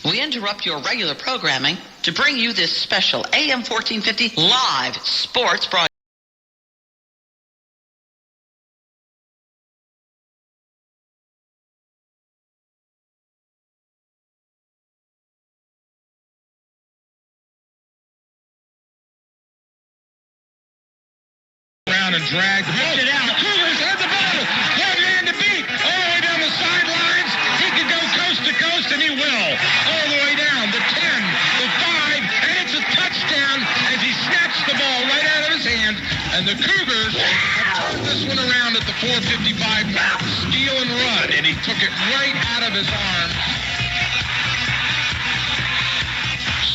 We interrupt your regular programming to bring you this special AM 1450 live sports broadcast. Around and dragged, ripped it out. Cougars had the ball. One man to beat. All the way down the sidelines. He could go coast to coast, and he will. All the way down. The 10, the 5, and it's a touchdown as he snatched the ball right out of his hand. And the Cougars have turned this one around at the 4:55 mark. Steal and run, and he took it right out of his arm.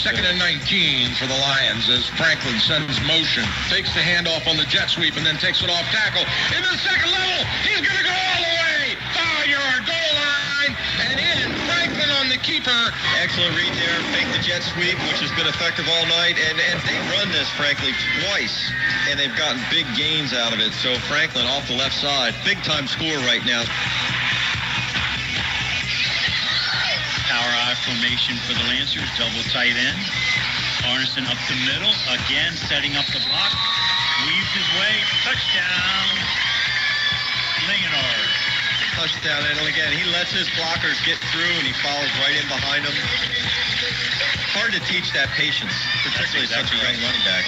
Second and 19 for the Lions as Franklin sends motion, takes the handoff on the jet sweep, and then takes it off tackle. In the second level, he's going to go all the way. 5-yard goal line, and in. Franklin on the keeper. Excellent read there. Fake the jet sweep, which has been effective all night, and they run this, frankly, twice, and they've gotten big gains out of it. So Franklin off the left side, big-time score right now. Power I formation for the Lancers, double tight end. Arneson up the middle, again setting up the block. Weaves his way, touchdown, Lingenard. Touchdown, and again, he lets his blockers get through, and he follows right in behind them. Hard to teach that patience, particularly such a young running back.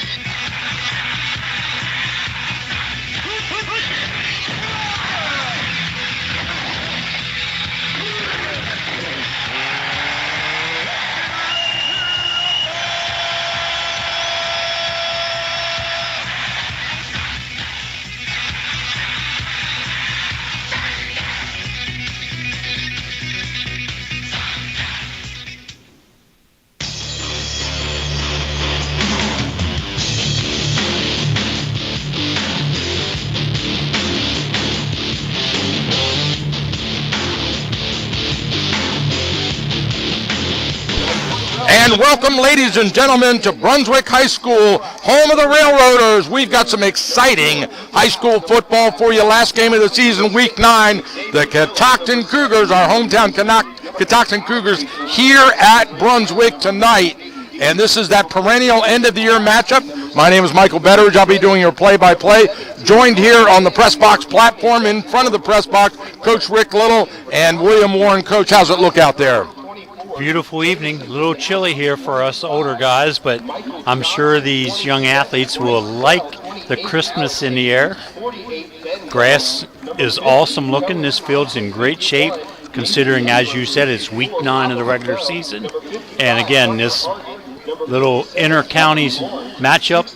And welcome, ladies and gentlemen, to Brunswick High School, home of the Railroaders. We've got some exciting high school football for you. Last game of the season, Week 9, the Catoctin Cougars, our hometown Catoctin Cougars, here at Brunswick tonight. And this is that perennial end-of-the-year matchup. My name is Michael Betteridge. I'll be doing your play-by-play. Joined here on the press box platform in front of the press box, Coach Rick Little and William Warren. Coach, how's it look out there? Beautiful evening. A little chilly here for us older guys, but I'm sure these young athletes will like the crispness in the air. Grass is awesome looking. This field's in great shape, considering, as you said, it's Week 9 of the regular season. And again, this little inter-counties matchup,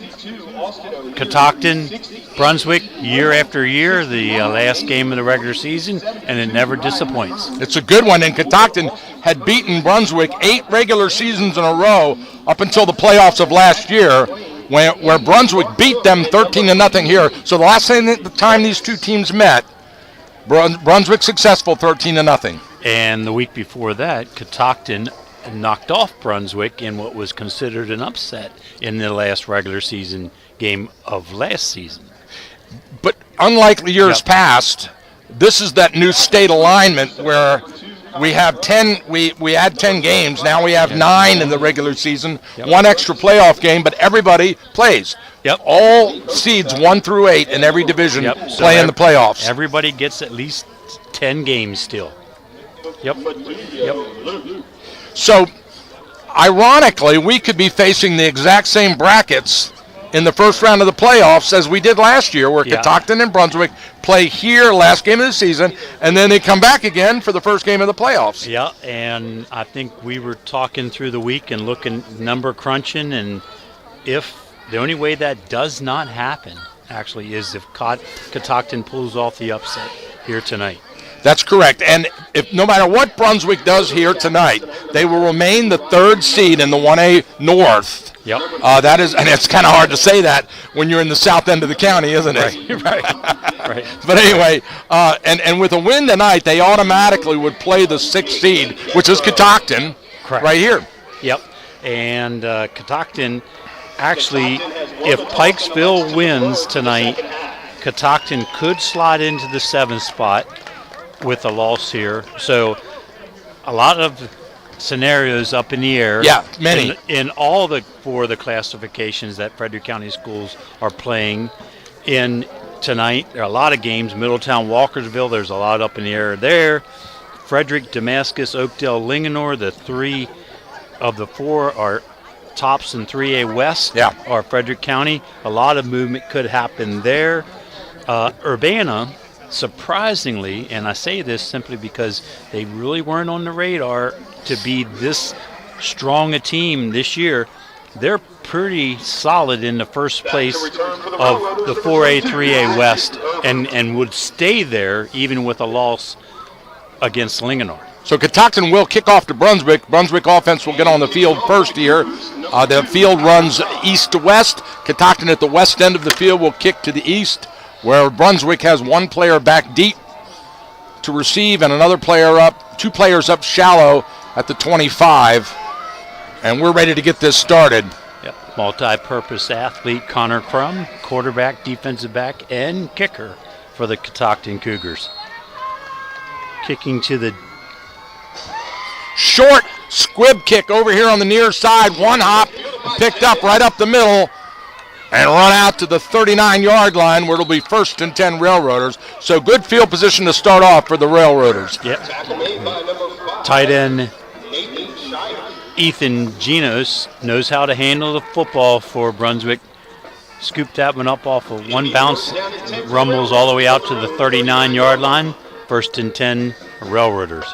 Catoctin, Brunswick, year after year, the last game of the regular season, and it never disappoints. It's a good one, and Catoctin had beaten Brunswick 8 regular seasons in a row up until the playoffs of last year, where Brunswick beat them 13-0 here. So the last time these two teams met, Brunswick successful 13-0. And the week before that, Catoctin knocked off Brunswick in what was considered an upset in the last regular season game of last season. But unlike years past, this is that new state alignment where we have 10. We add 10 games. Now we have 9 in the regular season. One extra playoff game, but everybody plays. All seeds 1 through 8 in every division play in the playoffs. Everybody gets at least 10 games still. So, ironically, we could be facing the exact same brackets in the first round of the playoffs as we did last year, where Catoctin and Brunswick play here last game of the season, and then they come back again for the first game of the playoffs. Yeah, and I think we were talking through the week and looking, number crunching, and if the only way that does not happen, actually, is if Catoctin pulls off the upset here tonight. That's correct. And if no matter what Brunswick does here tonight, they will remain the 3rd seed in the 1A North. That is, and it's kind of hard to say that when you're in the south end of the county, isn't it? Right. But anyway, and with a win tonight, they automatically would play the 6th seed, which is Catoctin, right here. And Catoctin, actually, if Pikesville wins tonight, Catoctin could slide into the 7th spot with a loss here. So a lot of scenarios up in the air. Yeah, many. In all the 4 of the classifications that Frederick County schools are playing in tonight. There are a lot of games. Middletown, Walkersville, there's a lot up in the air there. Frederick, Damascus, Oakdale, Linganore, the 3 of the 4 are tops in 3A West or Frederick County. A lot of movement could happen there. Urbana, surprisingly, and I say this simply because they really weren't on the radar to be this strong a team this year, they're pretty solid in the first place of the 4A, 3A West and would stay there even with a loss against Linganore. So Catoctin will kick off to Brunswick. Brunswick offense will get on the field first here. The field runs east to west. Catoctin at the west end of the field will kick to the east, where Brunswick has 1 player back deep to receive and another player up, 2 players up shallow at the 25. And we're ready to get this started. Yep. Multi-purpose athlete Connor Crum, quarterback, defensive back, and kicker for the Catoctin Cougars. Kicking to the short squib kick over here on the near side. 1 hop, picked up right up the middle, and run out to the 39-yard line where it'll be 1st and 10 Railroaders. So good field position to start off for the Railroaders. Yep. Tight end Ethan Genos knows how to handle the football for Brunswick. Scooped that one up off of 1 bounce, rumbles all the way out to the 39-yard line. 1st and 10 Railroaders.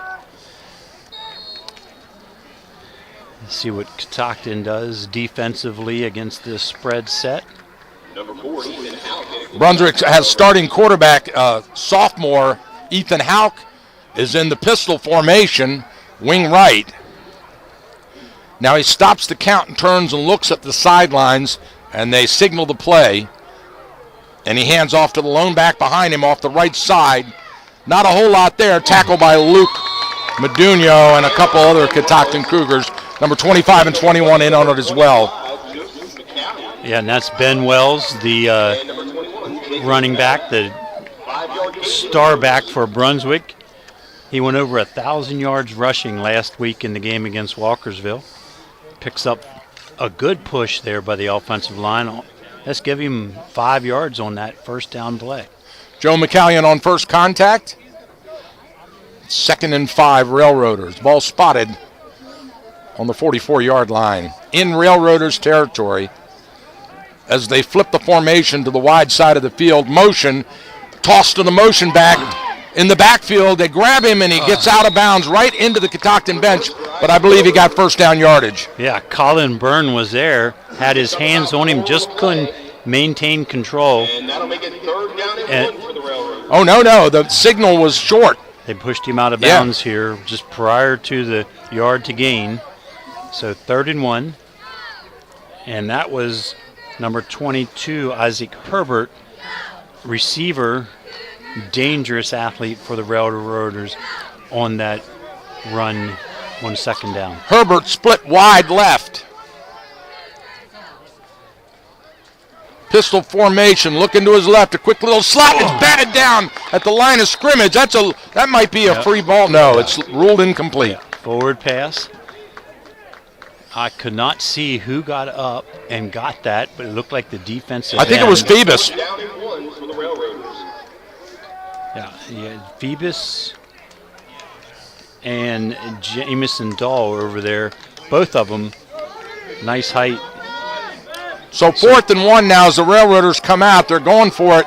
Let's see what Catoctin does defensively against this spread set. Brunswick has starting quarterback, sophomore Ethan Hauk is in the pistol formation, wing right. Now he stops the count and turns and looks at the sidelines, and they signal the play. And he hands off to the lone back behind him off the right side. Not a whole lot there. Tackled by Luke Medunio and a couple other Catoctin Cougars. Number 25 and 21 in on it as well. Yeah, and that's Ben Wells, the running back, the star back for Brunswick. He went over 1,000 yards rushing last week in the game against Walkersville. Picks up a good push there by the offensive line. Let's give him 5 yards on that first down play. Joe McCallion on first contact. 2nd and 5 Railroaders. Ball spotted on the 44-yard line. In Railroaders territory as they flip the formation to the wide side of the field. Motion, toss to the motion back. In the backfield, they grab him and he gets out of bounds right into the Catoctin bench, but I believe he got first down yardage. Yeah, Colin Byrne was there, had his hands on him, just couldn't maintain control. And that'll make it 3rd down and 1 for the Railroaders. Oh, no, the signal was short. They pushed him out of bounds here just prior to the yard to gain. So 3rd and 1. And that was number 22, Isaac Herbert, receiver, dangerous athlete for the Railroaders on that run on 2nd down. Herbert split wide left. Pistol formation, looking to his left, a quick little slap. It's batted down at the line of scrimmage. That might be a free ball. No, it's ruled incomplete. Forward pass. I could not see who got up and got that, but it looked like the defensive I think end. it was Phoebus. Down and 1 for the Railroaders. Yeah, Phoebus and Jamison Dahl over there, both of them, nice height. So 4th and 1 now as the Railroaders come out. They're going for it.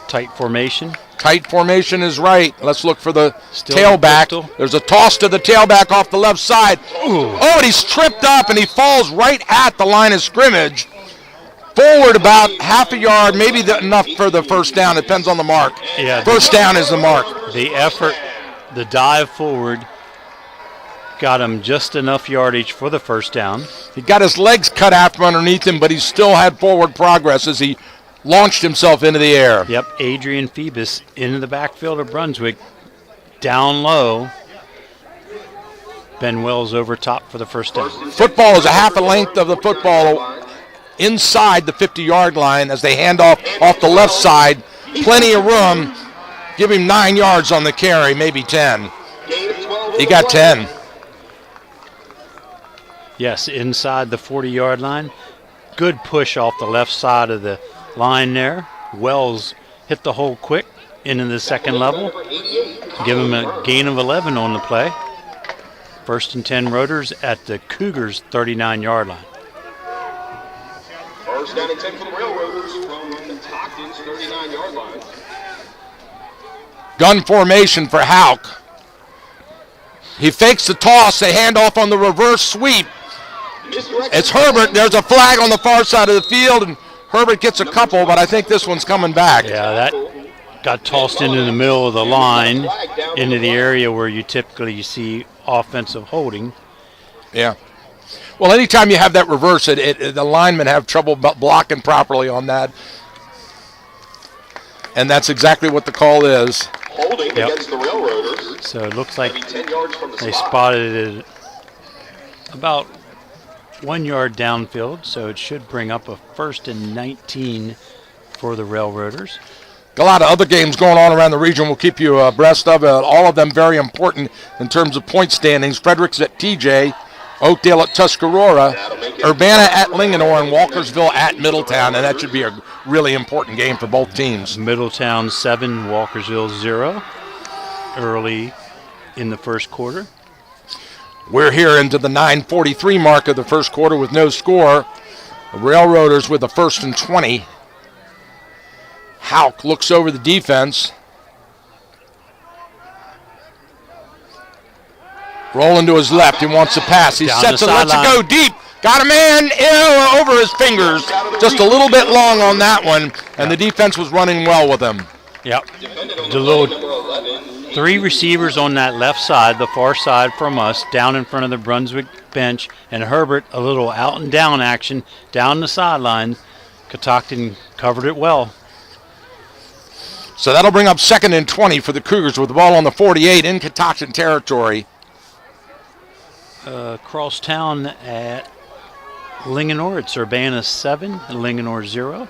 Tight formation. Tight formation is right. Let's look for the Still tailback. pistol. There's a toss to the tailback off the left side. Ooh. Oh, and he's tripped up and he falls right at the line of scrimmage. Forward about half a yard, maybe enough for the first down. It depends on the mark. Yeah, First down is the mark. The effort, the dive forward, got him just enough yardage for the first down. He got his legs cut out from underneath him, but he still had forward progress as he launched himself into the air. Yep, Adrian Phoebus into the backfield of Brunswick, down low. Ben Wells over top for the first down. Football is a half a length of the football inside the 50-yard line as they hand off the left side. Plenty of room. Give him 9 yards on the carry, maybe 10. Gain of 12 He got 10. Yes, inside the 40-yard line. Good push off the left side of the line there. Wells hit the hole quick into the second level. Give him a gain of 11 on the play. 1st and 10 Rotors at the Cougars' 39-yard line. First down and 10 for the Railroaders from Catoctin's 39-yard line. Gun formation for Hauk. He fakes the toss. They hand off on the reverse sweep. It's Herbert. There's a flag on the far side of the field, and Herbert gets a couple, but I think this one's coming back. Yeah, that got tossed into the middle of the line, into the area where you typically see offensive holding. Yeah. Well, anytime you have that reverse, the linemen have trouble blocking properly on that. And that's exactly what the call is. Holding against the Railroaders. So it looks like 10 yards from the they slot. spotted it about 1 yard downfield, so it should bring up a 1st and 19 for the Railroaders. A lot of other games going on around the region. We'll keep you abreast of it. All of them very important in terms of point standings. Frederick's at TJ, Oakdale at Tuscarora, Urbana at Linganore, and Walkersville at Middletown, and that should be a really important game for both teams. Middletown 7, Walkersville 0 early in the first quarter. We're here into the 9:43 mark of the first quarter with no score. The Railroaders with the 1st and 20. Hauk looks over the defense. Rolling to his left. He wants to pass. He Down sets the it, lets it sideline. go deep. Got a man over his fingers. Just a little bit long on that one, and the defense was running well with him. Yep. The little 3 receivers on that left side, the far side from us, down in front of the Brunswick bench, and Herbert, a little out and down action down the sideline. Catoctin covered it well. So that'll bring up 2nd and 20 for the Cougars with the ball on the 48 in Catoctin territory. Crosstown at Linganore, it's Urbana 7, Linganore 0.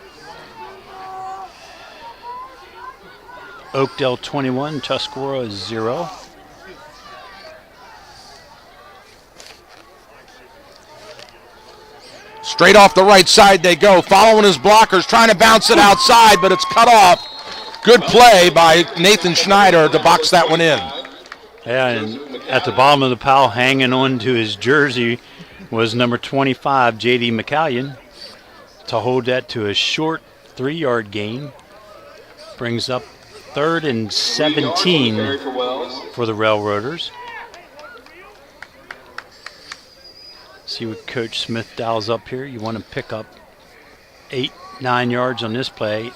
Oakdale 21, Tuscarora 0. Straight off the right side they go, following his blockers, trying to bounce it outside, but it's cut off. Good play by Nathan Schneider to box that one in. Yeah, and at the bottom of the pile, hanging on to his jersey, was number 25, J.D. McCallion, to hold that to a short 3-yard gain. Brings up 3rd and 17 for the Railroaders. See what Coach Smith dials up here. You want to pick up 8-9 yards on this play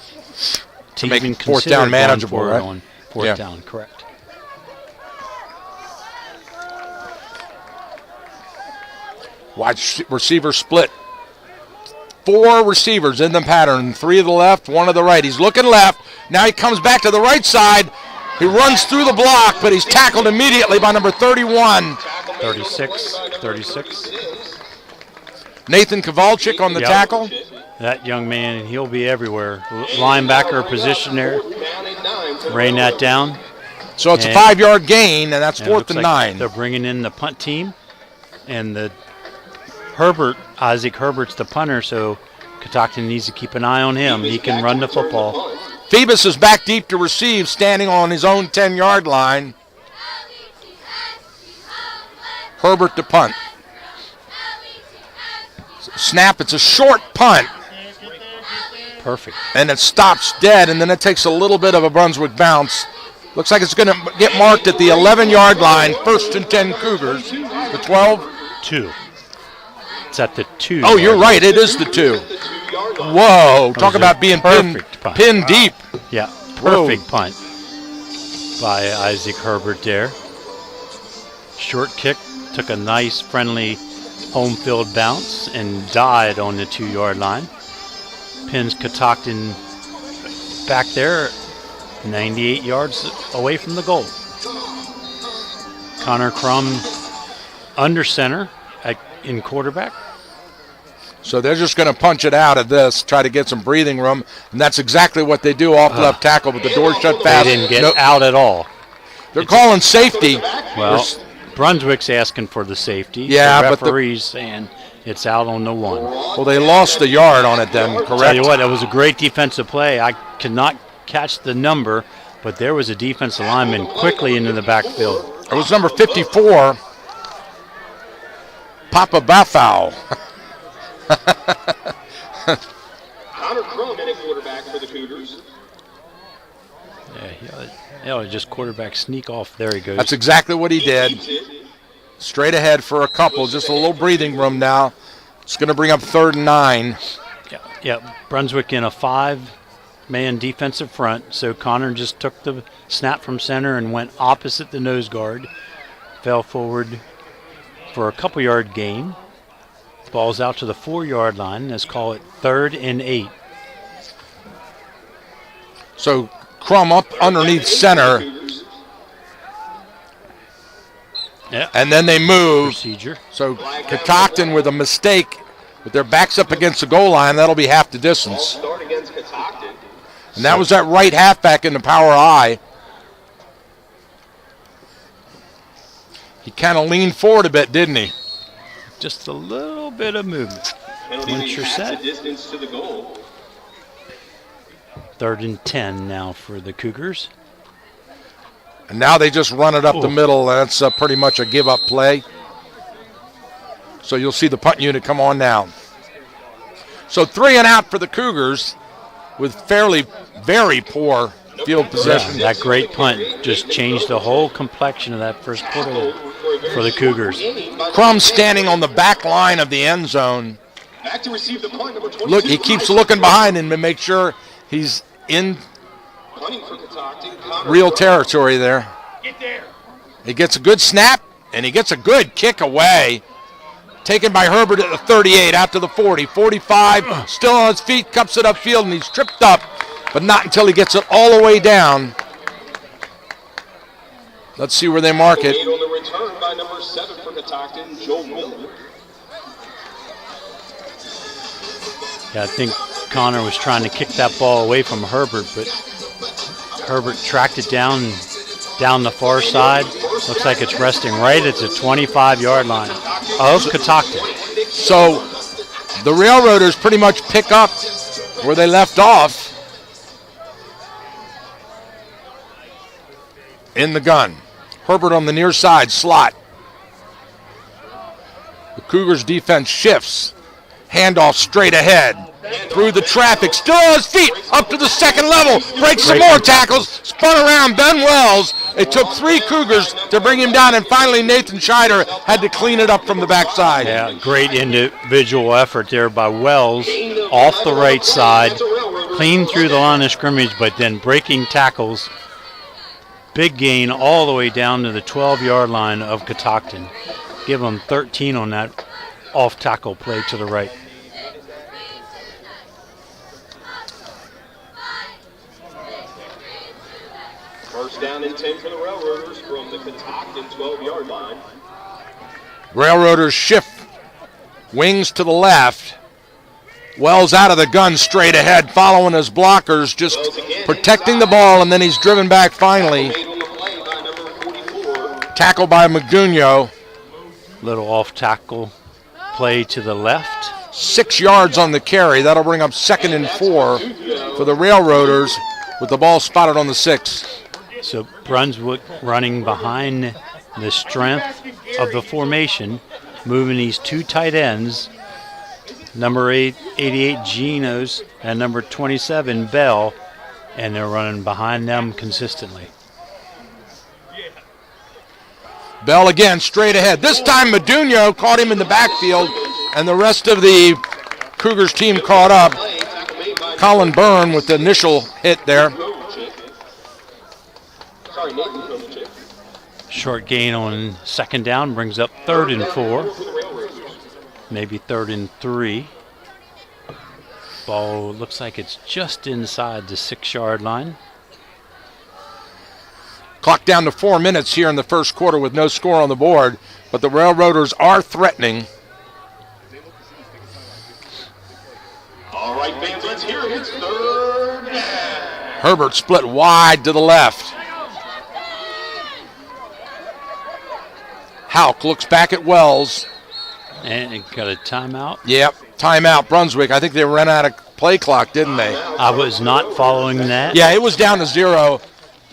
To make even 4th consider down going manageable, for it right? on 4th Yeah. down, correct. Wide receiver split. 4 receivers in the pattern. 3 to the left, 1 to the right. He's looking left. Now he comes back to the right side. He runs through the block, but he's tackled immediately by number 31. 36. Nathan Kowalczyk on the Yep. tackle. That young man, he'll be everywhere. Linebacker position there. Rain that down. So it's a And- 5-yard gain, and that's And it 4th looks and like 9. They're bringing in the punt team. And the Isaac Herbert's the punter, so Catoctin needs to keep an eye on him. He can run the football. Phoebus is back deep to receive, standing on his own 10-yard line. Herbert to punt. Snap, it's a short punt, Perfect. and it stops dead, and then it takes a little bit of a Brunswick bounce. Looks like it's going to get marked at the 11-yard line, 1st and 10 Cougars. The 12? 2. It's at the 2. Oh, you're right, it is the 2. Whoa, talk was a about being perfect punt. pinned deep. Yeah, perfect punt by Isaac Herbert there. Short kick, took a nice friendly home field bounce and died on the 2-yard line. Pins Catoctin back there, 98 yards away from the goal. Connor Crum under center in quarterback. So they're just going to punch it out of this, try to get some breathing room, and that's exactly what they do off left tackle with the door shut They fast. didn't get Nope. out at all. They're calling safety. Well, Brunswick's asking for the safety. Yeah, the but the referee's saying it's out on the 1. well, they lost a yard on it then, correct? Tell you what, that was a great defensive play. I could not catch the number, but there was a defensive lineman quickly into the backfield. It was number 54, Papa Bafau. Connor Crum at quarterback for the Cougars. Yeah, just quarterback sneak off. There he goes. That's exactly what he did. Straight ahead for a couple, just a little breathing room now. It's going to bring up 3rd and 9. Yeah, Brunswick in a 5-man defensive front, so Connor just took the snap from center and went opposite the nose guard, fell forward for a couple-yard gain. Ball's out to the 4-yard line. Let's call it 3rd and 8. So Crum up underneath center. Yeah. And then they move. Procedure. So Catoctin with a mistake, with their backs up against the goal line, that'll be half the distance. Start against Catoctin. And that was that right halfback in the power I. He kind of leaned forward a bit, didn't he? Just a little bit of movement. Penalty Once being you're past set. the distance to the goal. 3rd and 10 now for the Cougars. And now they just run it up the middle. That's pretty much a give-up play. So you'll see the punt unit come on now. So 3 and out for the Cougars with very poor field possession. That great punt just changed the whole complexion of that first quarter for the Cougars. Crum standing on the back line of the end zone. Back to receive the punt, number 22. Look, he keeps looking behind him to make sure he's in Punting for Catoctin. Connor real Crum. territory there. He gets a good snap, and he gets a good kick away. Taken by Herbert at the 38, out to the 40, 45, still on his feet, cups it upfield, and he's tripped up, but not until he gets it all the way down. Let's see where they mark it. Made on the return by number 7 for Catoctin, Joe Miller. Yeah, I think Connor was trying to kick that ball away from Herbert, but Herbert tracked it down the far side. Looks like it's resting right at the 25-yard line of Catoctin. So the Railroaders pretty much pick up where they left off in the gun. Herbert on the near side, slot. The Cougars defense shifts. Handoff straight ahead. Through the traffic, still on his feet, up to the second level, breaks some more tackles, spun around Ben Wells. It took 3 Cougars to bring him down, and finally Nathan Scheider had to clean it up from the backside. Yeah, great individual effort there by Wells off the right side, clean through the line of scrimmage, but then breaking tackles. Big gain all the way down to the 12-yard line of Catoctin. Give them 13 on that off-tackle play to the right. First down and 10 for the Railroaders from the Catoctin 12-yard line. Railroaders shift wings to the left. Wells out of the gun straight ahead, following his blockers, just protecting the ball, and then he's driven back finally. Made on the play by number 44. Tackled by Magduno. Little off-tackle play to the left. 6 yards on the carry. That'll bring up 2nd and 4 for the Railroaders with the ball spotted on the 6. So Brunswick running behind the strength of the formation, moving these 2 tight ends, number 88 Genos and number 27 Bell, and they're running behind them consistently. Bell again straight ahead. This time Magduno caught him in the backfield, and the rest of the Cougars team caught up. Colin Byrne with the initial hit there. Short gain on 2nd down brings up 3rd and 4, maybe 3rd and 3. Ball looks like it's just inside the 6-yard line. Clock down to 4 minutes here in the first quarter with no score on the board, but the Railroaders are threatening. All right, fans, let's hear it. It's 3rd down. Herbert split wide to the left. Hauk looks back at Wells. And it got a timeout. Yep, timeout, Brunswick. I think they ran out of play clock, didn't they? I was not following that. Yeah, it was down to 0,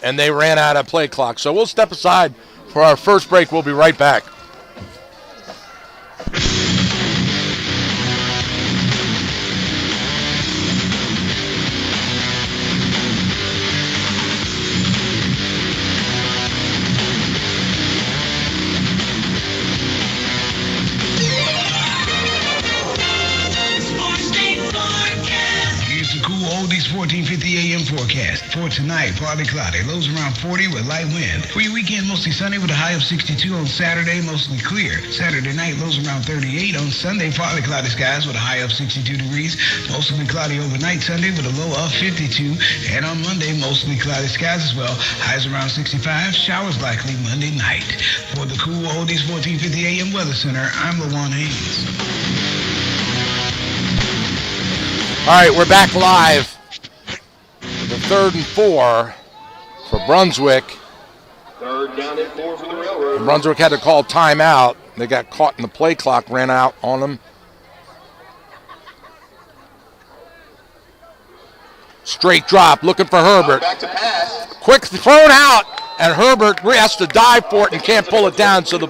and they ran out of play clock. So we'll step aside for our first break. We'll be right back. Oldies 1450 AM forecast. For tonight, partly cloudy, lows around 40 with light wind. For your weekend, mostly sunny with a high of 62 on Saturday, mostly clear. Saturday night, lows around 38. On Sunday, partly cloudy skies with a high of 62 degrees. Mostly cloudy overnight Sunday with a low of 52. And on Monday, mostly cloudy skies as well. Highs around 65. Showers likely Monday night. For the cool Oldies 1450 AM Weather Center, I'm LaJuan Haynes. All right, we're back live. The 3rd and 4 for Brunswick. 3rd down and 4 for the Railroad. Brunswick had to call timeout. They got caught in the play clock, ran out on them. Straight drop, looking for Herbert. Back to pass. Quick thrown out, and Herbert has to dive for it and can't pull it down, so the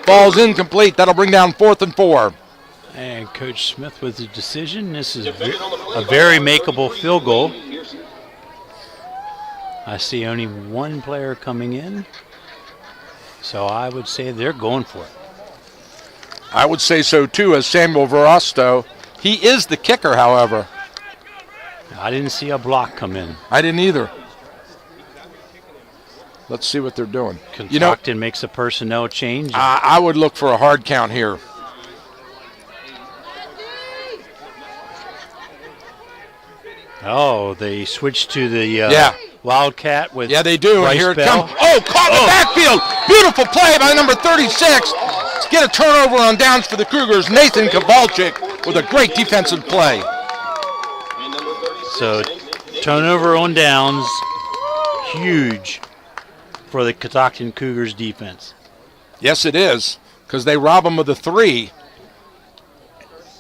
ball's incomplete. That'll bring down 4th and 4. And Coach Smith with the decision. This is a very makeable field goal. I see only one player coming in, so I would say they're going for it. I would say so too, as Samuel Verasto. He is the kicker, however. I didn't see a block come in. I didn't either. Let's see what they're doing. Contocton makes a personnel change. I would look for a hard count here. Oh, they switched to the Wildcat with they do. Bryce And here it Bell. comes. Oh, caught in the backfield. Beautiful play by number 36. Let's get a turnover on downs for the Cougars. Nathan Kowalczyk with a great defensive play. So turnover on downs, huge for the Catoctin Cougars defense. Yes, it is, because they rob them of the 3.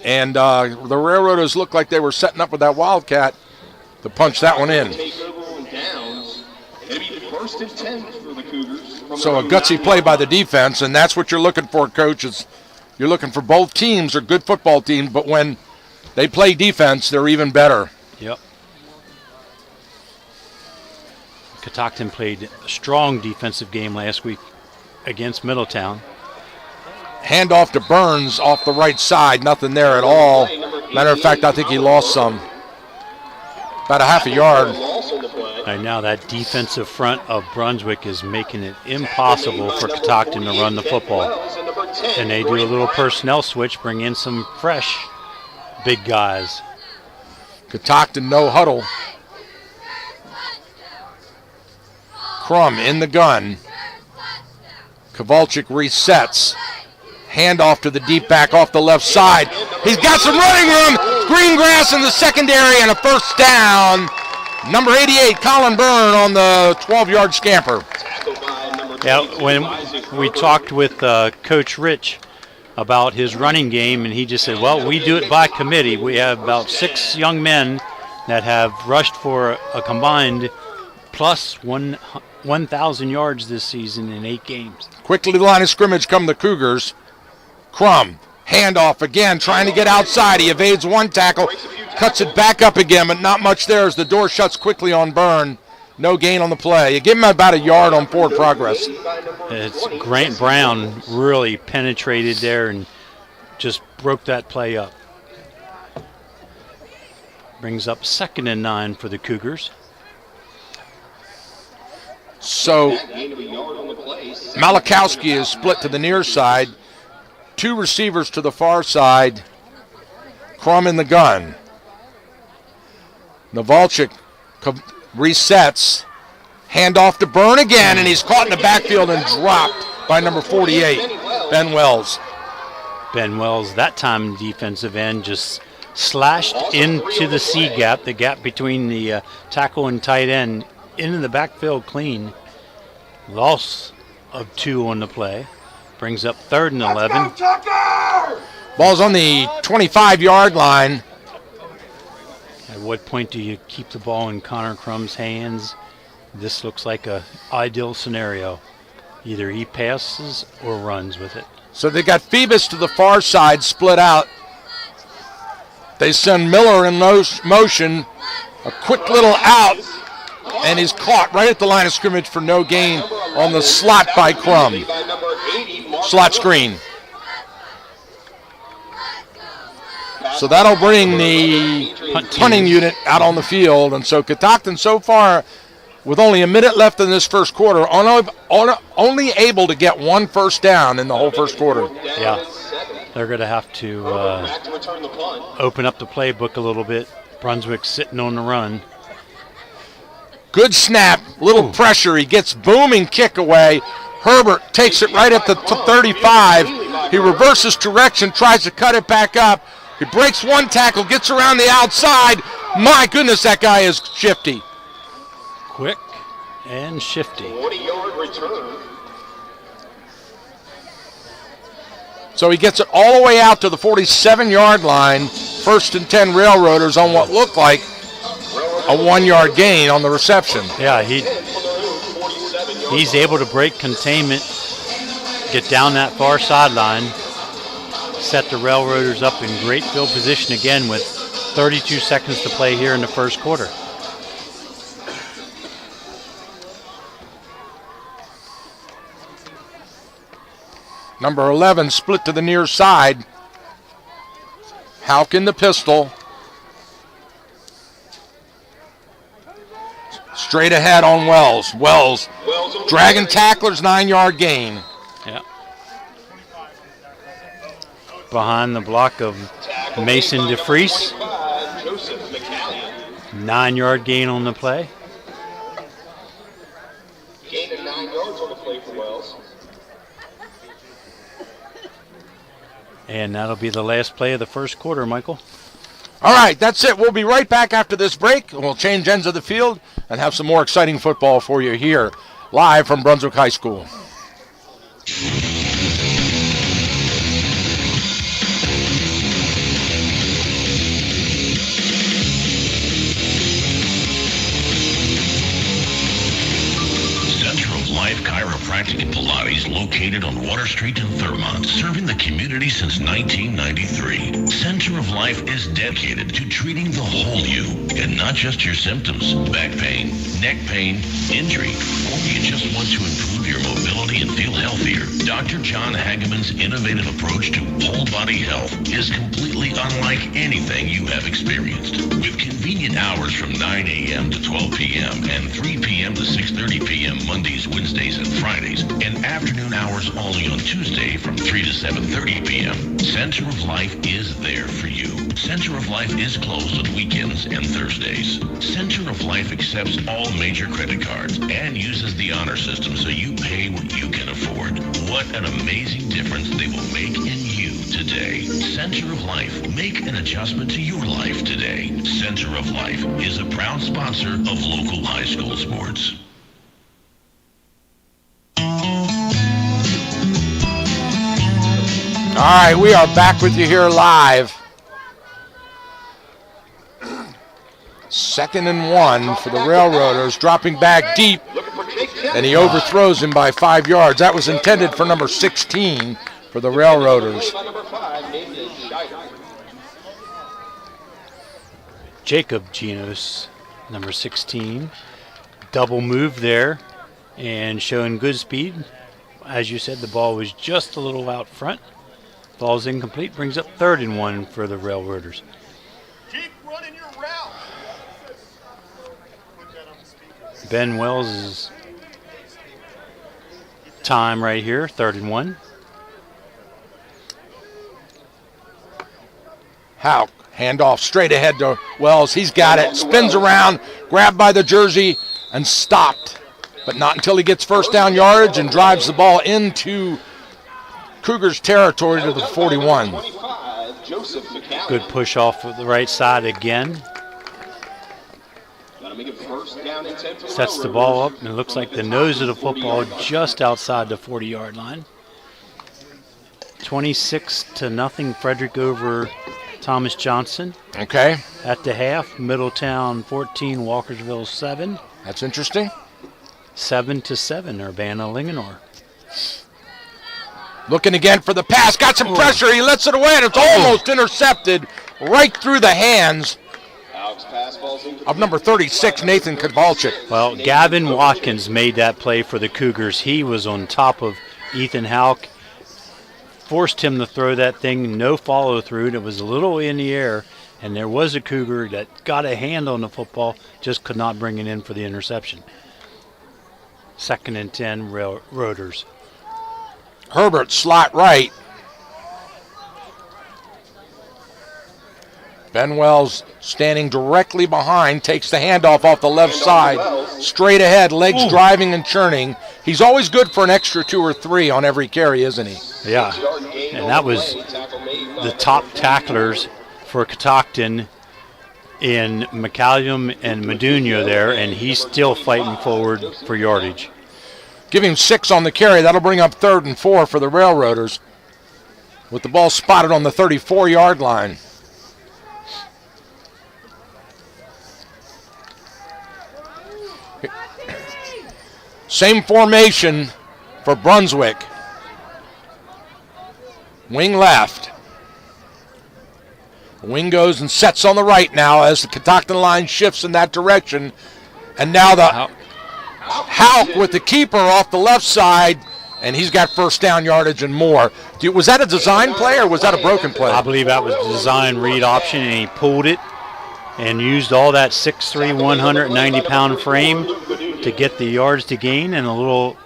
And the Railroaders looked like they were setting up with that Wildcat to punch that one in. So a gutsy play by the defense, and that's what you're looking for, Coach. You're looking for both teams are good football teams, but when they play defense, they're even better. Yep. Catoctin played a strong defensive game last week against Middletown. Handoff to Burns off the right side, nothing there at all. Matter of fact, I think he lost some. About a half a yard. Right now, that defensive front of Brunswick is making it impossible for Catoctin to run the football. And they do a little personnel switch, bring in some fresh big guys. Catoctin no huddle. Crum in the gun. Kowalczyk resets. Handoff to the deep back off the left side. He's got some running room. Green grass in the secondary and a first down. Number 88, Colin Byrne on the 12-yard scamper. Yeah, when we talked with Coach Rich about his running game, and he just said, well, we do it by committee. We have about 6 young men that have rushed for a combined plus 1,000 yards this season in 8 games. Quickly to the line of scrimmage come the Cougars. Crum, handoff again, trying to get outside. He evades one tackle, cuts it back up again, but not much there as the door shuts quickly on Byrne. No gain on the play. You give him about a yard on forward progress. It's Grant Brown really penetrated there and just broke that play up. Brings up 2nd and 9 for the Cougars. So Malachowski is split to the near side. 2 receivers to the far side. Crum in the gun. Kowalczyk resets. Handoff to Byrne again, and he's caught in the backfield and dropped by number 48, Ben Wells. Ben Wells, that time defensive end, just slashed into the C gap, the gap between the tackle and tight end, into the backfield clean. Loss of 2 on the play. brings up 3rd and 11. Ball's on the 25-yard line. At what point do you keep the ball in Connor Crum's hands? This looks like a ideal scenario. Either he passes or runs with it. So they got Phoebus to the far side, split out. They send Miller in motion. A quick little out, and he's caught right at the line of scrimmage for no gain on the slot by Crum. Slot screen. So that'll bring the punting unit out on the field. And so Catoctin so far, with only a minute left in this first quarter, only able to get 1 first down in the whole first quarter. Yeah, they're going to have to open up the playbook a little bit. Brunswick sitting on the run. Good snap, little pressure. He gets booming kick away. Herbert takes it right at the 35. He reverses direction, tries to cut it back up. He breaks one tackle, gets around the outside. My goodness, that guy is shifty. Quick and shifty. 40-yard return. So he gets it all the way out to the 47-yard line. 1st and 10 Railroaders on what looked like a 1-yard gain on the reception. Yeah, he's able to break containment, get down that far sideline, set the Railroaders up in great field position again with 32 seconds to play here in the first quarter. Number 11 split to the near side. Houck in the pistol. Straight ahead on Wells. Wells dragging tacklers, 9-yard gain. Yeah. Behind the block of Mason DeFries. 9-yard gain on the play. Gain of 9 yards on the play for Wells. And that'll be the last play of the first quarter, Michael. All right, that's it. We'll be right back after this break. We'll change ends of the field and have some more exciting football for you here, live from Brunswick High School. Chiropractic and Pilates located on Water Street in Thurmont, serving the community since 1993. Center of Life is dedicated to treating the whole you and not just your symptoms. Back pain, neck pain, injury, or you just want to improve your mobility and feel healthier. Dr. John Hageman's innovative approach to whole body health is completely unlike anything you have experienced. With convenient hours from 9 a.m. to 12 p.m. and 3 p.m. to 6:30 p.m. Mondays, Wednesdays, and Fridays, and afternoon hours only on Tuesday from 3 to 7:30 p.m. Center of Life is there for you. Center of Life is closed on weekends and Thursdays. Center of Life accepts all major credit cards and uses the honor system so you pay what you can afford. What an amazing difference they will make in you today. Center of Life. Make an adjustment to your life today. Center of Life is a proud sponsor of local high school sports. All right, we are back with you here live. 2nd and 1 for the Railroaders, dropping back deep, and he overthrows him by 5 yards. That was intended for number 16 for the Railroaders. Jacob Genos, number 16. Double move there and showing good speed. As you said, the ball was just a little out front. Ball's incomplete, brings up 3rd and 1 for the Railroaders. Keep running your route. Ben Wells' time right here, 3rd and 1. Houck, handoff straight ahead to Wells. He's got it, spins around, grabbed by the jersey, and stopped. But not until he gets first down yardage and drives the ball into Cougars territory to the 41. Good push off of the right side again. Sets the ball up, and it looks like the nose of the football just outside the 40-yard line. 26-0 Frederick over Thomas Johnson. Okay. At the half, Middletown 14, Walkersville 7. That's interesting. 7-7, Urbana-Linganore. Looking again for the pass. Got some pressure. He lets it away, and it's almost intercepted right through the hands of number 36, Nathan Kowalczyk. Well, Gavin Watkins made that play for the Cougars. He was on top of Ethan Houck. Forced him to throw that thing, no follow-through. It was a little in the air, and there was a Cougar that got a hand on the football, just could not bring it in for the interception. 2nd and 10, Rotors. Herbert slot right. Ben Wells standing directly behind, takes the handoff off the left side, straight ahead, legs driving and churning. He's always good for an extra 2 or 3 on every carry, isn't he? Yeah, and that was the top tacklers for Catoctin in McCallum and Meduno there, and he's still fighting forward for yardage. Give him 6 on the carry. That'll bring up 3rd and 4 for the Railroaders, with the ball spotted on the 34-yard line. Same formation for Brunswick. Wing left. Wing goes and sets on the right now as the Catoctin line shifts in that direction. And now the Houck with the keeper off the left side, and he's got first down yardage and more. Was that a design play or was that a broken play? I believe that was the design read option, and he pulled it and used all that 6'3", 190-pound frame to get the yards to gain and a little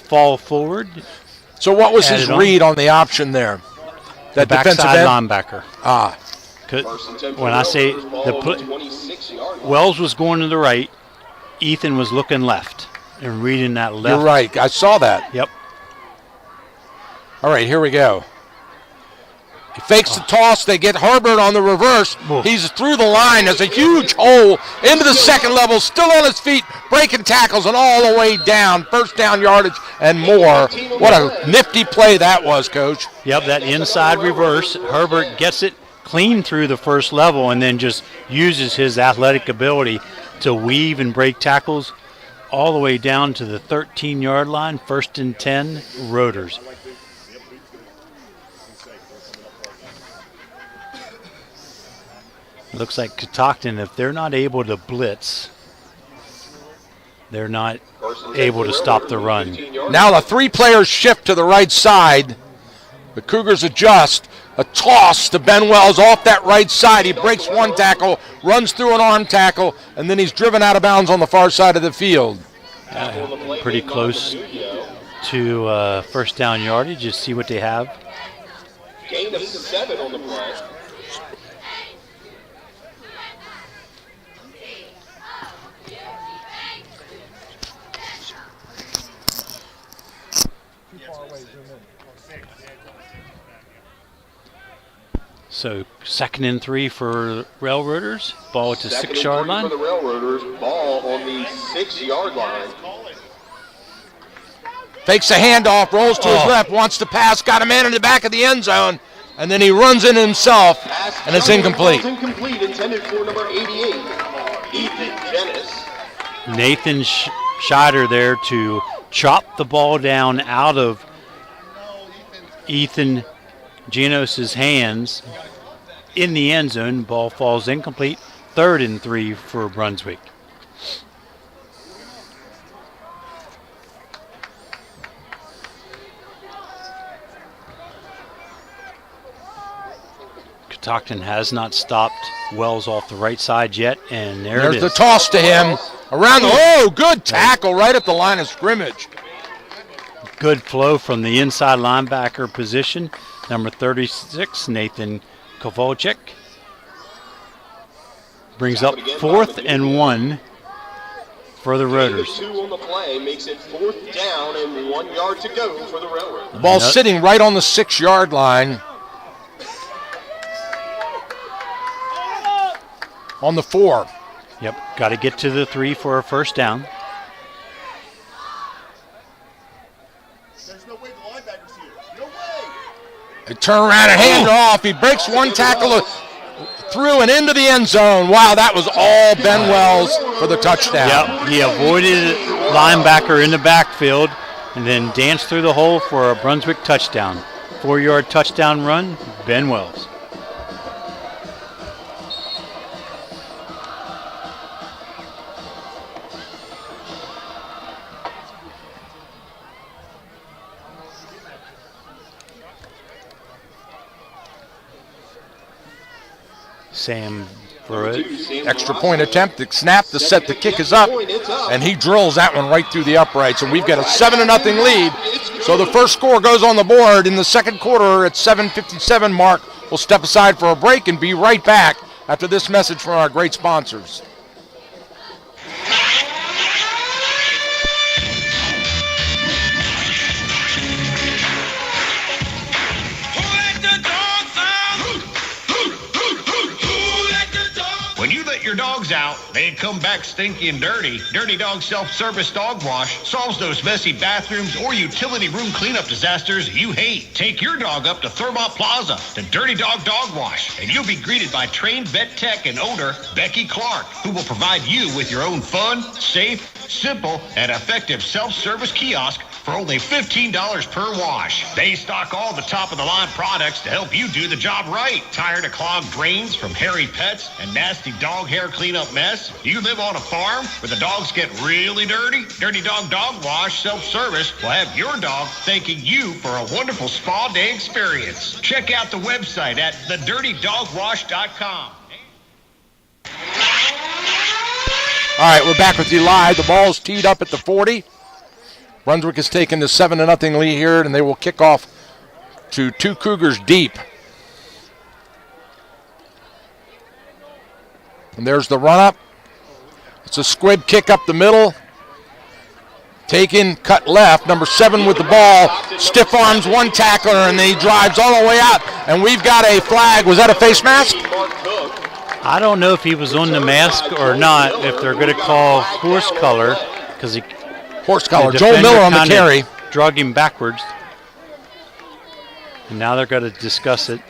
fall forward. So what was his read on the option there? That the defensive backside end? linebacker. Ah. When I say Wells was going to the right, Ethan was looking left and reading that left. You're right. I saw that. Yep. All right, here we go. He fakes the toss. They get Herbert on the reverse. He's through the line. There's a huge hole into the second level. Still on his feet, breaking tackles and all the way down. First down yardage and more. What a nifty play that was, Coach. Yep, that inside reverse. Herbert gets it clean through the first level and then just uses his athletic ability to weave and break tackles all the way down to the 13-yard line. 1st and 10, Rotors. Looks like Catoctin, if they're not able to blitz, they're not able to stop the run. Now the 3 players shift to the right side. The Cougars adjust. A toss to Ben Wells off that right side. He breaks one tackle, runs through an arm tackle, and then he's driven out of bounds on the far side of the field. Pretty close to first down yardage. Just see what they have. Gain of 7 on the play. So 2nd and 3 for Railroaders. Ball at the 6-yard line. For the Railroaders, ball on the 6-yard line. Fakes a handoff, rolls to his left, wants to pass, got a man in the back of the end zone, and then he runs in himself, and it's incomplete. Incomplete, intended for number 88, Ethan Dennis. Nathan Scheider there to chop the ball down out of Ethan Janos's hands in the end zone. Ball falls incomplete. 3rd and 3 for Brunswick. Catoctin has not stopped Wells off the right side yet, and there's the toss to him. Around good tackle right at the line of scrimmage. Good flow from the inside linebacker position. Number 36, Nathan Kowalczyk. Brings up 4th and 1 for the Rotors. 2 on the play makes it 4th down and 1 yard to go for the Railroad. The ball's sitting right on the 6-yard line. On the 4. Yep, got to get to the 3 for a first down. There's no way the linebacker's here. No way. They turn around and hand it off. He breaks one tackle through and into the end zone. Wow, that was all Ben Wells for the touchdown. Yep, he avoided linebacker in the backfield and then danced through the hole for a Brunswick touchdown. 4-yard touchdown run, Ben Wells. Sam for it. Extra point attempt, the snap, the set, the kick is up, and he drills that one right through the uprights, and we've got a 7-0 lead. So the first score goes on the board in the second quarter at 7:57 mark. We'll step aside for a break and be right back after this message from our great sponsors. When you let your dogs out, they come back stinky and dirty. Dirty Dog Self-Service Dog Wash solves those messy bathrooms or utility room cleanup disasters you hate. Take your dog up to Thermont Plaza to Dirty Dog Dog Wash, and you'll be greeted by trained vet tech and owner Becky Clark, who will provide you with your own fun, safe, simple, and effective self-service kiosk for only $15 per wash. They stock all the top-of-the-line products to help you do the job right. Tired of clogged drains from hairy pets and nasty dog hair cleanup mess? You live on a farm where the dogs get really dirty? Dirty Dog Dog Wash Self-Service will have your dog thanking you for a wonderful spa day experience. Check out the website at thedirtydogwash.com. All right, we're back with you live. The ball's teed up at the 40. Brunswick has taken the 7-0 lead here, and they will kick off to two Cougars deep. And there's the run-up. It's a squib kick up the middle. Taken, cut left. Number 7 with the ball. Stiff arms one tackler, and he drives all the way out. And we've got a flag. Was that a face mask? I don't know if he was on the mask or not, if they're going to call horse color, because he... Horse collar. Joel Miller on the carry. Drug him backwards. And now they're going to discuss it.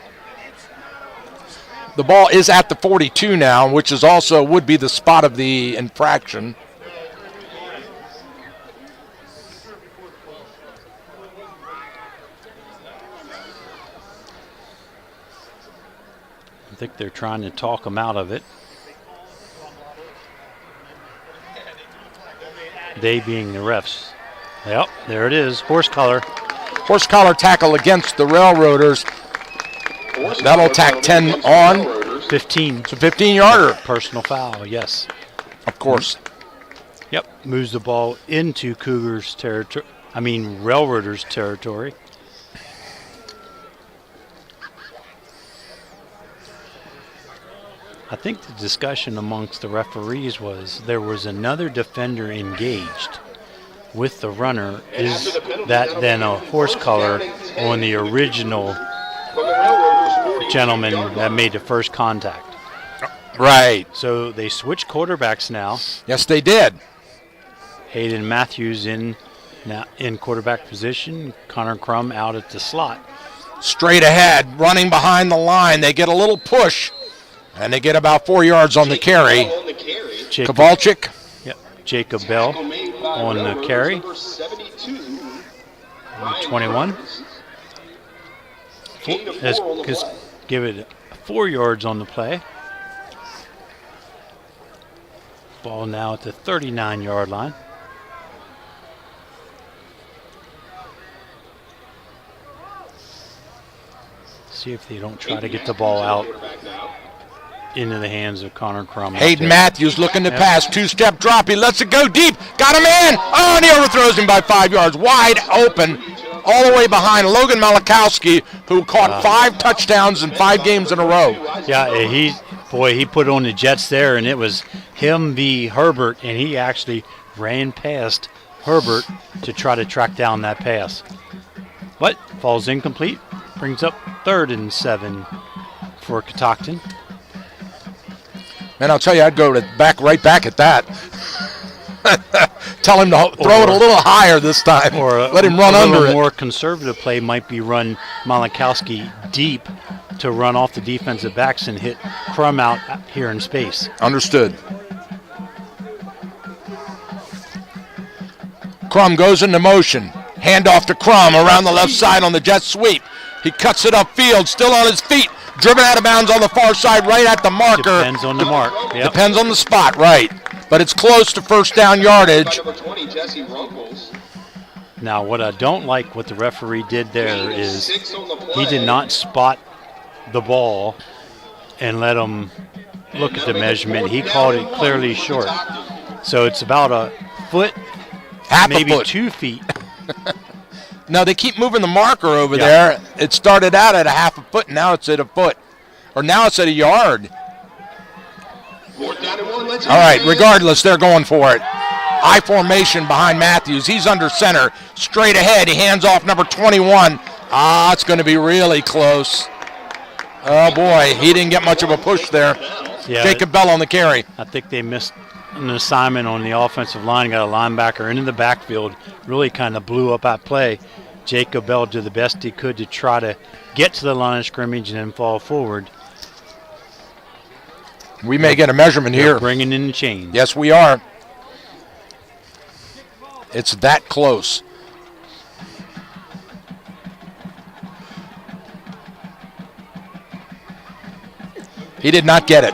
The ball is at the 42 now, which is also would be the spot of the infraction. I think they're trying to talk him out of it. They being the refs. Yep, there it is. Horse collar. Horse collar tackle against the Railroaders. That'll tack 10 on. 15. It's a 15-yarder. Personal foul, yes. Of course. Yep, moves the ball into Cougars territory. Railroaders territory. I think the discussion amongst the referees was there was another defender engaged with the runner. Is that then a horse collar on the original gentleman that made the first contact? Right. So they switched quarterbacks now. Yes, they did. Hayden Matthews in quarterback position. Connor Crum out at the slot. Straight ahead, running behind the line. They get a little push. And they get about 4 yards on the carry. Kowalczyk. Yep. Jacob Bell on the carry. 21. Let's give it 4 yards on the play. Ball now at the 39-yard line. See if they don't try to get the ball out into the hands of Connor Crum. Hayden Matthews looking to pass. Two-step drop. He lets it go deep. Got him in. Oh, and he overthrows him by 5 yards. Wide open. All the way behind Logan Malachowski, who caught 5 touchdowns in 5 games in a row. Yeah, he put on the Jets there, and it was him v. Herbert, and he actually ran past Herbert to try to track down that pass. But falls incomplete. Brings up 3rd and 7 for Catoctin. And I'll tell you, I'd go right back at that. Tell him to throw it a little higher this time. Or let him run under it. A more conservative play might be run Malakowski deep to run off the defensive backs and hit Crum out here in space. Understood. Crum goes into motion. Handoff to Crum around the left side on the jet sweep. He cuts it upfield, still on his feet. Driven out of bounds on the far side, right at the marker. Depends on the mark. Yep. Depends on the spot, right. But it's close to first down yardage. Now, what I don't like what the referee did there is he did not spot the ball and let him look at the measurement. He called it clearly short. So it's about a foot, maybe 2 feet. Now they keep moving the marker over there. It started out at a half a foot, and now it's at a foot. Or now it's at a yard. All right, regardless, they're going for it. I formation behind Matthews. He's under center. Straight ahead, he hands off number 21. It's going to be really close. Oh, boy, he didn't get much of a push there. Yeah, Jacob Bell on the carry. I think they missed an assignment on the offensive line, got a linebacker into the backfield, really kind of blew up that play. Jacob Bell did the best he could to try to get to the line of scrimmage and then fall forward. We may get a measurement here. Bringing in the chains. Yes, we are. It's that close. He did not get it.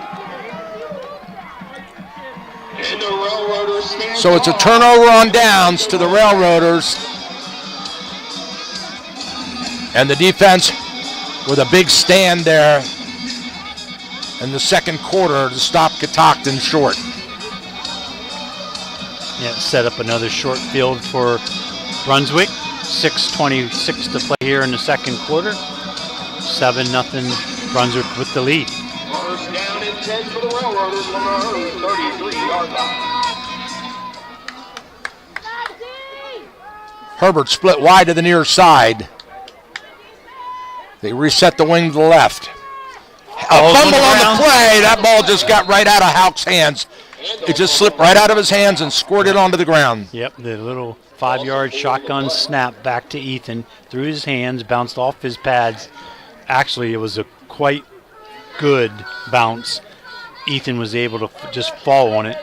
So it's a turnover on downs to the Railroaders. And the defense with a big stand there in the second quarter to stop Catoctin short. Yeah, set up another short field for Brunswick. 6:26 to play here in the second quarter. 7-0 Brunswick with the lead. First down and 10 for the Railroaders on their 33-yard line. Herbert split wide to the near side. They reset the wing to the left. A fumble on the play. That ball just got right out of Houck's hands. It just slipped right out of his hands and squirted onto the ground. Yep, the little 5-yard shotgun snap back to Ethan through his hands, bounced off his pads. Actually, it was a quite good bounce. Ethan was able to just fall on it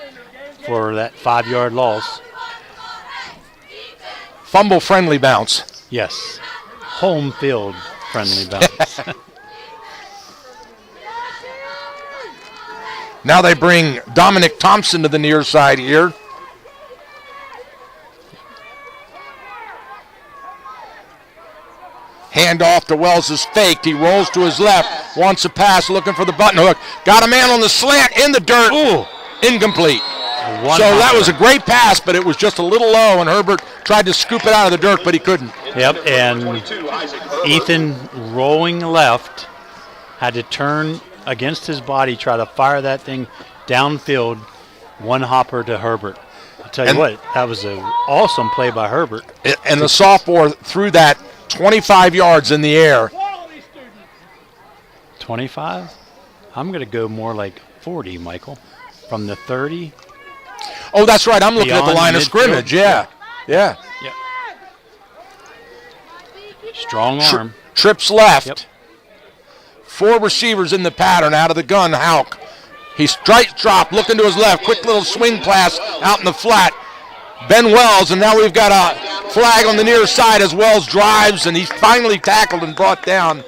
for that 5-yard loss. Fumble-friendly bounce. Yes, home field friendly bounce. Now they bring Dominic Thompson to the near side here. Handoff to Wells is faked. He rolls to his left, wants a pass, looking for the button hook. Got a man on the slant in the dirt. Ooh, incomplete. So that was a great pass, but it was just a little low, and Herbert tried to scoop it out of the dirt, but he couldn't. Yep, and Ethan rolling left had to turn against his body, try to fire that thing downfield, one hopper to Herbert. I'll tell you what, that was an awesome play by Herbert. And the sophomore threw that 25 yards in the air. 25? I'm going to go more like 40, Michael. From the 30. Oh, that's right. I'm looking at the line of scrimmage. Yeah. Strong arm. Trips left. Yep. 4 receivers in the pattern out of the gun. Houck. He straight drop, looking to his left. Quick little swing pass out in the flat. Ben Wells, and now we've got a flag on the near side as Wells drives, and he's finally tackled and brought down.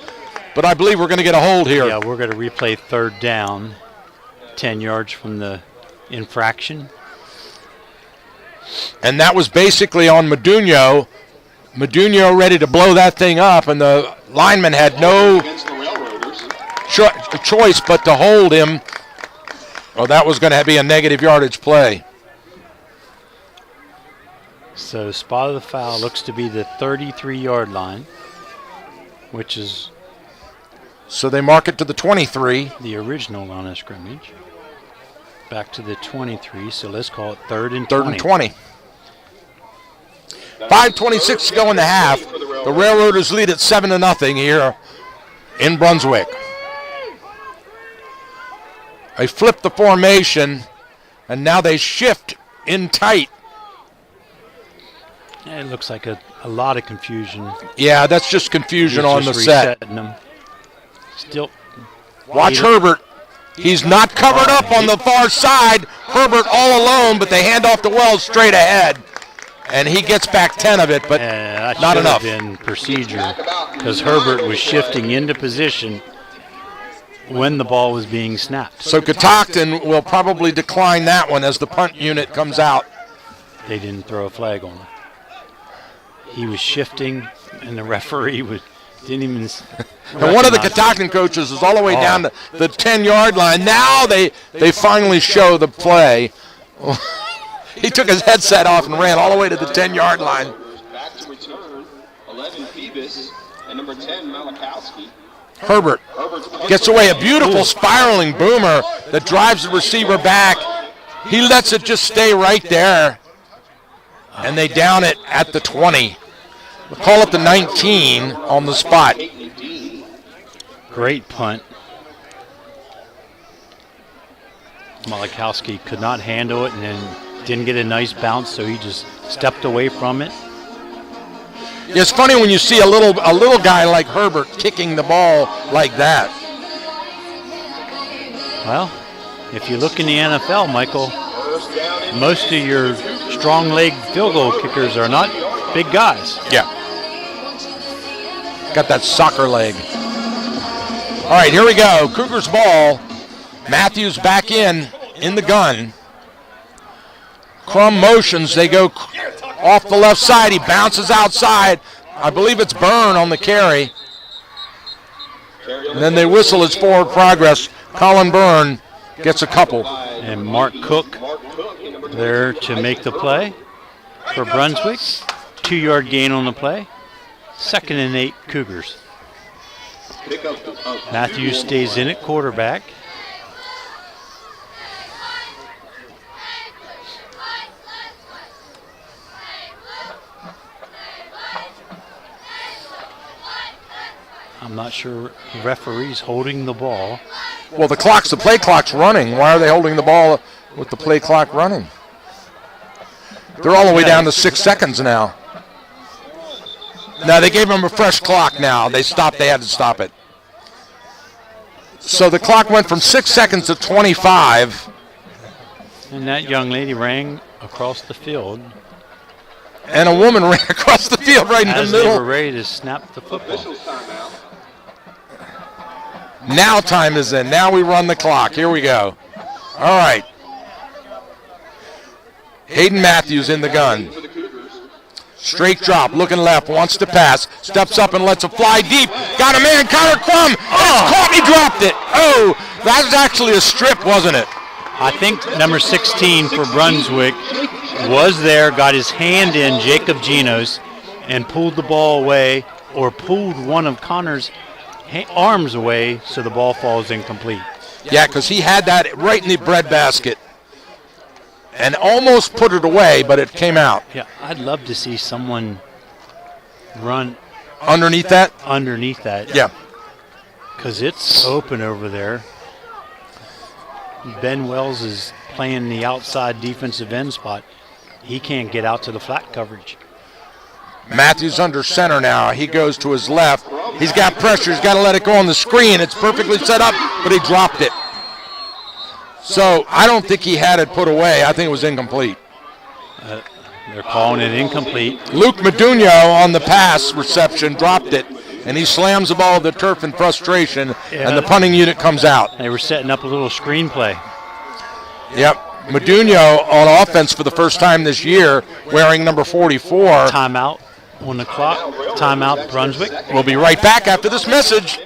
But I believe we're going to get a hold here. Yeah, we're going to replay third down, 10 yards from the infraction. And that was basically on Modugno. Modugno ready to blow that thing up, and the lineman had no choice but to hold him. Well, that was going to be a negative yardage play. So spot of the foul looks to be the 33-yard line, which is... So they mark it to the 23. The original line of scrimmage. Back to the 23, so let's call it third and 20. Third and 20. 5:26 to go in the half. The Railroaders lead at 7-0 here in Brunswick. They flip the formation, and now they shift in tight. It looks like a lot of confusion. Yeah, that's just confusion on the set. Them. Still. Watch Herbert. He's not covered up on the far side. Herbert all alone, but they hand off to Wells straight ahead. And he gets back 10 of it, but not enough. That should have been procedure because Herbert was shifting into position when the ball was being snapped. So Catoctin will probably decline that one as the punt unit comes out. They didn't throw a flag on him. He was shifting, and the referee didn't even. And one of the Catoctin coaches is all the way down to the 10-yard line. Now they finally show the play. He took his headset off and ran all the way to the 10-yard line. Back to return, 11 Phoebus and number 10 Malakowski. Herbert gets away. A beautiful spiraling boomer that drives the receiver back. He lets it just stay right there. And they down it at the 20. We'll call it the 19 on the spot. Great punt. Malakowski could not handle it and then didn't get a nice bounce, so he just stepped away from it. Yeah, it's funny when you see a little guy like Herbert kicking the ball like that. Well, if you look in the NFL, Michael, most of your strong leg field goal kickers are not big guys. Yeah. Got that soccer leg. All right, here we go. Cougars ball. Matthews back in the gun. Crum motions. They go off the left side. He bounces outside. I believe it's Byrne on the carry. And then they whistle his forward progress. Colin Byrne gets a couple. And Mark Cook there to make the play for Brunswick. 2-yard gain on the play. 2nd and 8 Cougars. Matthews stays in at quarterback. I'm not sure the referee's holding the ball. Well, the play clock's running. Why are they holding the ball with the play clock running? They're all the way down to 6 seconds now. No, they gave them a fresh clock now. They had to stop it. So the clock went from 6 seconds to 25. And that young lady ran across the field. And a woman ran across the field right in the middle. They were ready to snap the football. Now time is in. Now we run the clock. Here we go. All right. Hayden Matthews in the gun. Straight drop, looking left, wants to pass, steps up and lets it fly deep. Got a man, Connor Crum. It's caught, he dropped it. Oh, that was actually a strip, wasn't it? I think number 16 for Brunswick was there, got his hand in, Jacob Genos, and pulled the ball away, or pulled one of Connor's arms away so the ball falls incomplete. Yeah, because he had that right in the breadbasket and almost put it away, but it came out. Yeah, I'd love to see someone run underneath that. Yeah, because it's open over there. Ben Wells is playing the outside defensive end spot. He can't get out to the flat coverage. Matthews under center now. He goes to his left. He's got pressure. He's got to let it go on the screen. It's perfectly set up, but he dropped it. So I don't think he had it put away. I think it was incomplete. They're calling it incomplete. Luke Medugno on the pass reception dropped it, and he slams the ball to the turf in frustration, and the punting unit comes out. They were setting up a little screenplay. Yep. Medugno on offense for the first time this year, wearing number 44. Timeout on the clock. Timeout, Brunswick. We'll be right back after this message.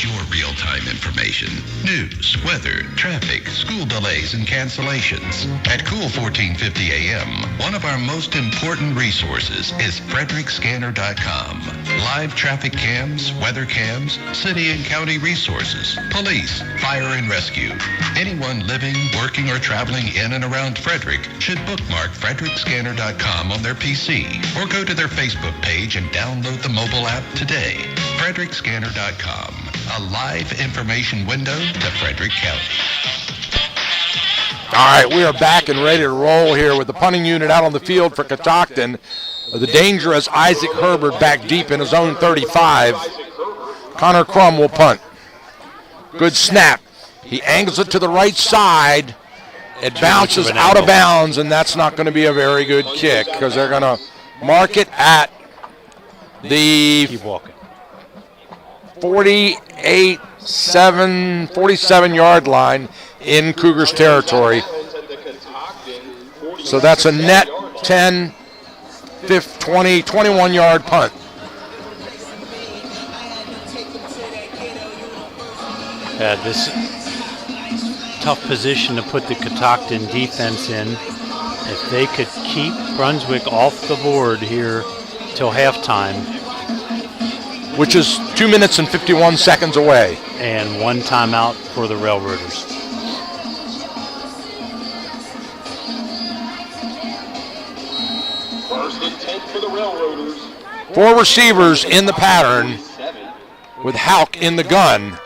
get your real-time information. News, weather, traffic, school delays, and cancellations. At Cool 1450 AM, one of our most important resources is FrederickScanner.com. Live traffic cams, weather cams, city and county resources, police, fire and rescue. Anyone living, working, or traveling in and around Frederick should bookmark FrederickScanner.com on their PC or go to their Facebook page and download the mobile app today. FrederickScanner.com, a live information window to Frederick County. All right, we are back and ready to roll here with the punting unit out on the field for Catoctin. The dangerous Isaac Herbert back deep in his own 35. Connor Crum will punt. Good snap. He angles it to the right side. It bounces out of bounds, and that's not going to be a very good kick because they're going to mark it at the 47-yard line in Cougars territory. So that's a net 10, 20, 21-yard punt. This tough position to put the Catoctin defense in. If they could keep Brunswick off the board here till halftime, which is 2 minutes and 51 seconds away. And one timeout for the Railroaders. First and 10 for the Railroaders. 4 receivers in the pattern with Houck in the gun.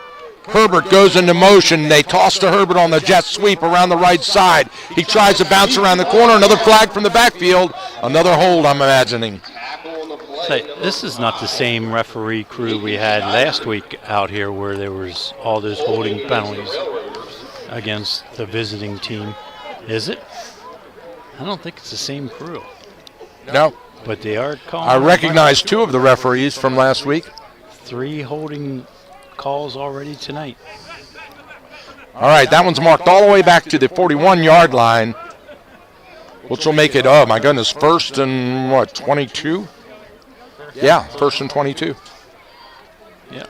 Herbert goes into motion. They toss to Herbert on the jet sweep around the right side. He tries to bounce around the corner. Another flag from the backfield. Another hold, I'm imagining. This is not the same referee crew we had last week out here where there was all those holding penalties against the visiting team. Is it? I don't think it's the same crew. No. But they are calling. I recognize 2 of the referees from last week. 3 holding calls already tonight. All right, that one's marked all the way back to the 41-yard line, which will make it, oh my goodness, first and 22? Yeah, first and 22. Yeah.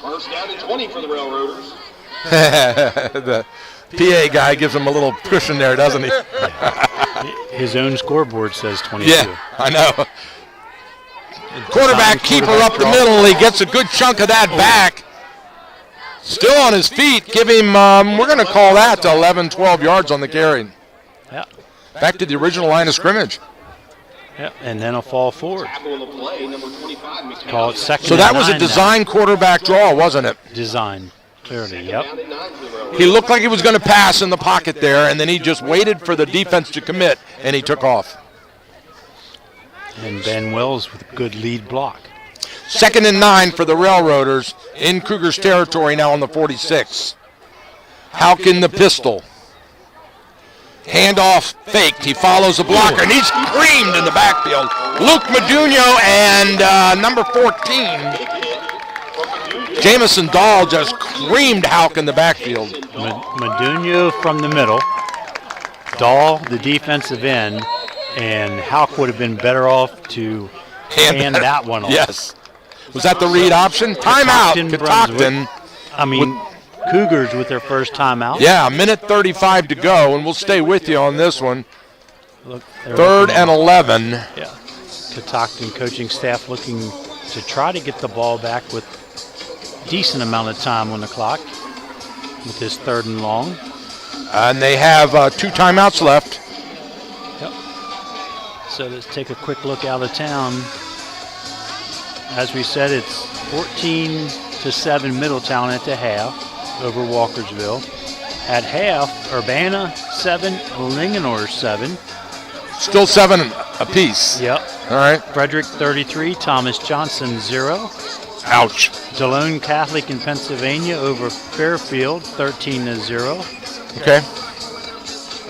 First down and 20 for the Railroaders. The PA guy gives him a little cushion there, doesn't he? His own scoreboard says 22. Yeah, I know. Quarterback keeper up the middle. He gets a good chunk of that back. Still on his feet. Give him, we're going to call that to 11, 12 yards on the carry. Yeah. Back to the original line of scrimmage. Yeah, and then a fall forward. Call it second. So that was a design quarterback draw, wasn't it? Design, clearly, yep. He looked like he was going to pass in the pocket there, and then he just waited for the defense to commit, and he took off. And Ben Wells with a good lead block. 2nd and 9 for the Railroaders in Cougars territory now on the 46. Houck in the pistol. Handoff faked. He follows a blocker, and he's creamed in the backfield. Luke Modugno and number 14, Jamison Dahl, just creamed Houck in the backfield. Modugno from the middle. Dahl, the defensive end. And Houck would have been better off to hand that one off. Yes. Was that the read option? Timeout, Catoctin. Cougars with their first timeout. Yeah, 1:35 to go, and we'll stay with you on this one. 3rd and 11. Yeah. Catoctin coaching staff looking to try to get the ball back with a decent amount of time on the clock with this 3rd and long. And they have 2 timeouts left. So let's take a quick look out of town. As we said, it's 14-7 Middletown at the half over Walkersville. At half, Urbana 7, Linganore 7. Still 7 apiece. Yep. All right. Frederick 33, Thomas Johnson 0. Ouch. Delone Catholic in Pennsylvania over Fairfield 13-0. Okay.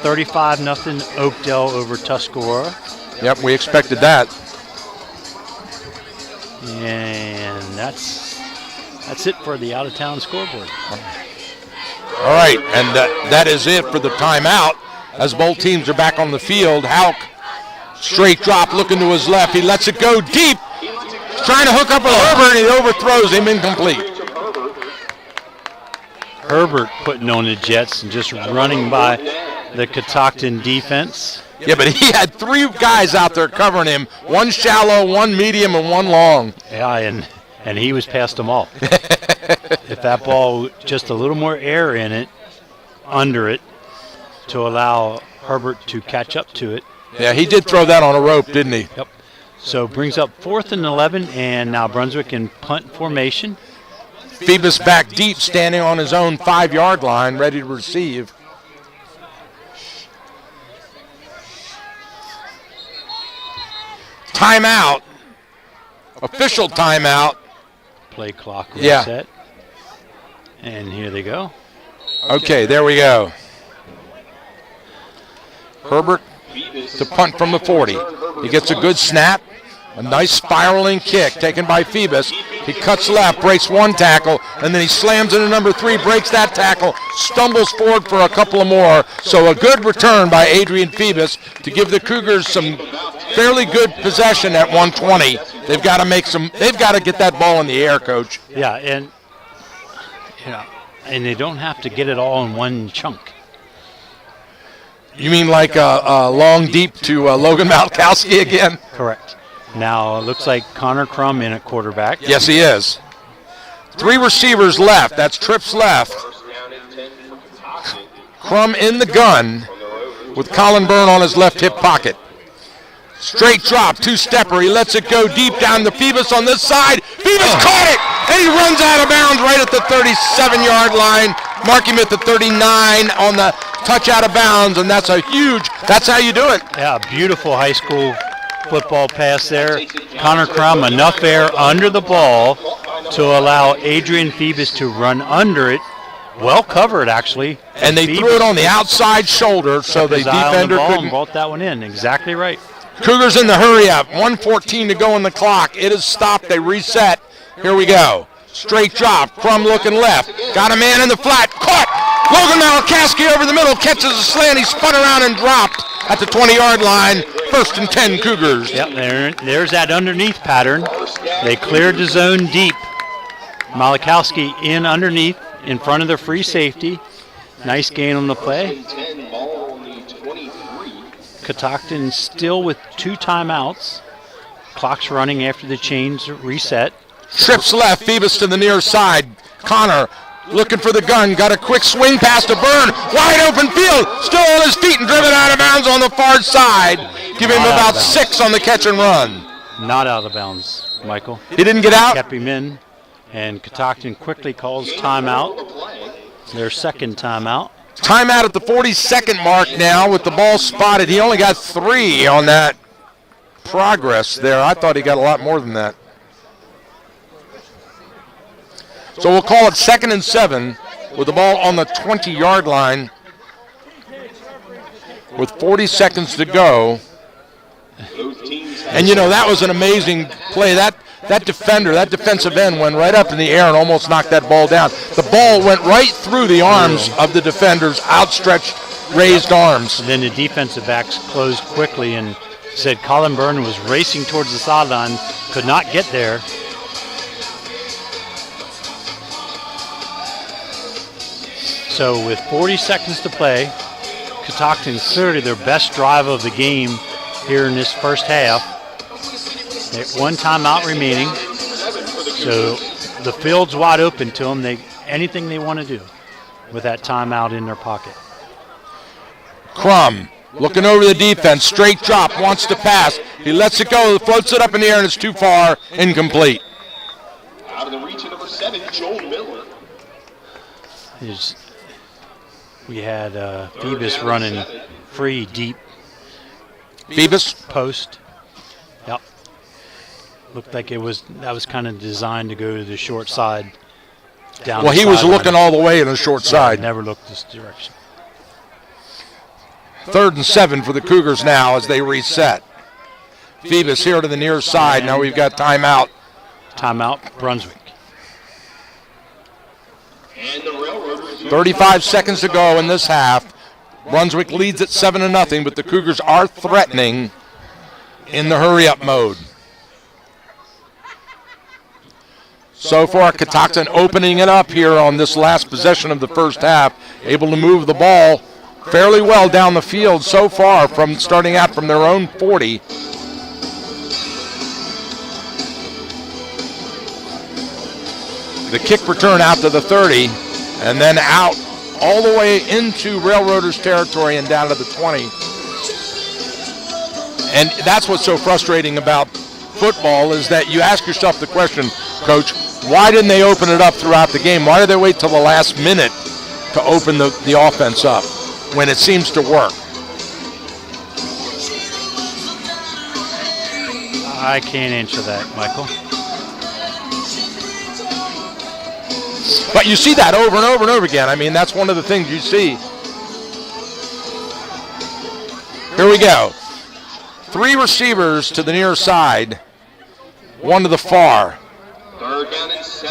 35-0 Oakdale over Tuscarora. Yep, we expected that. And that's it for the out-of-town scoreboard. All right, and that is it for the timeout as both teams are back on the field. Houck, straight drop, looking to his left. He lets it go deep. Trying to hook up with Herbert, and he overthrows him, incomplete. Herbert putting on the Jets and just running by the Catoctin defense. Yeah, but he had 3 guys out there covering him, 1 shallow, 1 medium, and 1 long. Yeah, and he was past them all. If that ball, just a little more air in it, under it, to allow Herbert to catch up to it. Yeah, he did throw that on a rope, didn't he? Yep. So brings up 4th and 11, and now Brunswick in punt formation. Phoebus back deep, standing on his own 5-yard line, ready to receive. Timeout. Official timeout. Play clock reset. Yeah. And here they go. Okay, there we go. Herbert to punt from the 40. He gets a good snap. A nice spiraling kick taken by Phoebus. He cuts left, breaks 1 tackle, and then he slams into number 3, breaks that tackle, stumbles forward for a couple of more. So a good return by Adrian Phoebus to give the Cougars some fairly good possession at 120. They've got to get that ball in the air, Coach. Yeah, and they don't have to get it all in one chunk. You mean like a long deep to Logan Malkowski again? Correct. Now, it looks like Connor Crum in at quarterback. Yes, he is. 3 receivers left. That's trips left. Crum in the gun with Colin Byrne on his left hip pocket. Straight drop, 2-stepper. He lets it go deep down to Phoebus on this side. Phoebus caught it, and he runs out of bounds right at the 37-yard line. Mark him at the 39 on the touch out of bounds, and that's how you do it. Yeah, beautiful high school football pass there. Connor Crum, enough air under the ball to allow Adrian Phoebus to run under it. Well covered, actually. And they Phoebus threw it on the outside shoulder, so the defender couldn't. Brought that one in. Exactly right. Cougars in the hurry up. 1:14 to go on the clock. It is stopped. They reset. Here we go. Straight drop. Crum looking left. Got a man in the flat. Caught. Logan Malkowski over the middle. Catches a slant. He spun around and dropped at the 20-yard line. 1st and 10 Cougars. Yep, there's that underneath pattern. They cleared the zone deep. Malkowski in underneath in front of the free safety. Nice gain on the play. Catoctin still with 2 timeouts. Clock's running after the chains reset. Trips left, Phoebus to the near side. Connor looking for the gun, got a quick swing pass to Byrne. Wide open field, still on his feet and driven out of bounds on the far side. Give him about 6 on the catch and run. Not out of bounds, Michael. He didn't get out? Kept him in, and Catoctin quickly calls timeout. Their 2nd timeout. Timeout at the 42nd mark now with the ball spotted. He only got 3 on that progress there. I thought he got a lot more than that. So we'll call it 2nd and 7 with the ball on the 20-yard line with 40 seconds to go. And, that was an amazing play. That defender, that defensive end went right up in the air and almost knocked that ball down. The ball went right through the arms of the defender's outstretched, raised arms. And then the defensive backs closed quickly and said Colin Byrne was racing towards the sideline, could not get there. So with 40 seconds to play, Catoctin clearly their best drive of the game here in this first half. 1 timeout remaining. So the field's wide open to them. Anything they want to do with that timeout in their pocket. Crum looking over the defense. Straight drop. Wants to pass. He lets it go. Floats it up in the air and it's too far. Incomplete. Out of the reach of number 7, Joel Miller. We had Phoebus running free deep. Phoebus? Post. Yep. Looked like that was kind of designed to go to the short side. Down well, he was looking all the way in the short side. Never looked this direction. 3rd and 7 for the Cougars now as they reset. Phoebus here to the near side. Now we've got timeout. Timeout, Brunswick. 35 seconds to go in this half. Brunswick leads at 7-0, but the Cougars are threatening in the hurry-up mode. So far, Catoctin opening it up here on this last possession of the first half, able to move the ball fairly well down the field so far, from starting out from their own 40. The kick return out to the 30, and then out all the way into Railroaders territory and down to the 20. And that's what's so frustrating about football, is that you ask yourself the question, Coach, why didn't they open it up throughout the game? Why did they wait till the last minute to open the offense up when it seems to work? I can't answer that, Michael. But you see that over and over and over again. I mean, that's one of the things you see. Here we go. 3 receivers to the near side, 1 to the far.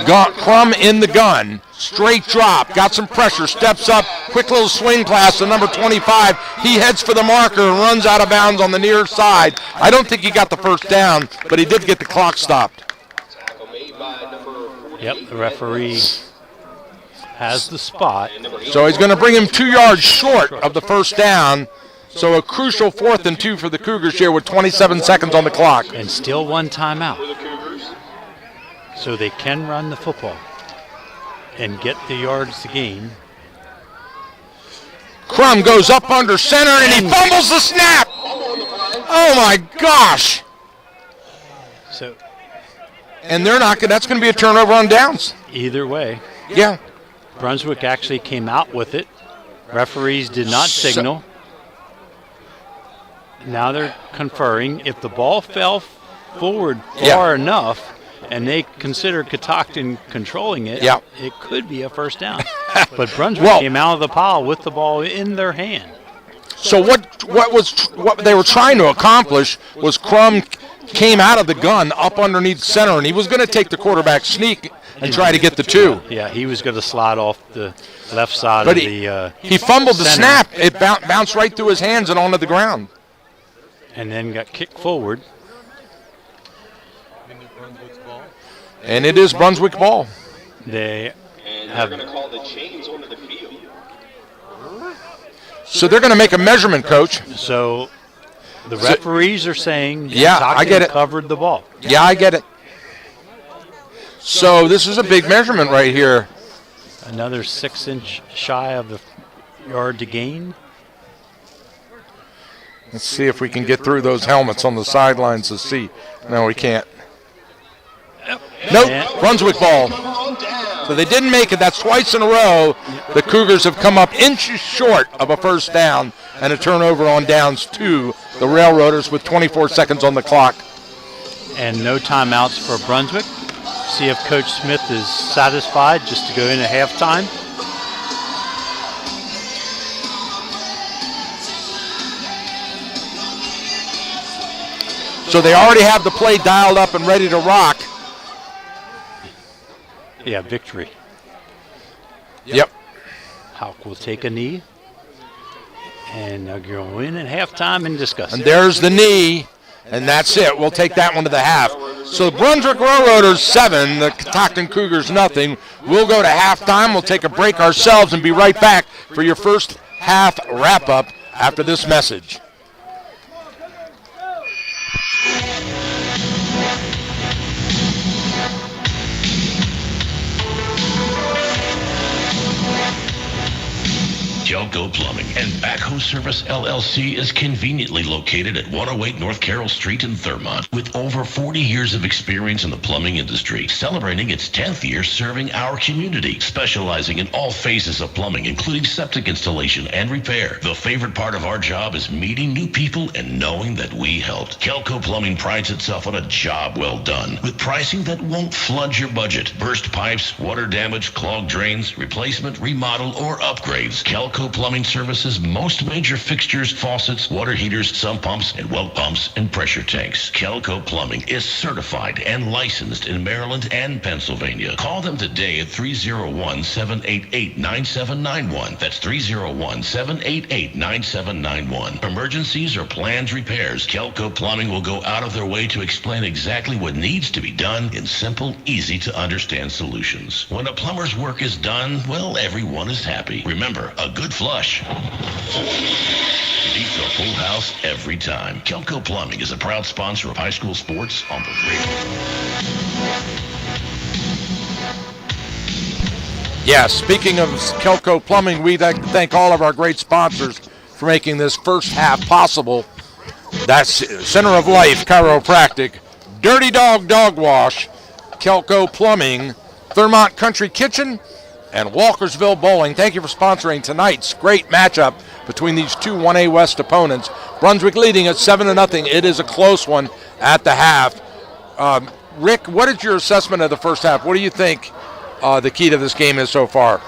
Got Crum in the gun. Straight drop. Got some pressure. Steps up. Quick little swing pass to number 25. He heads for the marker and runs out of bounds on the near side. I don't think he got the first down, but he did get the clock stopped. Yep, the referee has the spot. So he's going to bring him 2 yards short of the first down. So a crucial 4th and 2 for the Cougars here with 27 seconds on the clock. And still 1 timeout. So they can run the football and get the yards to gain. Crum goes up under center and he fumbles the snap. Oh my gosh. So, and they're not. That's going to be a turnover on downs. Either way. Yeah. Brunswick actually came out with it. Referees did not signal. Now they're conferring. If the ball fell forward far enough and they consider Catoctin controlling it, it could be a first down. But Brunswick came out of the pile with the ball in their hand. So what they were trying to accomplish was Crum came out of the gun up underneath center, and he was going to take the quarterback sneak and try to get the 2. Yeah, he was going to slide off the left side of the he fumbled the center. snap. It bounced right through his hands and onto the ground. And then got kicked forward. And it is Brunswick ball. They have going to call the chains onto the field. So they're going to make a measurement, Coach. So the referees are saying I get it. Covered the ball. Yeah, I get it. So this is a big measurement right here. Another 6 inch shy of the yard to gain. Let's see if we can get through those helmets on the sidelines to see. No, we can't. Nope, Brunswick ball. So they didn't make it. That's twice in a row. The Cougars have come up inches short of a first down and a turnover on downs to the Railroaders with 24 seconds on the clock. And no timeouts for Brunswick. See if Coach Smith is satisfied just to go in at halftime. So they already have the play dialed up and ready to rock. Yeah, victory. Yep. Houck will take a knee. And they'll go in at halftime and discuss And it. there's the knee, and that's it. We'll take that one to the half. So Brunswick Railroaders 7, the Catoctin Cougars nothing. We'll go to halftime. We'll take a break ourselves and be right back for your first half wrap-up after this message. Kelco Plumbing and Backhoe Service LLC is conveniently located at 108 North Carroll Street in Thurmont with over 40 years of experience in the plumbing industry, celebrating its 10th year serving our community, specializing in all phases of plumbing, including septic installation and repair. The favorite part of our job is meeting new people and knowing that we helped. Kelco Plumbing prides itself on a job well done with pricing that won't flood your budget. Burst pipes, water damage, clogged drains, replacement, remodel, or upgrades. Kelco Kelco Plumbing services most major fixtures, faucets, water heaters, sump pumps, and well pumps and pressure tanks. Kelco Plumbing is certified and licensed in Maryland and Pennsylvania. Call them today at 301-788-9791. That's 301-788-9791. Emergencies or planned repairs, Kelco Plumbing will go out of their way to explain exactly what needs to be done in simple, easy to understand solutions. When a plumber's work is done, well, everyone is happy. Remember, a good flush beats a full house every time. Kelco Plumbing is a proud sponsor of high school sports on the radio. Yeah, speaking of Kelco Plumbing, we'd like to thank all of our great sponsors for making this first half possible. That's Center of Life Chiropractic, Dirty Dog Dog Wash, Kelco Plumbing, Thurmont Country Kitchen, and Walkersville Bowling. Thank you for sponsoring tonight's great matchup between these two 1A West opponents. Brunswick leading at 7-0. It is a close one at the half. Rick, what is your assessment of the first half? What do you think the key to this game is so far?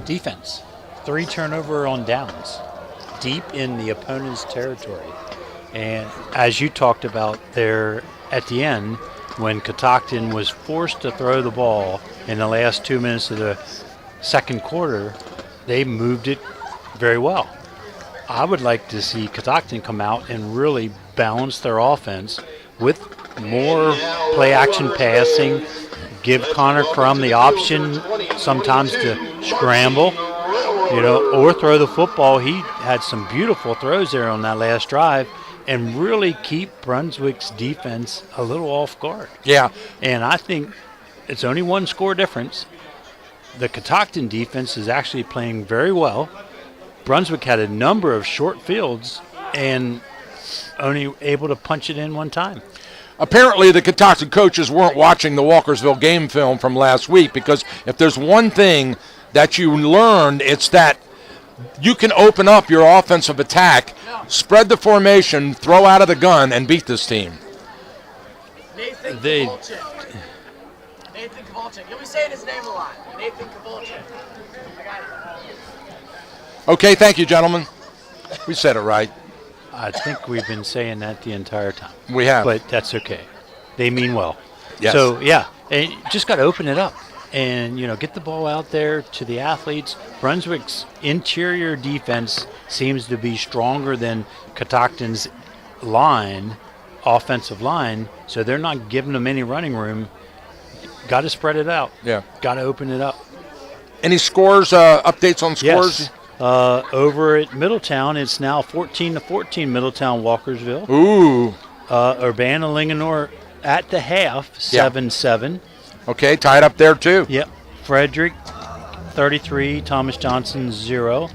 Defense. 3 turnover on downs, deep in the opponent's territory. And as you talked about there at the end, when Catoctin was forced to throw the ball in the last 2 minutes of the second quarter, they moved it very well. I would like to see Catoctin come out and really balance their offense with more play-action passing, give Connor Crum the option sometimes to scramble, or throw the football. He had some beautiful throws there on that last drive, and really keep Brunswick's defense a little off guard. Yeah. And I think it's only 1 score difference. The Catoctin defense is actually playing very well. Brunswick had a number of short fields and only able to punch it in 1 time. Apparently the Catoctin coaches weren't watching the Walkersville game film from last week, because if there's one thing that you learned, it's that you can open up your offensive attack, spread the formation, throw out of the gun, and beat this team. Nathan Kowalczyk. You'll be saying his name a lot. Nathan Kowalczyk. I got it. Okay, thank you, gentlemen. We said it right. I think we've been saying that the entire time. We have. But that's okay. They mean well. Yes. So, yeah, and just got to open it up and, get the ball out there to the athletes. Brunswick's interior defense seems to be stronger than Catoctin's offensive line, so they're not giving them any running room. Got to spread it out. Yeah. Got to open it up. Any scores, updates on scores? Yes. Over at Middletown, it's now 14-14 Middletown Walkersville. Ooh. Urbana-Linganore at the half, 7-7. Okay, tied up there too. Yep. Frederick, 33, Thomas Johnson, 0.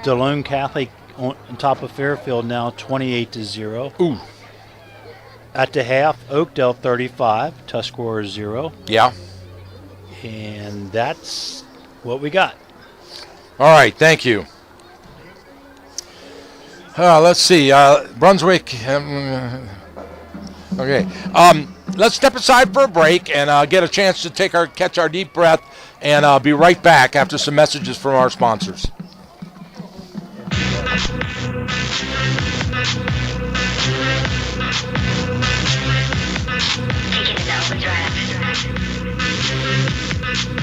DeLone Catholic on top of Fairfield now, 28-0. Ooh. At the half, Oakdale, 35, Tuscarora, 0. Yeah. And that's what we got. All right, thank you. Let's see. Brunswick. Okay. Let's step aside for a break and get a chance to catch our deep breath, and be right back after some messages from our sponsors.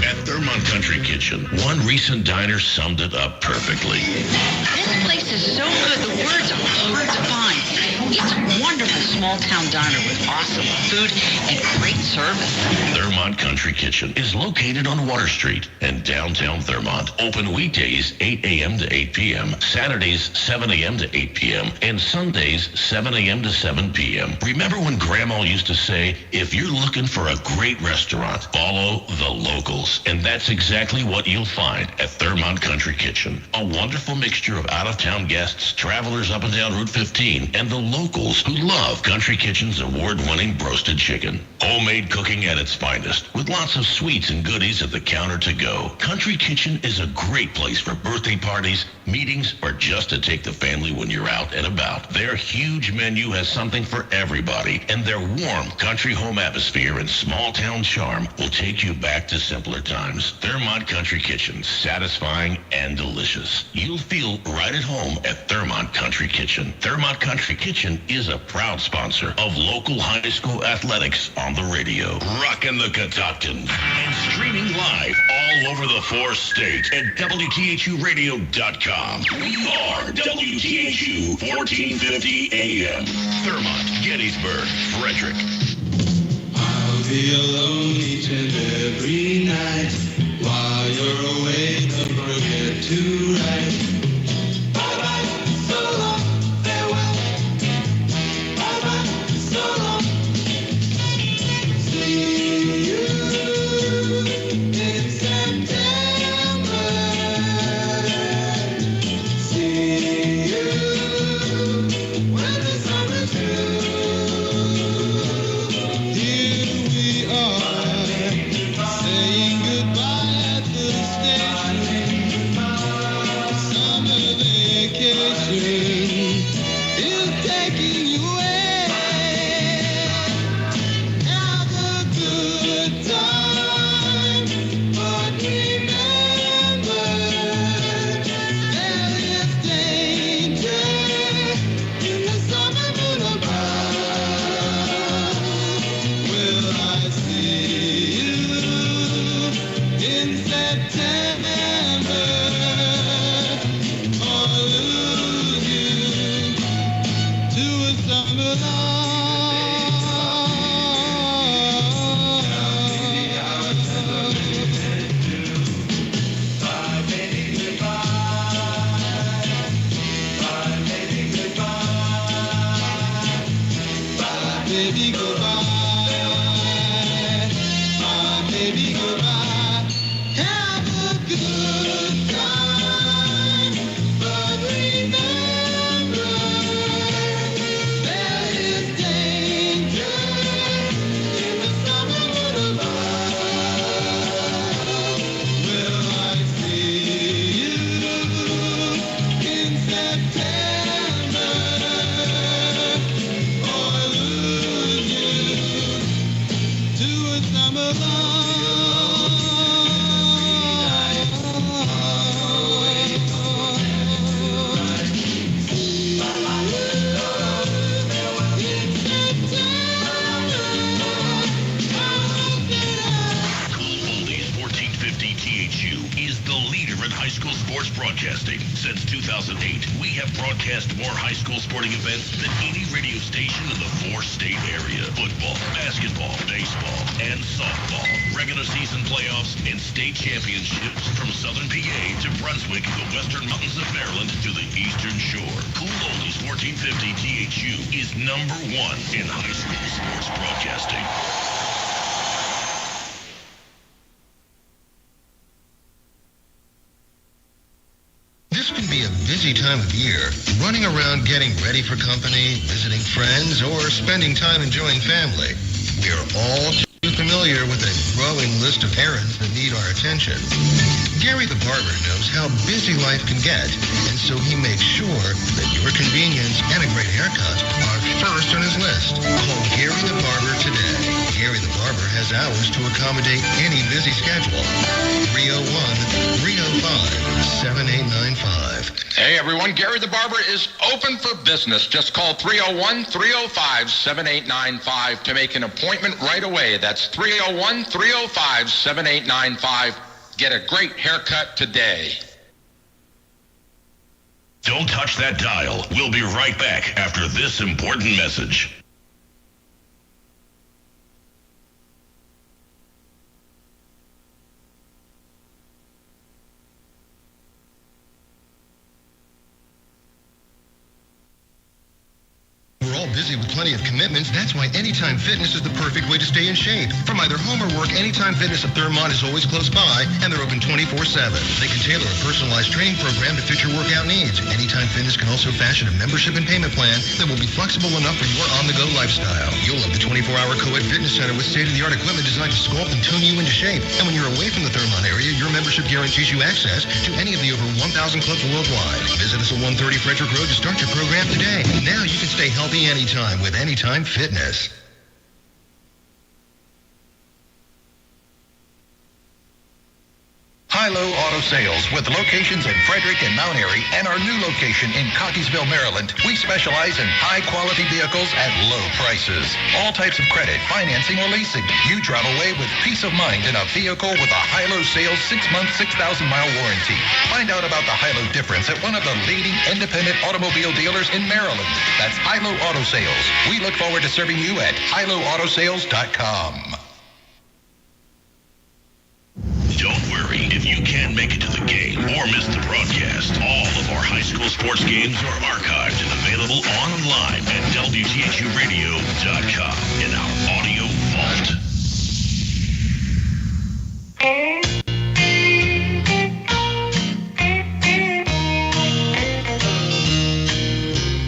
At Thurmont Country Kitchen, one recent diner summed it up perfectly. This place is so good, the words are hard to find. It's a wonderful small-town diner with awesome food and great service. Thurmont Country Kitchen is located on Water Street in downtown Thurmont. Open weekdays 8 a.m. to 8 p.m., Saturdays 7 a.m. to 8 p.m., and Sundays 7 a.m. to 7 p.m. Remember when Grandma used to say, if you're looking for a great restaurant, follow the locals. And that's exactly what you'll find at Thurmont Country Kitchen. A wonderful mixture of out-of-town guests, travelers up and down Route 15, and the locals who love Country Kitchen's award-winning roasted chicken. Homemade cooking at its finest. breakfast with lots of sweets and goodies at the counter to go. Country Kitchen is a great place for birthday parties, meetings, or just to take the family when you're out and about. Their huge menu has something for everybody, and their warm country home atmosphere and small town charm will take you back to simpler times. Thurmont Country Kitchen, satisfying and delicious. You'll feel right at home at Thurmont Country Kitchen. Thurmont Country Kitchen is a proud sponsor of local high school athletics on the radio. Rockin' the Catoctons and streaming live all over the 4 states at WTHUradio.com. We are WTHU 1450 AM. Thurmont, Gettysburg, Frederick. I'll be alone each and every night while you're away. Don't forget to write. Bye-bye, so long, farewell. Bye-bye, so long. See you in September. See you when the summer's through. Here we are, saying goodbye at the station. Summer vacation is taking you away. Have a good time, but remember there is danger in the summer boulevard. Will I see you in September or lose you to a summer Bye, baby, goodbye. Bye, baby, goodbye. Bye, baby, goodbye. Bye, baby, goodbye. Have a good time, but remember there is danger in the summer boulevard. Will I see you in September or lose you to a summer Cool Oldies 1450 THU is the leader in high school sports broadcasting. Since 2008, we have broadcast more high school sporting events than any radio station in the 4-state area. Football, basketball, baseball, and softball. Regular season playoffs and state championships from southern PA to Brunswick, the western mountains of Maryland to the eastern shore. Cool Oldies 1450 THU is #1 in high school sports broadcasting. This can be a busy time of year, running around getting ready for company, visiting friends, or spending time enjoying family. We are all too familiar with a growing list of errands that need our attention. Gary the barber knows how busy life can get, and so he makes sure that your convenience and a great haircut are first on his list. Call Gary the barber today. Gary the barber has hours to accommodate any busy schedule. 301-305-7895. Hey everyone, Gary the Barber is open for business. Just call 301-305-7895 to make an appointment right away. That's 301-305-7895. Get a great haircut today. Don't touch that dial. We'll be right back after this important message. We're all busy with plenty of commitments, that's why Anytime Fitness is the perfect way to stay in shape. From either home or work, Anytime Fitness of Thurmont is always close by, and they're open 24/7. They can tailor a personalized training program to fit your workout needs. Anytime Fitness can also fashion a membership and payment plan that will be flexible enough for your on-the-go lifestyle. You'll love the 24-hour co-ed fitness center with state-of-the-art equipment designed to sculpt and tune you into shape. And when you're away from the Thurmont area, your membership guarantees you access to any of the over 1,000 clubs worldwide. Visit us at 130 Frederick Road to start your program today. Now you can stay healthy anytime with Anytime Fitness. High-Low Auto Sales, with locations in Frederick and Mount Airy and our new location in Cockeysville, Maryland. We specialize in high-quality vehicles at low prices. All types of credit, financing, or leasing. You drive away with peace of mind in a vehicle with a High-Low Sales 6-month, 6,000-mile warranty. Find out about the High-Low difference at one of the leading independent automobile dealers in Maryland. That's High-Low Auto Sales. We look forward to serving you at highlowAutoSales.com. Don't worry if you can't make it to the game or miss the broadcast. All of our high school sports games are archived and available online at WTHUradio.com in our audio vault.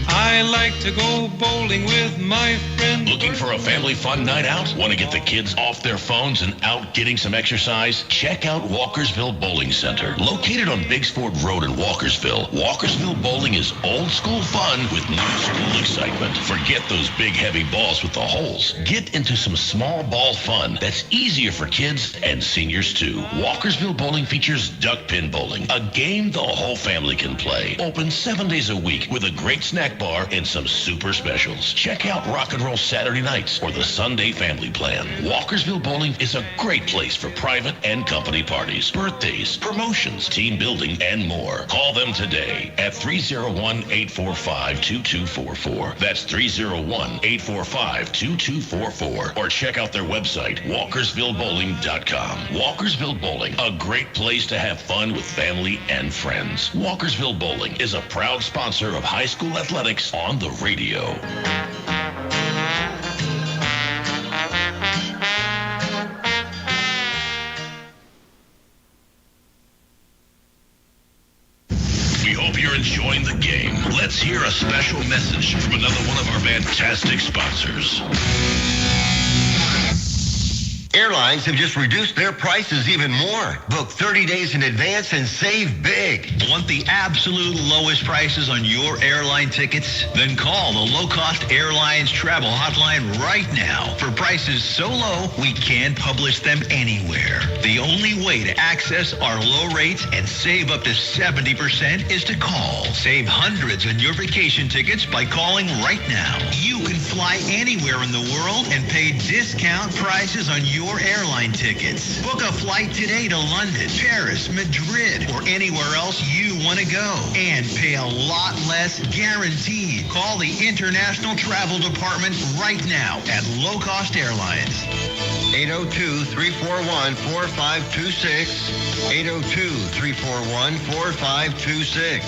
I like to go bowling with my friends. Looking for a family fun night out? Want to get the kids off their phones and out getting some exercise? Check out Walkersville Bowling Center. Located on Biggsford Road in Walkersville, Walkersville Bowling is old school fun with new school excitement. Forget those big heavy balls with the holes. Get into some small ball fun that's easier for kids and seniors too. Walkersville Bowling features duck pin bowling, a game the whole family can play. Open 7 days a week with a great snack bar and some super specials. Check out Rock and Roll Saturday nights or the Sunday family plan. Walkersville Bowling is a great place for private and company parties, birthdays, promotions, team building, and more. Call them today at 301-845-2244. That's 301-845-2244. Or check out their website, walkersvillebowling.com. Walkersville Bowling, a great place to have fun with family and friends. Walkersville Bowling is a proud sponsor of high school athletics on the radio. We hope you're enjoying the game. Let's hear a special message from another one of our fantastic sponsors. Airlines have just reduced their prices even more. Book 30 days in advance and save big. Want the absolute lowest prices on your airline tickets? Then call the Low Cost Airlines Travel Hotline right now. For prices so low, we can't publish them anywhere. The only way to access our low rates and save up to 70% is to call. Save hundreds on your vacation tickets by calling right now. You can fly anywhere in the world and pay discount prices on your airline tickets. Book a flight today to London, Paris, Madrid, or anywhere else you want to go. And pay a lot less guaranteed. Call the International Travel Department right now at Low Cost Airlines. 802-341-4526. 802-341-4526.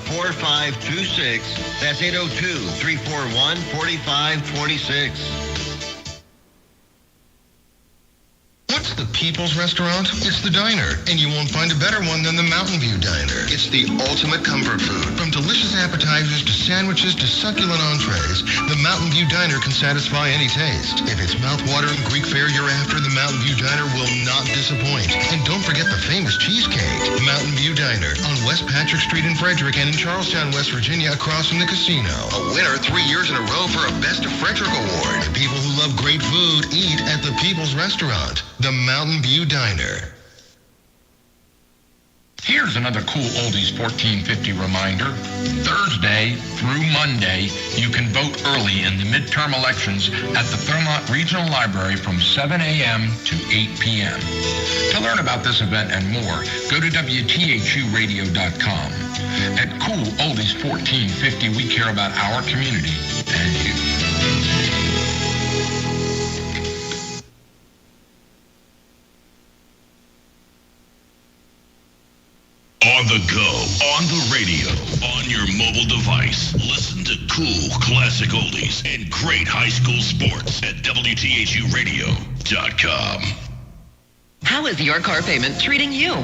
802-341-4526. That's 802-341-4526. What's the People's Restaurant? It's the diner, and you won't find a better one than the Mountain View Diner. It's the ultimate comfort food. From delicious appetizers to sandwiches to succulent entrees, the Mountain View Diner can satisfy any taste. If it's mouth-watering Greek fare you're after, the Mountain View Diner will not disappoint. And don't forget the famous cheesecake. Mountain View Diner on West Patrick Street in Frederick and in Charlestown, West Virginia, across from the casino. A winner 3 years in a row for a Best of Frederick Award. People who love great food eat at the People's Restaurant. The Mountain View Diner. Here's another cool oldies 1450 reminder. Thursday through Monday, you can vote early in the midterm elections at the Thurmont Regional Library from 7 a.m. to 8 p.m. To learn about this event and more, go to WTHUradio.com. At Cool Oldies 1450, we care about our community and you. On the go, on the radio, on your mobile device. Listen to cool classic oldies and great high school sports at WTHUradio.com. How is your car payment treating you?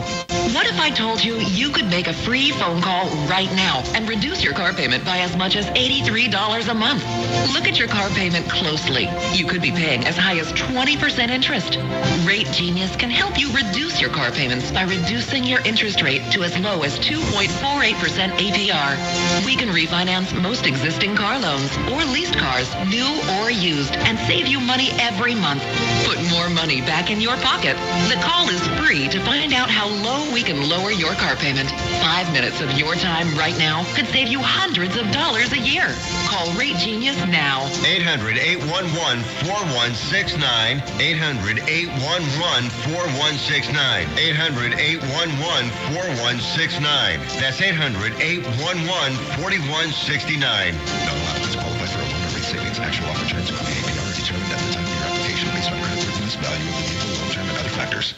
What if I told you you could make a free phone call right now and reduce your car payment by as much as $83 a month? Look at your car payment closely. You could be paying as high as 20% interest. Rate Genius can help you reduce your car payments by reducing your interest rate to as low as 2.48% APR. We can refinance most existing car loans or leased cars, new or used, and save you money every month. Put more money back in your pocket. The call is free to find out how low we can lower your car payment. 5 minutes of your time right now could save you hundreds of dollars a year. Call Rate Genius now. 800-811-4169. 800-811-4169. 800-811-4169. That's 800-811-4169. No allowance qualify for a loan or rate savings. Actual offer terms including APR determined at the time of your application based on creditworthiness, value of the vehicle, loan term, and other factors.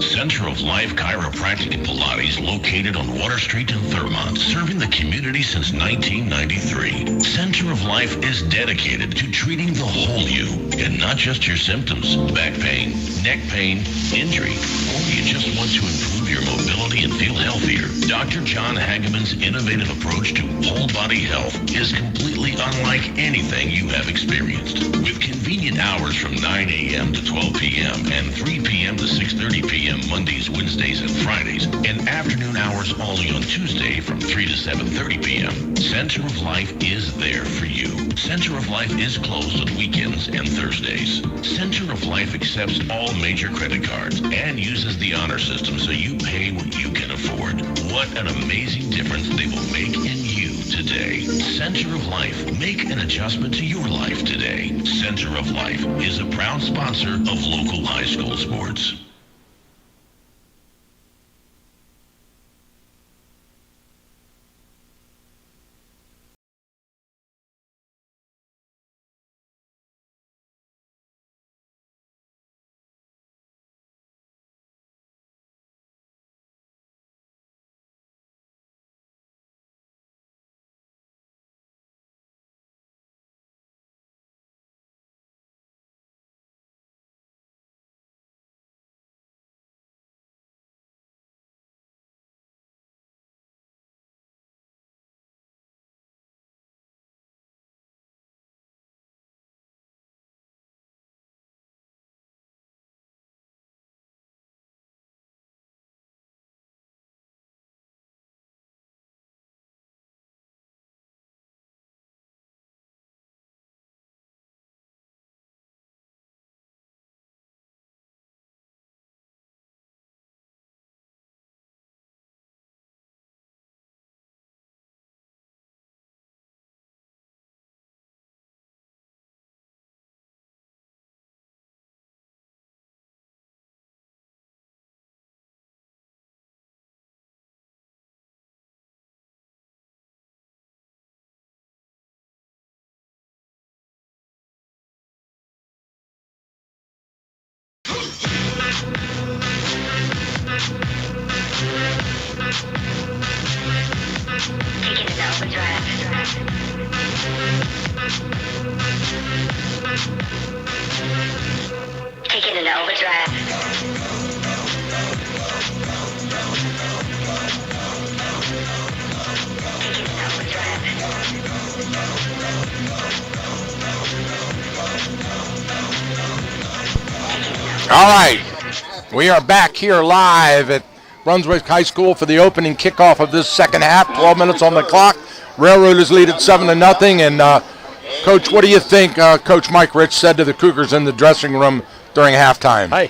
Center of Life Chiropractic and Pilates, located on Water Street in Thurmont, serving the community since 1993. Center of Life is dedicated to treating the whole you, and not just your symptoms, back pain, neck pain, injury, or you just want to improve your mobility and feel healthier. Dr. John Hageman's innovative approach to whole body health is completely unlike anything you have experienced. With convenient hours from 9 a.m. to 12 p.m. and 3 p.m. to 6:30 p.m. Mondays, Wednesdays, and Fridays, and afternoon hours only on Tuesday from 3 to 7:30 p.m. Center of Life is there for you. Center of Life is closed on weekends and Thursdays. Center of Life accepts all major credit cards and uses the honor system so you pay what you can afford. What an amazing difference they will make in you today. Center of Life. Make an adjustment to your life today. Center of Life is a proud sponsor of local high school sports. Taking an overdrive. All right, we are back here live at Brunswick High School for the opening kickoff of this second half. 12 minutes on the clock. Railroaders lead at 7-0. And Coach, what do you think Coach Mike Rich said to the Cougars in the dressing room during halftime? Hi.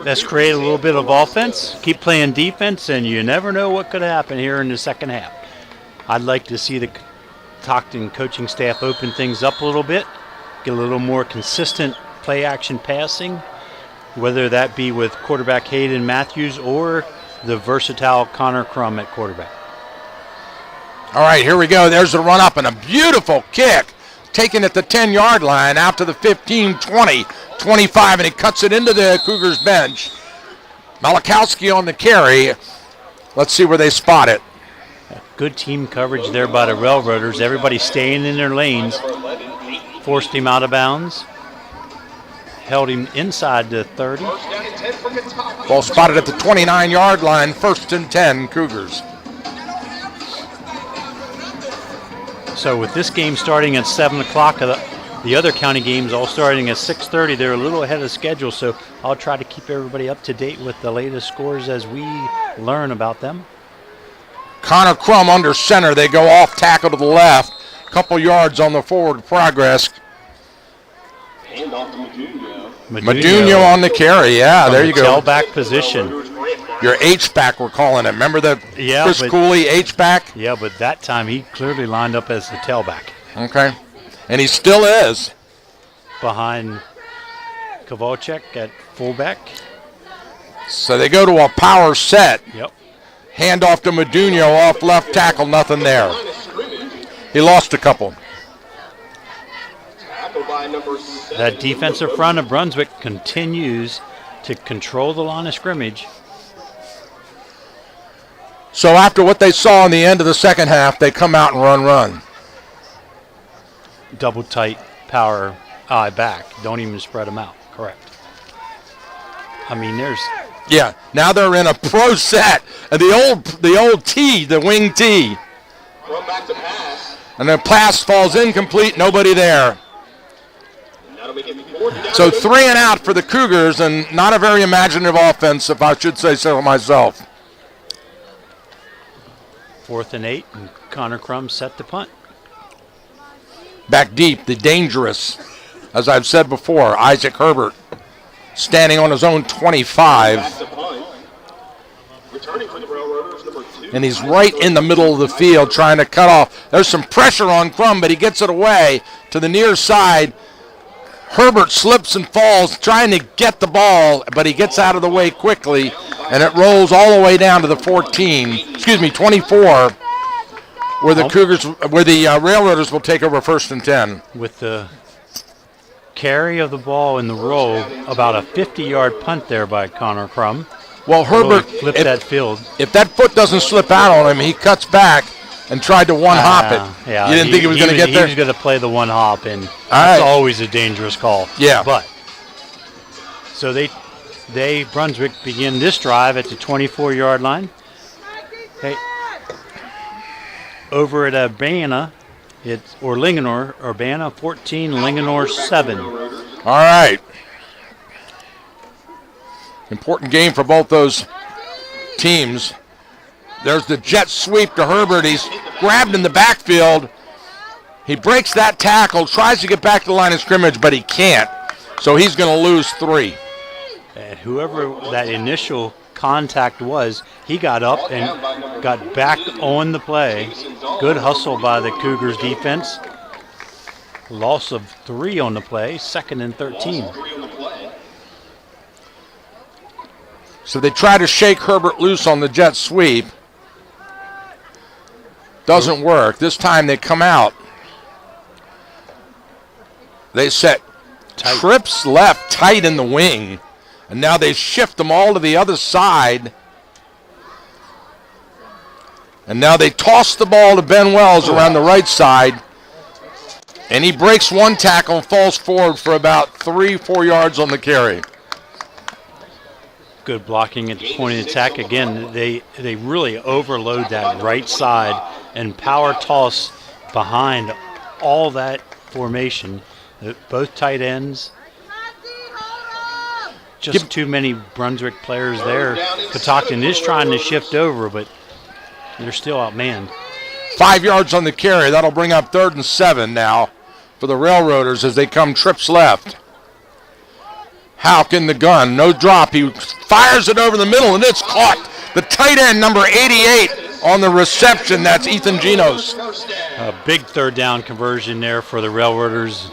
Let's create a little bit of offense, keep playing defense, and you never know what could happen here in the second half. I'd like to see the Stockton coaching staff open things up a little bit, get a little more consistent play-action passing, whether that be with quarterback Hayden Matthews or the versatile Connor Crum at quarterback. All right, here we go. There's the run-up and a beautiful kick. Taken at the 10-yard line, out to the 15, 20, 25, and he cuts it into the Cougars bench. Malachowski on the carry. Let's see where they spot it. Good team coverage there by the Railroaders. Everybody staying in their lanes. Forced him out of bounds. Held him inside the 30. Ball spotted at the 29-yard line. 1st and 10, Cougars. So with this game starting at 7 o'clock, the other county games all starting at 6:30, they're a little ahead of schedule, so I'll try to keep everybody up to date with the latest scores as we learn about them. Connor Crum under center. They go off tackle to the left. Couple yards on the forward progress. Hand off to Meduno on the carry. Yeah, there you go. Tailback position. Your H-back, we're calling it. Remember the Chris Cooley H-back? Yeah, but that time he clearly lined up as the tailback. Okay. And he still is. Behind Kowalczyk at fullback. So they go to a power set. Yep. Hand off to Meduno off left tackle, nothing there. He lost a couple. That defensive front of Brunswick continues to control the line of scrimmage. So after what they saw in the end of the second half, they come out and run. Double tight power eye back. Don't even spread them out. Correct. I mean, there's... Yeah, now they're in a pro set. And the old T, the wing T. Run back to pass. And the pass falls incomplete, nobody there. So 3 and out for the Cougars, and not a very imaginative offense, if I should say so myself. 4th and 8, and Connor Crum set the punt. Back deep, the dangerous, as I've said before, Isaac Herbert, standing on his own 25. And he's right in the middle of the field trying to cut off. There's some pressure on Crum, but he gets it away to the near side. Herbert slips and falls trying to get the ball, but he gets out of the way quickly, and it rolls all the way down to the 24, where the Railroaders will take over 1st and 10. With the carry of the ball in the roll, about a 50-yard punt there by Connor Crum. Well, Herbert flipped that field. If that foot doesn't slip out on him, he cuts back and tried to one-hop it. Yeah, you didn't think he was going to get there? He was going to play the one-hop, and that's always a dangerous call. Yeah. But so Brunswick begin this drive at the 24-yard line. Hey, over at Urbana, it's Urbana 14, Linganore 7. All right. Important game for both those teams. There's the jet sweep to Herbert. He's grabbed in the backfield. He breaks that tackle, tries to get back to the line of scrimmage, but he can't. So he's going to lose 3. And whoever that initial contact was, he got up and got back on the play. Good hustle by the Cougars defense. Loss of 3 on the play, 2nd and 13. So they try to shake Herbert loose on the jet sweep. Doesn't work. This time they come out. They set trips left tight in the wing. And now they shift them all to the other side. And now they toss the ball to Ben Wells around the right side. And he breaks one tackle and falls forward for about 3-4 yards on the carry. Good blocking at the point of attack. Again, they really overload that right side and power toss behind all that formation. Both tight ends. Just too many Brunswick players there. Catoctin is trying to shift over, but they're still outmanned. 5 yards on the carry. That'll bring up 3rd and 7 now for the Railroaders as they come trips left. Houck in the gun, no drop. He fires it over the middle, and it's caught. The tight end, number 88, on the reception. That's Ethan Genos. A big 3rd down conversion there for the Railroaders.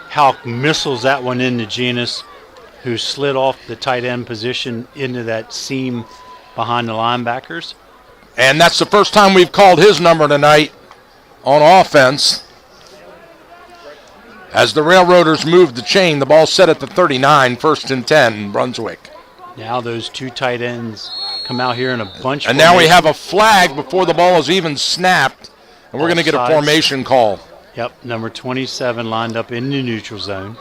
Houck missiles that one into Genos, who slid off the tight end position into that seam behind the linebackers. And that's the first time we've called his number tonight on offense. As the Railroaders move the chain, the ball set at the 39, 1st and 10, Brunswick. Now those two tight ends come out here in a bunch. And now we have a flag before the ball is even snapped, and we're going to get a formation call. Yep, number 27 lined up in the neutral zone.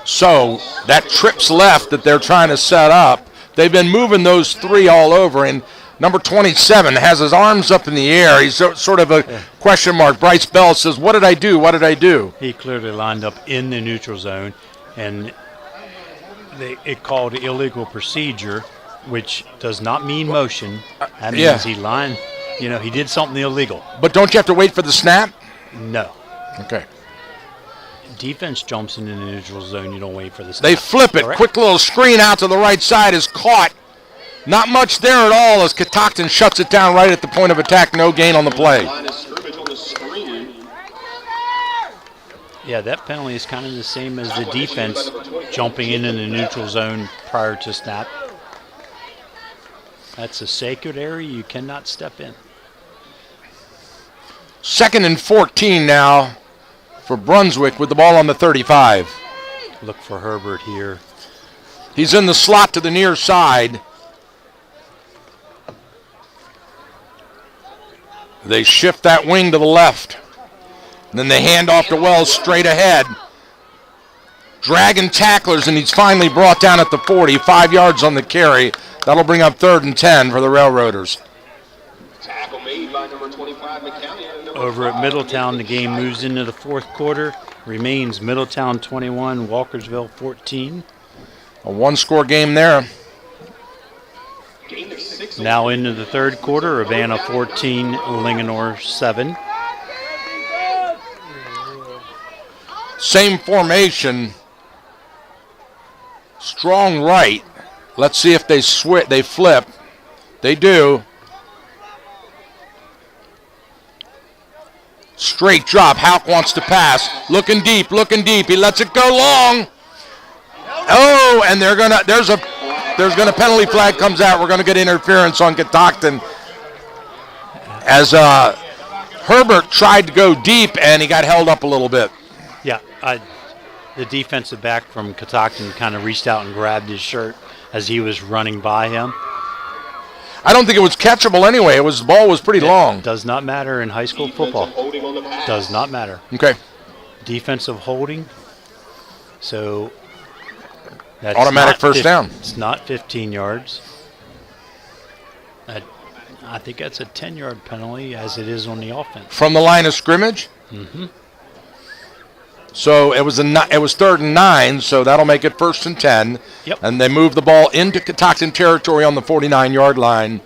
So that trips left that they're trying to set up, they've been moving those three all over, and number 27 has his arms up in the air. He's sort of a question mark. Bryce Bell says, what did I do? What did I do? He clearly lined up in the neutral zone, and it called illegal procedure, which does not mean motion. That means he did something illegal. But don't you have to wait for the snap? No. Okay. Defense jumps in the neutral zone. You don't wait for the snap. They flip it. Correct. Quick little screen out to the right side is caught. Not much there at all as Catoctin shuts it down right at the point of attack. No gain on the play. Yeah, that penalty is kind of the same as the defense jumping in the neutral zone prior to snap. That's a sacred area. You cannot step in. 2nd and 14 now for Brunswick with the ball on the 35. Look for Herbert here. He's in the slot to the near side. They shift that wing to the left. And then they hand off to Wells straight ahead. Dragging tacklers, and he's finally brought down at the 40. 5 yards on the carry. That'll bring up 3rd and 10 for the Railroaders. Tackle made by number 25, McCallion. Over at Middletown, the game moves into the 4th quarter. Remains Middletown 21, Walkersville 14. A one-score game there. Now into the 3rd quarter, Urbana 14, Linganore 7. Same formation. Strong right. Let's see if they flip. They do. Straight drop. Houck wants to pass. Looking deep. He lets it go long. Oh, and there's a penalty flag comes out. We're gonna get interference on Catoctin as Herbert tried to go deep and he got held up a little bit. Yeah, the defensive back from Catoctin kind of reached out and grabbed his shirt as he was running by him. I don't think it was catchable anyway. The ball was pretty long. Does not matter in high school football. Does not matter. Okay. Defensive holding. So that's automatic first down. It's not 15 yards. I think that's a 10-yard penalty as it is on the offense. From the line of scrimmage? Mm-hmm. So it was 3rd and 9, so that'll make it 1st and 10. Yep. And they move the ball into Catoctin territory on the 49-yard line.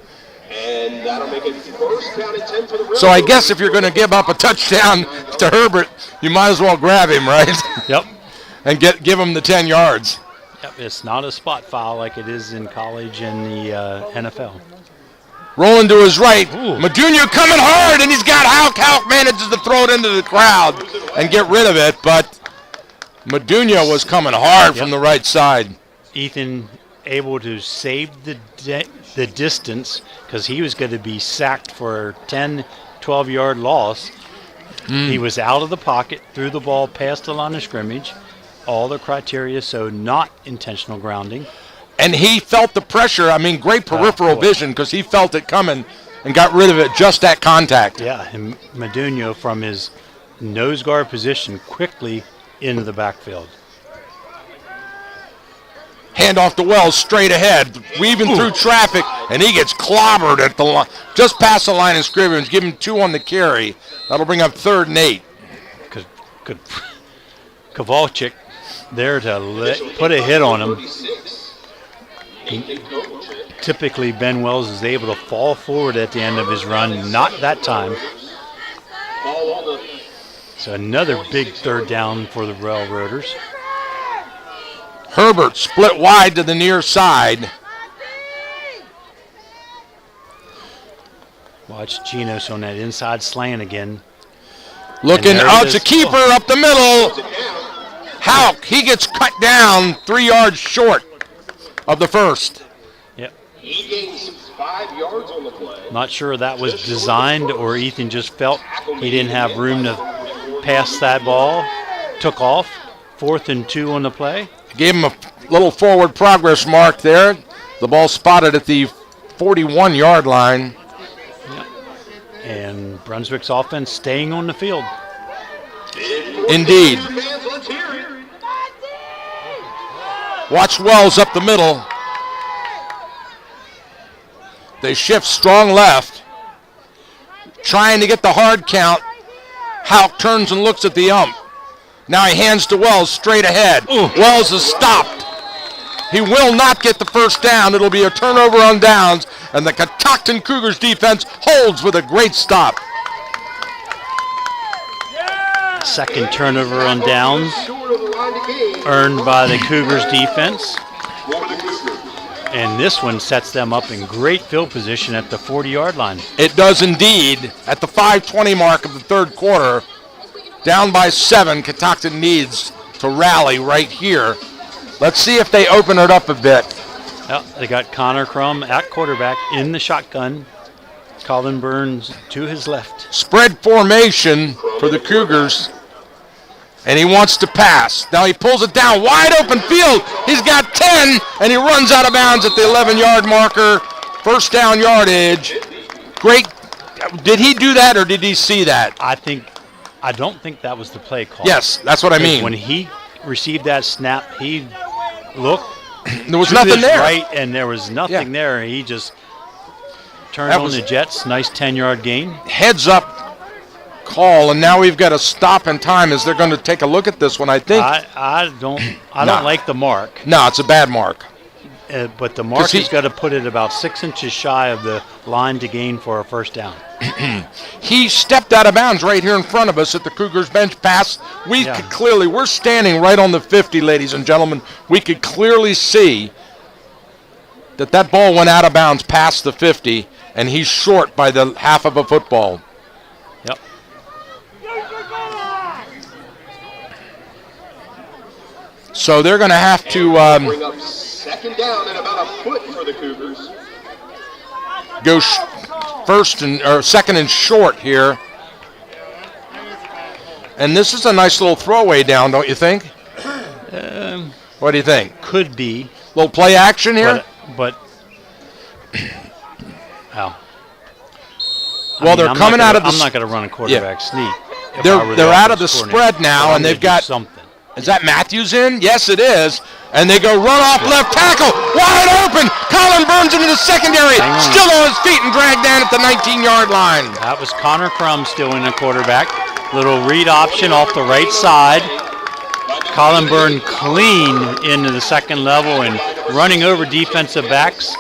And that'll make it 1st down and 10 for the So I guess if you're going to give up a touchdown to Herbert, you might as well grab him, right? Yep. And give him the 10 yards. Yep. It's not a spot foul like it is in college and the NFL. Rolling to his right. Medunia coming hard, and he's got Houck. Houck manages to throw it into the crowd and get rid of it, but Medunia was coming hard from the right side. Ethan able to save the distance because he was going to be sacked for a 10, 12-yard loss. He was out of the pocket, threw the ball past the line of scrimmage. All the criteria, so not intentional grounding. And he felt the pressure. I mean, great peripheral vision because he felt it coming and got rid of it just at contact. Yeah, and Medunia from his nose guard position quickly into the backfield. Hand off to Wells straight ahead, weaving through traffic, and he gets clobbered at the line, just past the line of scrimmage. Give him 2 on the carry. That'll bring up 3rd and 8. Good. Kowalczyk there to put a hit on him. Typically, Ben Wells is able to fall forward at the end of his run. Not that time. So another big 3rd down for the Railroaders. Herbert split wide to the near side. Watch Genos on that inside slant again. Looking, it's a keeper up the middle. Houck, he gets cut down 3 yards short of the first. Yep. He gains 5 yards on the play. Not sure that was designed or Ethan just felt he didn't have room to pass that ball. Took off. 4th and 2 on the play. Gave him a little forward progress mark there. The ball spotted at the 41-yard line. Yep. And Brunswick's offense staying on the field. Indeed. Watch Wells up the middle. They shift strong left. Trying to get the hard count. Houck turns and looks at the ump. Now he hands to Wells straight ahead. Wells is stopped. He will not get the first down. It'll be a turnover on downs, and the Catoctin Cougars defense holds with a great stop. Second turnover on downs earned by the Cougars defense. And this one sets them up in great field position at the 40-yard line. It does indeed. At the 5:20 mark of the third quarter, down by 7, Catoctin needs to rally right here. Let's see if they open it up a bit. Well, they got Connor Crum at quarterback in the shotgun. Colin Burns to his left. Spread formation for the Cougars. And he wants to pass. Now he pulls it down. Wide open field. He's got 10, and he runs out of bounds at the 11-yard marker. First down yardage. Great. Did he do that, or did he see that? I don't think that was the play call. Yes, that's what I mean. When he received that snap, he looked. There was nothing there. Right, and there was nothing there. He just turned on the Jets. Nice 10-yard gain. Heads up call, and now we've got a stop in time as they're going to take a look at this one, I think. I don't like the mark. No, it's a bad mark. But the mark has got to put it about 6 inches shy of the line to gain for a first down. He stepped out of bounds right here in front of us at the Cougars bench pass. We could clearly, we're standing right on the 50, ladies and gentlemen. We could clearly see that ball went out of bounds past the 50, and he's short by the half of a football. Yep. So they're going to have to bring up second down and about a foot for the Cougars. Go second and short here. And this is a nice little throwaway down, don't you think? What do you think? Could be. Little play action here? But wow. Well, they're coming out of the... I'm not going to run a quarterback sneak. They're out of the spread now, and they've got... something. Is that Matthews in? Yes, it is. And they go run off left tackle. Wide open. Colin Burns into the secondary. Still on his feet and dragged down at the 19-yard line. That was Connor Crum still in the quarterback. Little read option off the right side. Colin Burns clean into the second level and running over defensive backs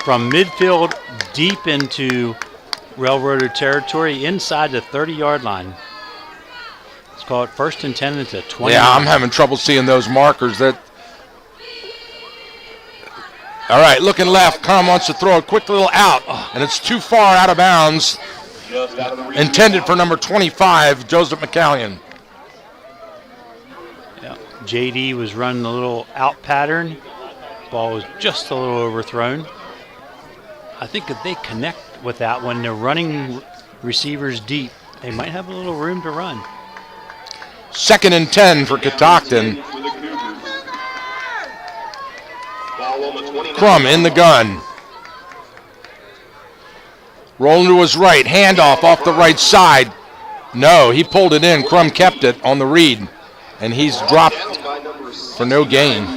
from midfield deep into Railroader territory inside the 30-yard line. Call it 1st and 10 into 20. Yeah, I'm having trouble seeing those markers. All right, looking left. Crum wants to throw a quick little out, and it's too far out of bounds. Intended for number 25, Joseph McCallion. Yeah, JD was running a little out pattern. Ball was just a little overthrown. I think if they connect with that when they're running receivers deep, they might have a little room to run. 2nd and 10 for Catoctin. Crum in the gun. Rolling to his right. Handoff off the right side. No, he pulled it in. Crum kept it on the read. And he's dropped for no gain.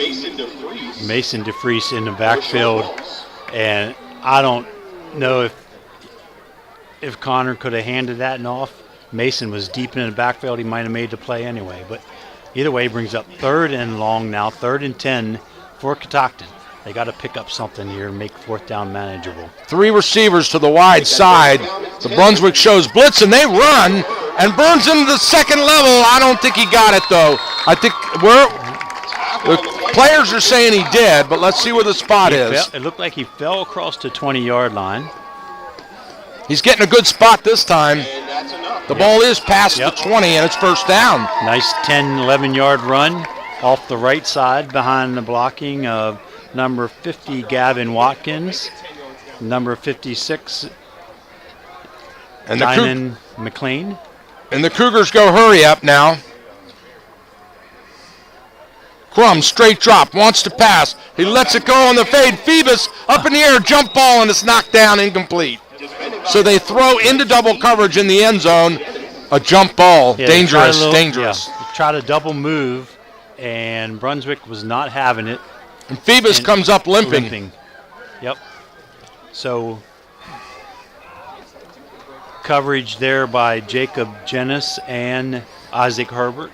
Mason DeFries in the backfield. And I don't know if Connor could have handed that off. Mason was deep in the backfield. He might have made the play anyway. But either way, brings up 3rd and long now, 3rd and 10 for Catoctin. They got to pick up something here and make 4th down manageable. 3 receivers to the wide side. The Brunswick shows blitz, and they run. And Burns into the second level. I don't think he got it, though. I think the players are saying he did, but let's see where the spot is. It looked like he fell across the 20-yard line. He's getting a good spot this time. The ball is past the 20, and it's first down. Nice 10, 11-yard run off the right side behind the blocking of number 50, Gavin Watkins. Number 56, and Diamond McLean. And the Cougars go hurry up now. Crum, straight drop, wants to pass. He lets it go on the fade. Phoebus up in the air, jump ball, and it's knocked down, incomplete. So they throw into double coverage in the end zone. A jump ball, dangerous. Yeah, try to double move, and Brunswick was not having it. And Phoebus comes up limping. Yep. So coverage there by Jacob Jennis and Isaac Herbert.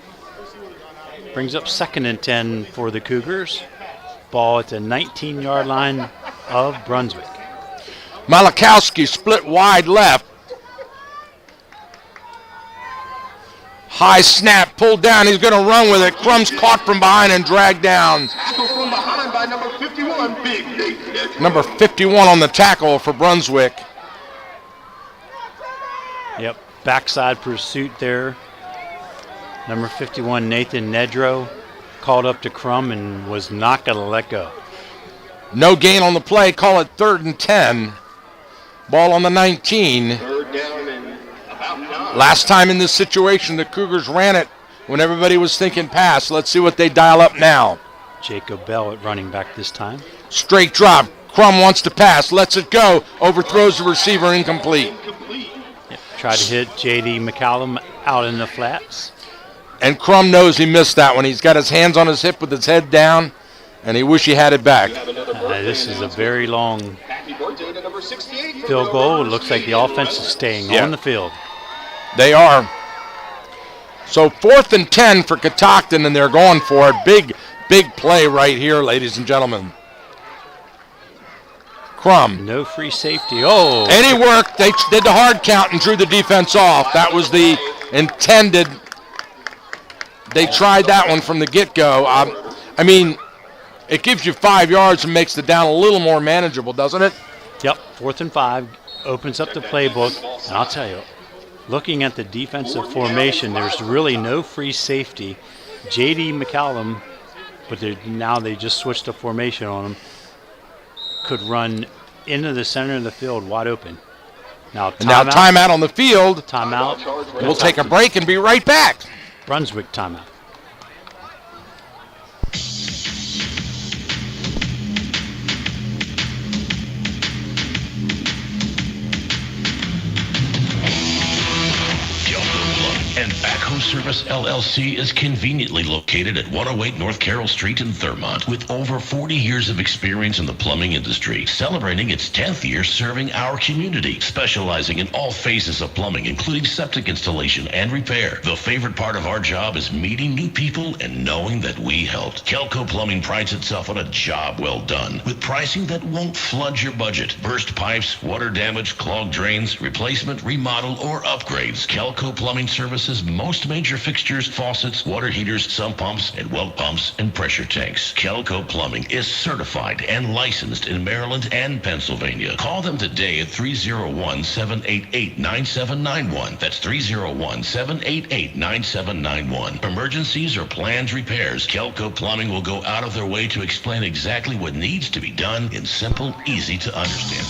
Brings up 2nd and 10 for the Cougars. Ball at the 19-yard line of Brunswick. Malakowski split wide left. High snap, pulled down. He's going to run with it. Crum's caught from behind and dragged down. From behind by number 51, Big. Number 51 on the tackle for Brunswick. Yep, backside pursuit there. Number 51, Nathan Nedro, called up to Crum and was not going to let go. No gain on the play. Call it 3rd and 10. Ball on the 19. Third down and about 9. Last time in this situation, the Cougars ran it when everybody was thinking pass. Let's see what they dial up now. Jacob Bell at running back this time. Straight drop. Crum wants to pass. Lets it go. Overthrows the receiver. Incomplete. Yep, tried to hit J.D. McCallum out in the flats. And Crum knows he missed that one. He's got his hands on his hip with his head down, and he wish he had it back. This is a very long field goal. It looks like the offense is staying on the field. They are. So 4th and 10 for Catoctin, and they're going for it. Big play right here, ladies and gentlemen. Crum. No free safety. Oh. And he worked. They did the hard count and drew the defense off. That was the intended. They tried that one from the get-go. I mean, it gives you 5 yards and makes the down a little more manageable, doesn't it? Yep, 4th and 5. Opens up the playbook. And I'll tell you, looking at the defensive formation, there's really no free safety. J.D. McCallum, but now they just switched the formation on him, could run into the center of the field wide open. Now timeout on the field. Timeout. We'll take a break and be right back. Brunswick timeout. And Backhoe Service LLC is conveniently located at 108 North Carroll Street in Thurmont with over 40 years of experience in the plumbing industry, celebrating its 10th year serving our community, specializing in all phases of plumbing, including septic installation and repair. The favorite part of our job is meeting new people and knowing that we helped. Kelco Plumbing prides itself on a job well done with pricing that won't flood your budget. Burst pipes, water damage, clogged drains, replacement, remodel, or upgrades. Kelco Plumbing services most major fixtures, faucets, water heaters, sump pumps, and well pumps and pressure tanks. Kelco Plumbing is certified and licensed in Maryland and Pennsylvania. Call them today at 301-788-9791. That's 301-788-9791. Emergencies or planned repairs, Kelco Plumbing will go out of their way to explain exactly what needs to be done in simple, easy to understand.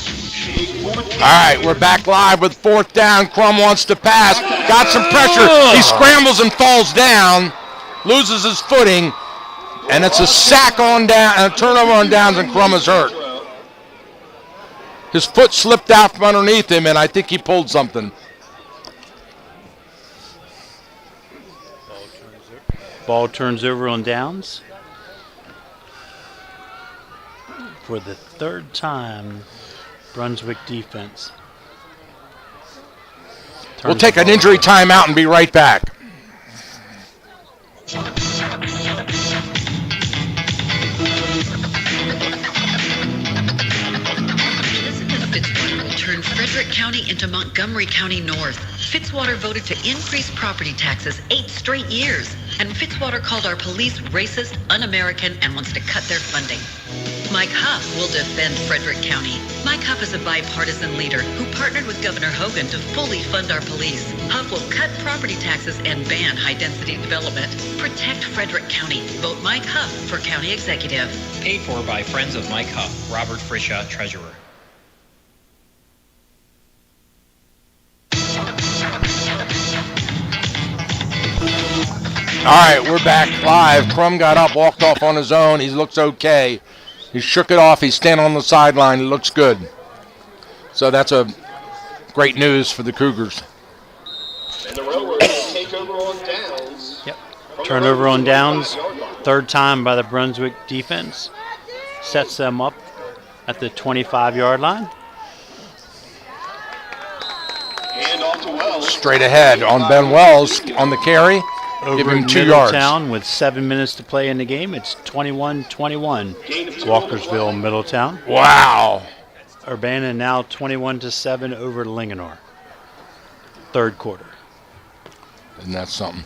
All right, we're back live with 4th down. Crum wants to pass. Got some pressure. He scrambles and falls down, loses his footing, and it's a sack on down and a turnover on downs, and Crum is hurt. His foot slipped out from underneath him, and I think he pulled something. Ball turns over on downs. For the 3rd time, Brunswick defense. We'll take an injury timeout and be right back. Fitzwater will turn Frederick County into Montgomery County North. Fitzwater voted to increase property taxes 8 straight years. And Fitzwater called our police racist, un-American, and wants to cut their funding. Mike Huff will defend Frederick County. Mike Huff is a bipartisan leader who partnered with Governor Hogan to fully fund our police. Huff will cut property taxes and ban high-density development. Protect Frederick County. Vote Mike Huff for county executive. Paid for by Friends of Mike Huff. Robert Frisha, Treasurer. right, we're back live. Crum got up, walked off on his own. He looks okay. He shook it off. He's standing on the sideline. He looks good. So that's a great news for the Cougars. And the Railroaders take over on downs. Yep. Turnover on downs. Third time by the Brunswick defense. Sets them up at the 25-yard line. Hand off to Wells. Straight ahead on Ben Wells on the carry. Give Over him at 2 yards. Middletown with 7 minutes to play in the game. It's 21-21. Walkersville, Middletown. Wow. Urbana now 21-7 over Linganore. Third quarter. Isn't that something?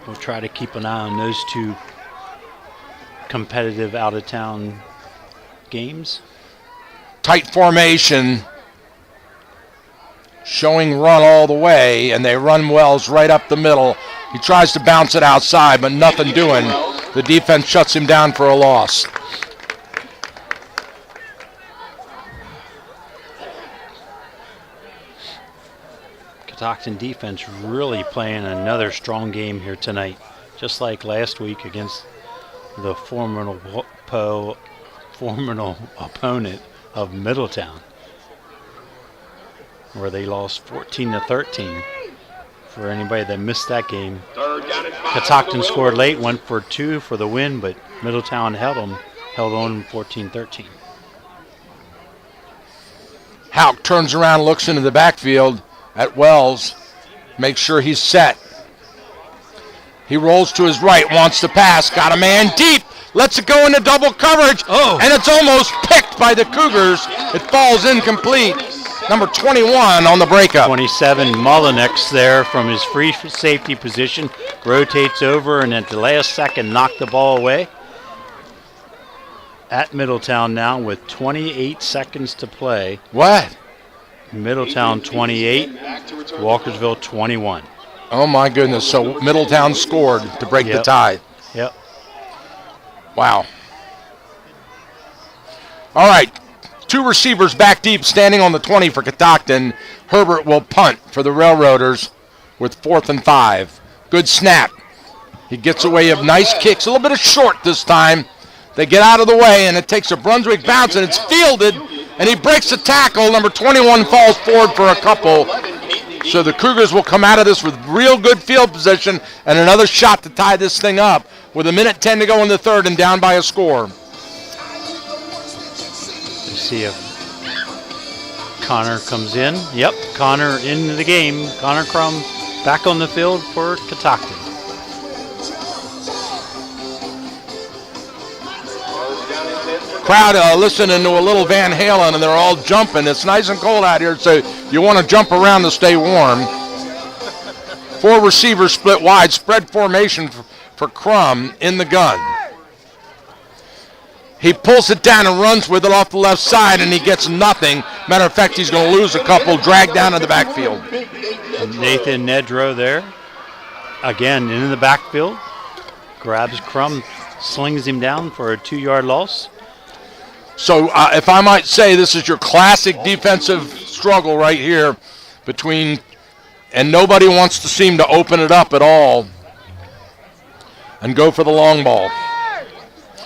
We'll try to keep an eye on those two competitive out-of-town games. Tight formation. Showing run all the way, and they run Wells right up the middle. He tries to bounce it outside, but nothing doing. The defense shuts him down for a loss. Catoctin defense really playing another strong game here tonight, just like last week against the formidable opponent of Middletown, where they lost 14-13. For anybody that missed that game, Catoctin scored late, went for 2 for the win, but Middletown held on 14-13. Houck turns around, looks into the backfield at Wells, makes sure he's set. He rolls to his right, wants to pass, got a man deep, lets it go into double coverage, and it's almost picked by the Cougars. It falls incomplete. Number 21 on the breakup. 27, Mullinex there from his free safety position, rotates over and at the last second knocked the ball away. At Middletown now with 28 seconds to play. What? Middletown 28, Walkersville 21. Oh my goodness, so Middletown scored to break the tie. Yep. Wow. All right. 2 receivers back deep, standing on the 20 for Catoctin. Herbert will punt for the Railroaders with 4th and 5. Good snap. He gets away of nice kicks. A little bit of short this time. They get out of the way, and it takes a Brunswick bounce, and it's fielded, and he breaks the tackle. Number 21 falls forward for a couple. So the Cougars will come out of this with real good field position and another shot to tie this thing up with 1:10 to go in the third and down by a score. See if Connor comes in. Yep, Connor into the game. Connor Crum back on the field for Catoctin. Crowd listening to a little Van Halen, and they're all jumping. It's nice and cold out here, so you want to jump around to stay warm. 4 receivers split wide, spread formation for Crum in the gun. He pulls it down and runs with it off the left side, and he gets nothing. Matter of fact, he's going to lose a couple, dragged down in the backfield. Nathan Nedrow there. Again, in the backfield. Grabs Crum, slings him down for a 2-yard loss. So if I might say, this is your classic defensive struggle right here between, and nobody wants to seem to open it up at all and go for the long ball.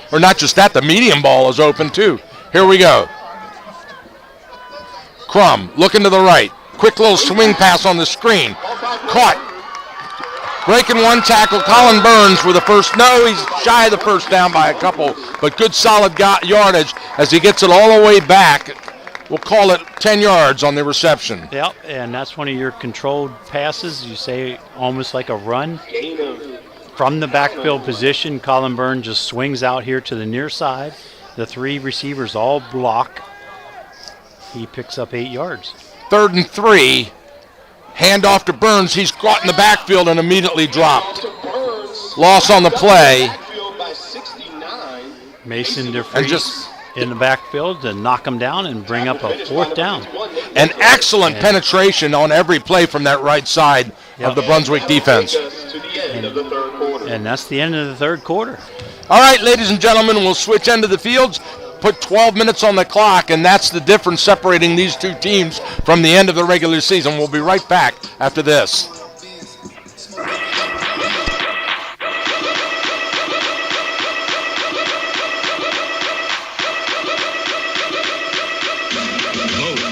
Or not just that, the medium ball is open too. Here we go. Crum looking to the right. Quick little swing pass on the screen. Caught. Breaking one tackle. Colin Burns with the first. No, he's shy of the first down by a couple, but good solid yardage as he gets it all the way back. We'll call it 10 yards on the reception. Yep, and that's one of your controlled passes. You say almost like a run. From the backfield position, Colin Byrne just swings out here to the near side. The 3 receivers all block. He picks up 8 yards. 3rd and 3. Hand off to Burns. He's caught in the backfield and immediately dropped. Loss on the play. Mason DeFries in the backfield to knock him down and bring up a 4th down. An excellent penetration on every play from that right side of the Brunswick defense. And that's the end of the third quarter. All right, ladies and gentlemen, we'll switch end of the fields. put 12 minutes on the clock, and that's the difference separating these two teams from the end of the regular season. We'll be right back after this.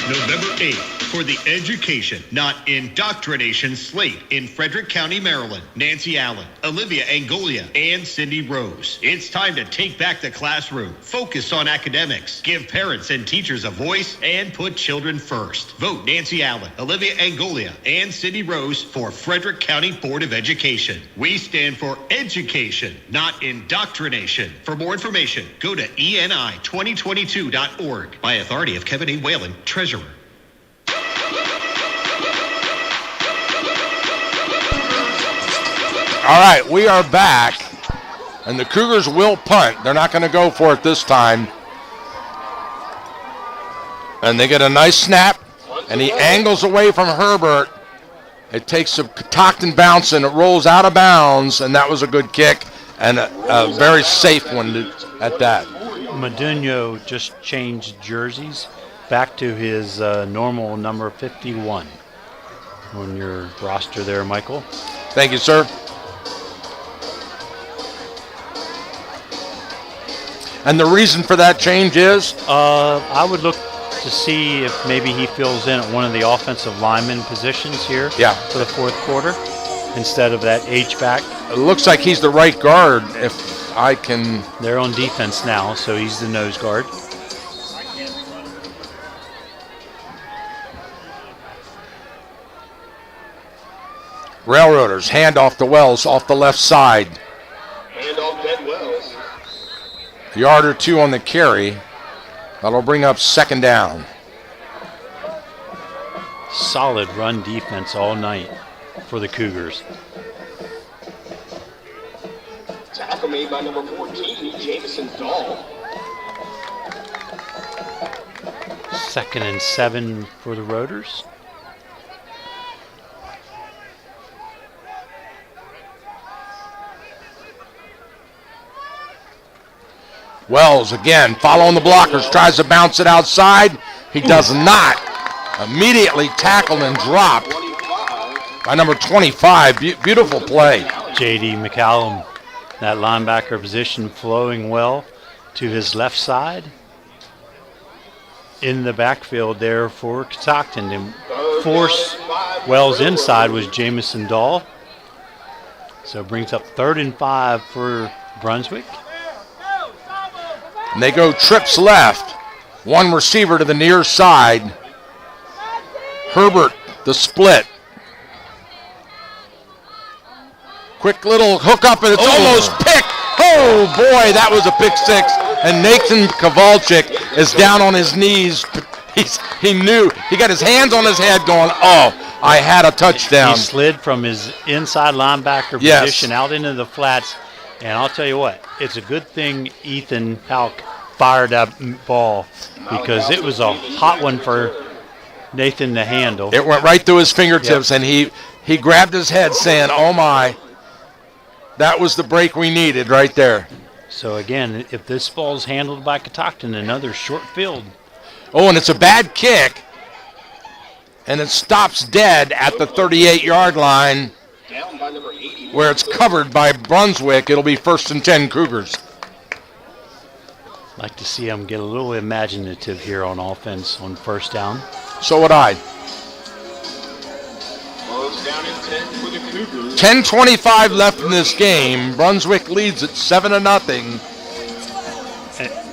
November 8th for the Education, Not Indoctrination slate in Frederick County, Maryland. Nancy Allen, Olivia Angolia, and Cindy Rose. It's time to take back the classroom, focus on academics, give parents and teachers a voice, and put children first. Vote Nancy Allen, Olivia Angolia, and Cindy Rose for Frederick County Board of Education. We stand for education, not indoctrination. For more information, go to eni2022.org by authority of Kevin A. Whalen, Treasurer. All right, we are back, and the Cougars will punt. They're not going to go for it this time. And they get a nice snap, and he angles away from Herbert. It takes a Catoctin bounce, and it rolls out of bounds, and that was a good kick, and a very safe one at that. Modugno just changed jerseys back to his normal number 51 on your roster there, Michael. Thank you, sir. And the reason for that change is? I would look to see if maybe he fills in at one of the offensive lineman positions here for the fourth quarter instead of that H-back. It looks like he's the right guard, if I can... They're on defense now, so he's the nose guard. Railroaders, handoff to Wells off the left side. Handoff Ben Wells. Yard or two on the carry. That'll bring up second down. Solid run defense all night for the Cougars. Tackle made by number 14, Jamison Dahl. 2nd and 7 for the Roaders. Wells again following the blockers, tries to bounce it outside. He does not. Immediately tackled and dropped by number 25. Beautiful play. J.D. McCallum, that linebacker position flowing well to his left side. In the backfield there for Catoctin. To force Wells inside was Jamison Dahl. So it brings up 3rd and 5 for Brunswick. And they go trips left. One receiver to the near side. Herbert, the split. Quick little hook up, and it's almost picked. Oh, boy, that was a pick six. And Nathan Kowalczyk is down on his knees. He knew. He got his hands on his head going, oh, I had a touchdown. He slid from his inside linebacker position out into the flats. And I'll tell you what, it's a good thing Ethan Palk fired that ball because it was a hot one for Nathan to handle. It went right through his fingertips, and he grabbed his head saying, oh, my. That was the break we needed right there. So, again, if this ball's handled by Catoctin, another short field. Oh, and it's a bad kick, and it stops dead at the 38-yard line. Where it's covered by Brunswick. It'll be 1st and 10 Cougars. Like to see them get a little imaginative here on offense on 1st down. So would I. Down in 10 for the Cougars. 10:25 left in this game. Brunswick leads at 7-0.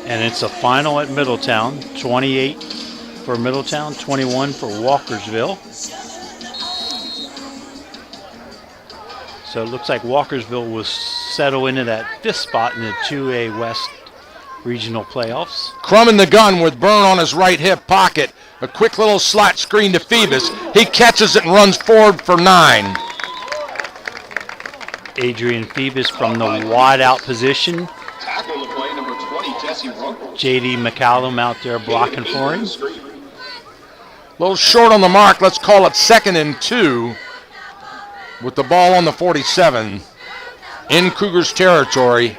And it's a final at Middletown. 28 for Middletown, 21 for Walkersville. So it looks like Walkersville will settle into that 5th spot in the 2A West regional playoffs. Crum in the gun with Byrne on his right hip pocket. A quick little slot screen to Phoebus. He catches it and runs forward for 9. Adrian Phoebus from the wide out position. Tackle the play, number 20, Jesse Runkles. J.D. McCallum out there blocking for him. A little short on the mark. Let's call it 2nd and 2. With the ball on the 47 in Cougars territory.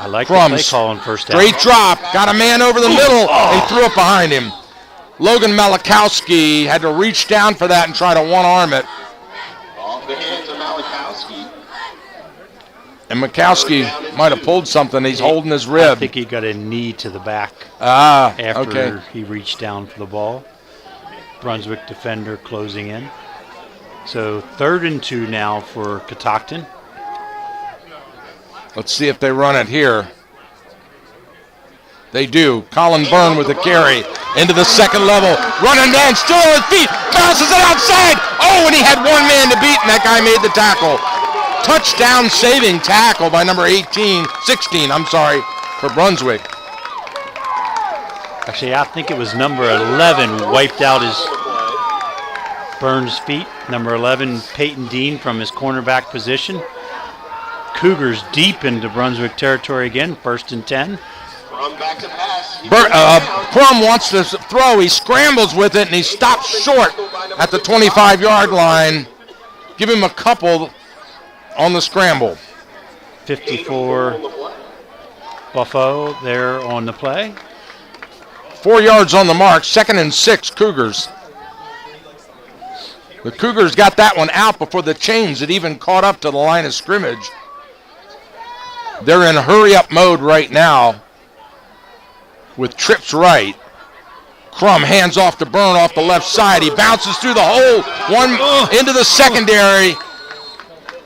I like the Crumbs. play call on first down. Straight drop. Got a man over the middle. He threw it behind him. Logan Malachowski had to reach down for that and try to one-arm it. Off the hands of Malachowski. And Mikowski might have pulled something. He's holding his rib. I think he got a knee to the back after after he reached down for the ball. Brunswick defender closing in. So 3rd and 2 now for Catoctin. Let's see if they run it here. They do. Colin Byrne with the carry into the second level. Running down, still on his feet. Bounces it outside. Oh, and he had one man to beat, and that guy made the tackle. Touchdown saving tackle by number 16, for Brunswick. Actually, I think it was number 11 wiped out his Burns' feet. Number 11, Peyton Dean from his cornerback position. Cougars deep into Brunswick territory again, 1st and 10. Crum back to pass. Crum wants to throw. He scrambles with it, and he stops short at the 25-yard line. Give him a couple on the scramble. 54 Buffo there on the play. 4 yards on the mark, 2nd and 6, Cougars. The Cougars got that one out before the chains had even caught up to the line of scrimmage. They're in hurry-up mode right now with trips right. Crum hands off to Byrne off the left side. He bounces through the hole, one into the secondary,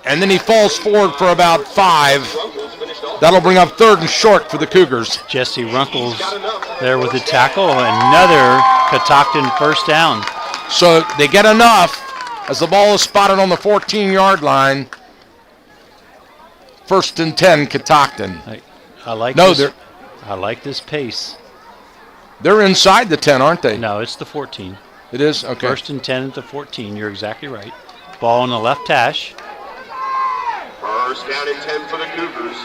and then he falls forward for about 5. That'll bring up 3rd and short for the Cougars. Jesse Runkles there with the tackle. Another Catoctin first down. So they get enough as the ball is spotted on the 14-yard line. 1st and 10, Catoctin. I like this pace. They're inside the 10, aren't they? No, it's the 14. It is? Okay. 1st and 10 at the 14. You're exactly right. Ball on the left hash. First down and 10 for the Cougars.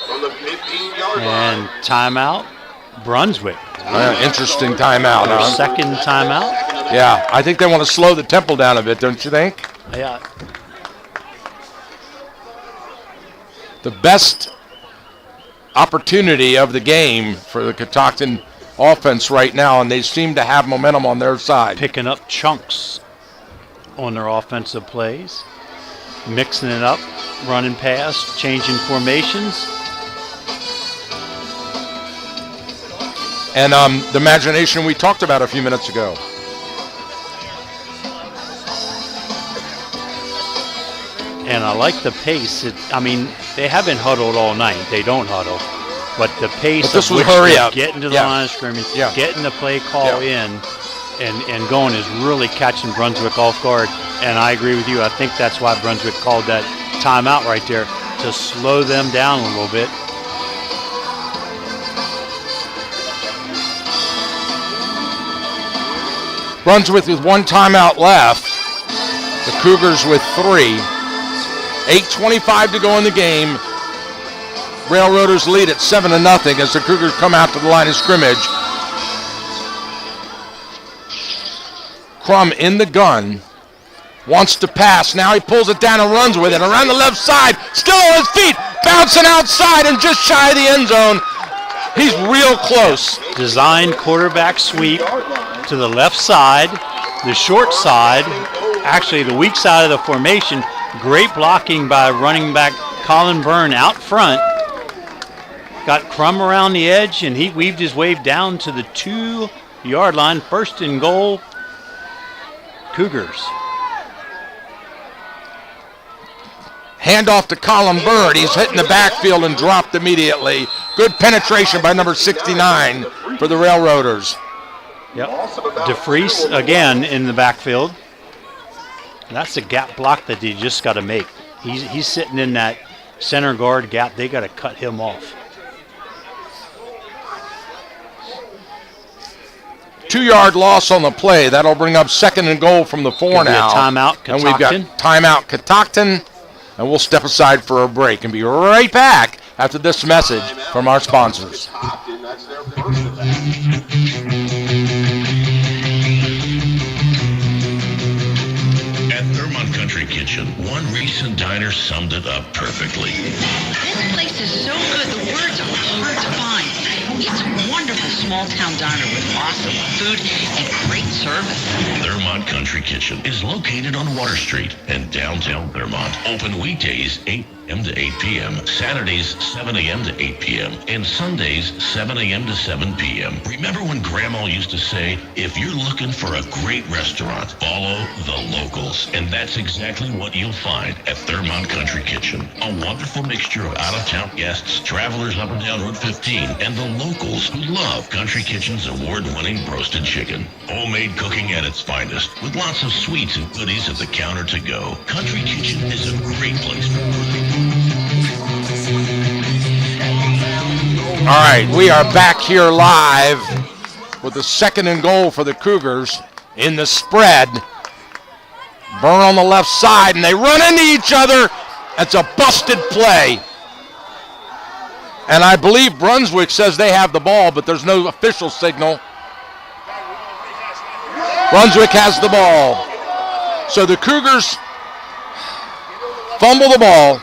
From the 15-yard line. And timeout, Brunswick. Interesting timeout. Their second timeout. Yeah, I think they want to slow the tempo down a bit, don't you think? Yeah. The best opportunity of the game for the Catoctin offense right now, and they seem to have momentum on their side. Picking up chunks on their offensive plays, mixing it up, running pass, changing formations. And the imagination we talked about a few minutes ago. And I like the pace. They haven't huddled all night. They don't huddle. But the pace of which they're getting to the line of scrimmage, getting the play call in, and going is really catching Brunswick off guard. And I agree with you. I think that's why Brunswick called that timeout right there, to slow them down a little bit. Brunswick with 1 timeout left. The Cougars with 3. 8:25 to go in the game. Railroaders lead at 7-0 as the Cougars come out to the line of scrimmage. Crum in the gun. Wants to pass. Now he pulls it down and runs with it. Around the left side. Still on his feet. Bouncing outside and just shy of the end zone. He's real close. Design quarterback sweep to the left side. The short side. Actually, the weak side of the formation. Great blocking by running back Colin Byrne out front. Got Crum around the edge, and he weaved his way down to the 2-yard line. 1st and goal, Cougars. Handoff to Colin Byrne. He's hitting the backfield and dropped immediately. Good penetration by number 69 for the Railroaders. Yep. DeFries again in the backfield. That's a gap block that you just got to make. He's sitting in that center guard gap. They got to cut him off. 2-yard loss on the play. That'll bring up 2nd and goal from the 4 now. Timeout, Catoctin. And we've got timeout, Catoctin. And we'll step aside for a break and be right back after this message from our sponsors. At Thermont Country Country Kitchen. One recent diner summed it up perfectly. This place is so good, the words are hard to find. It's a wonderful small-town diner with awesome food and great service. Thurmont Country Kitchen is located on Water Street in downtown Thurmont. Open weekdays 8 a.m. to 8 p.m., Saturdays 7 a.m. to 8 p.m., and Sundays 7 a.m. to 7 p.m. Remember when Grandma used to say, if you're looking for a great restaurant, follow the locals. And that's exactly what you'll find at Thurmont Country Kitchen. A wonderful mixture of out-of-town guests, travelers up and down Route 15, and the locals who love Country Kitchen's award-winning roasted chicken. Homemade cooking at its finest, with lots of sweets and goodies at the counter to go. Country Kitchen is a great place for cooking. All right, we are back here live with the 2nd and goal for the Cougars in the spread. Burn on the left side, and they run into each other. It's a busted play. And I believe Brunswick says they have the ball, but there's no official signal. Brunswick has the ball. So the Cougars fumble the ball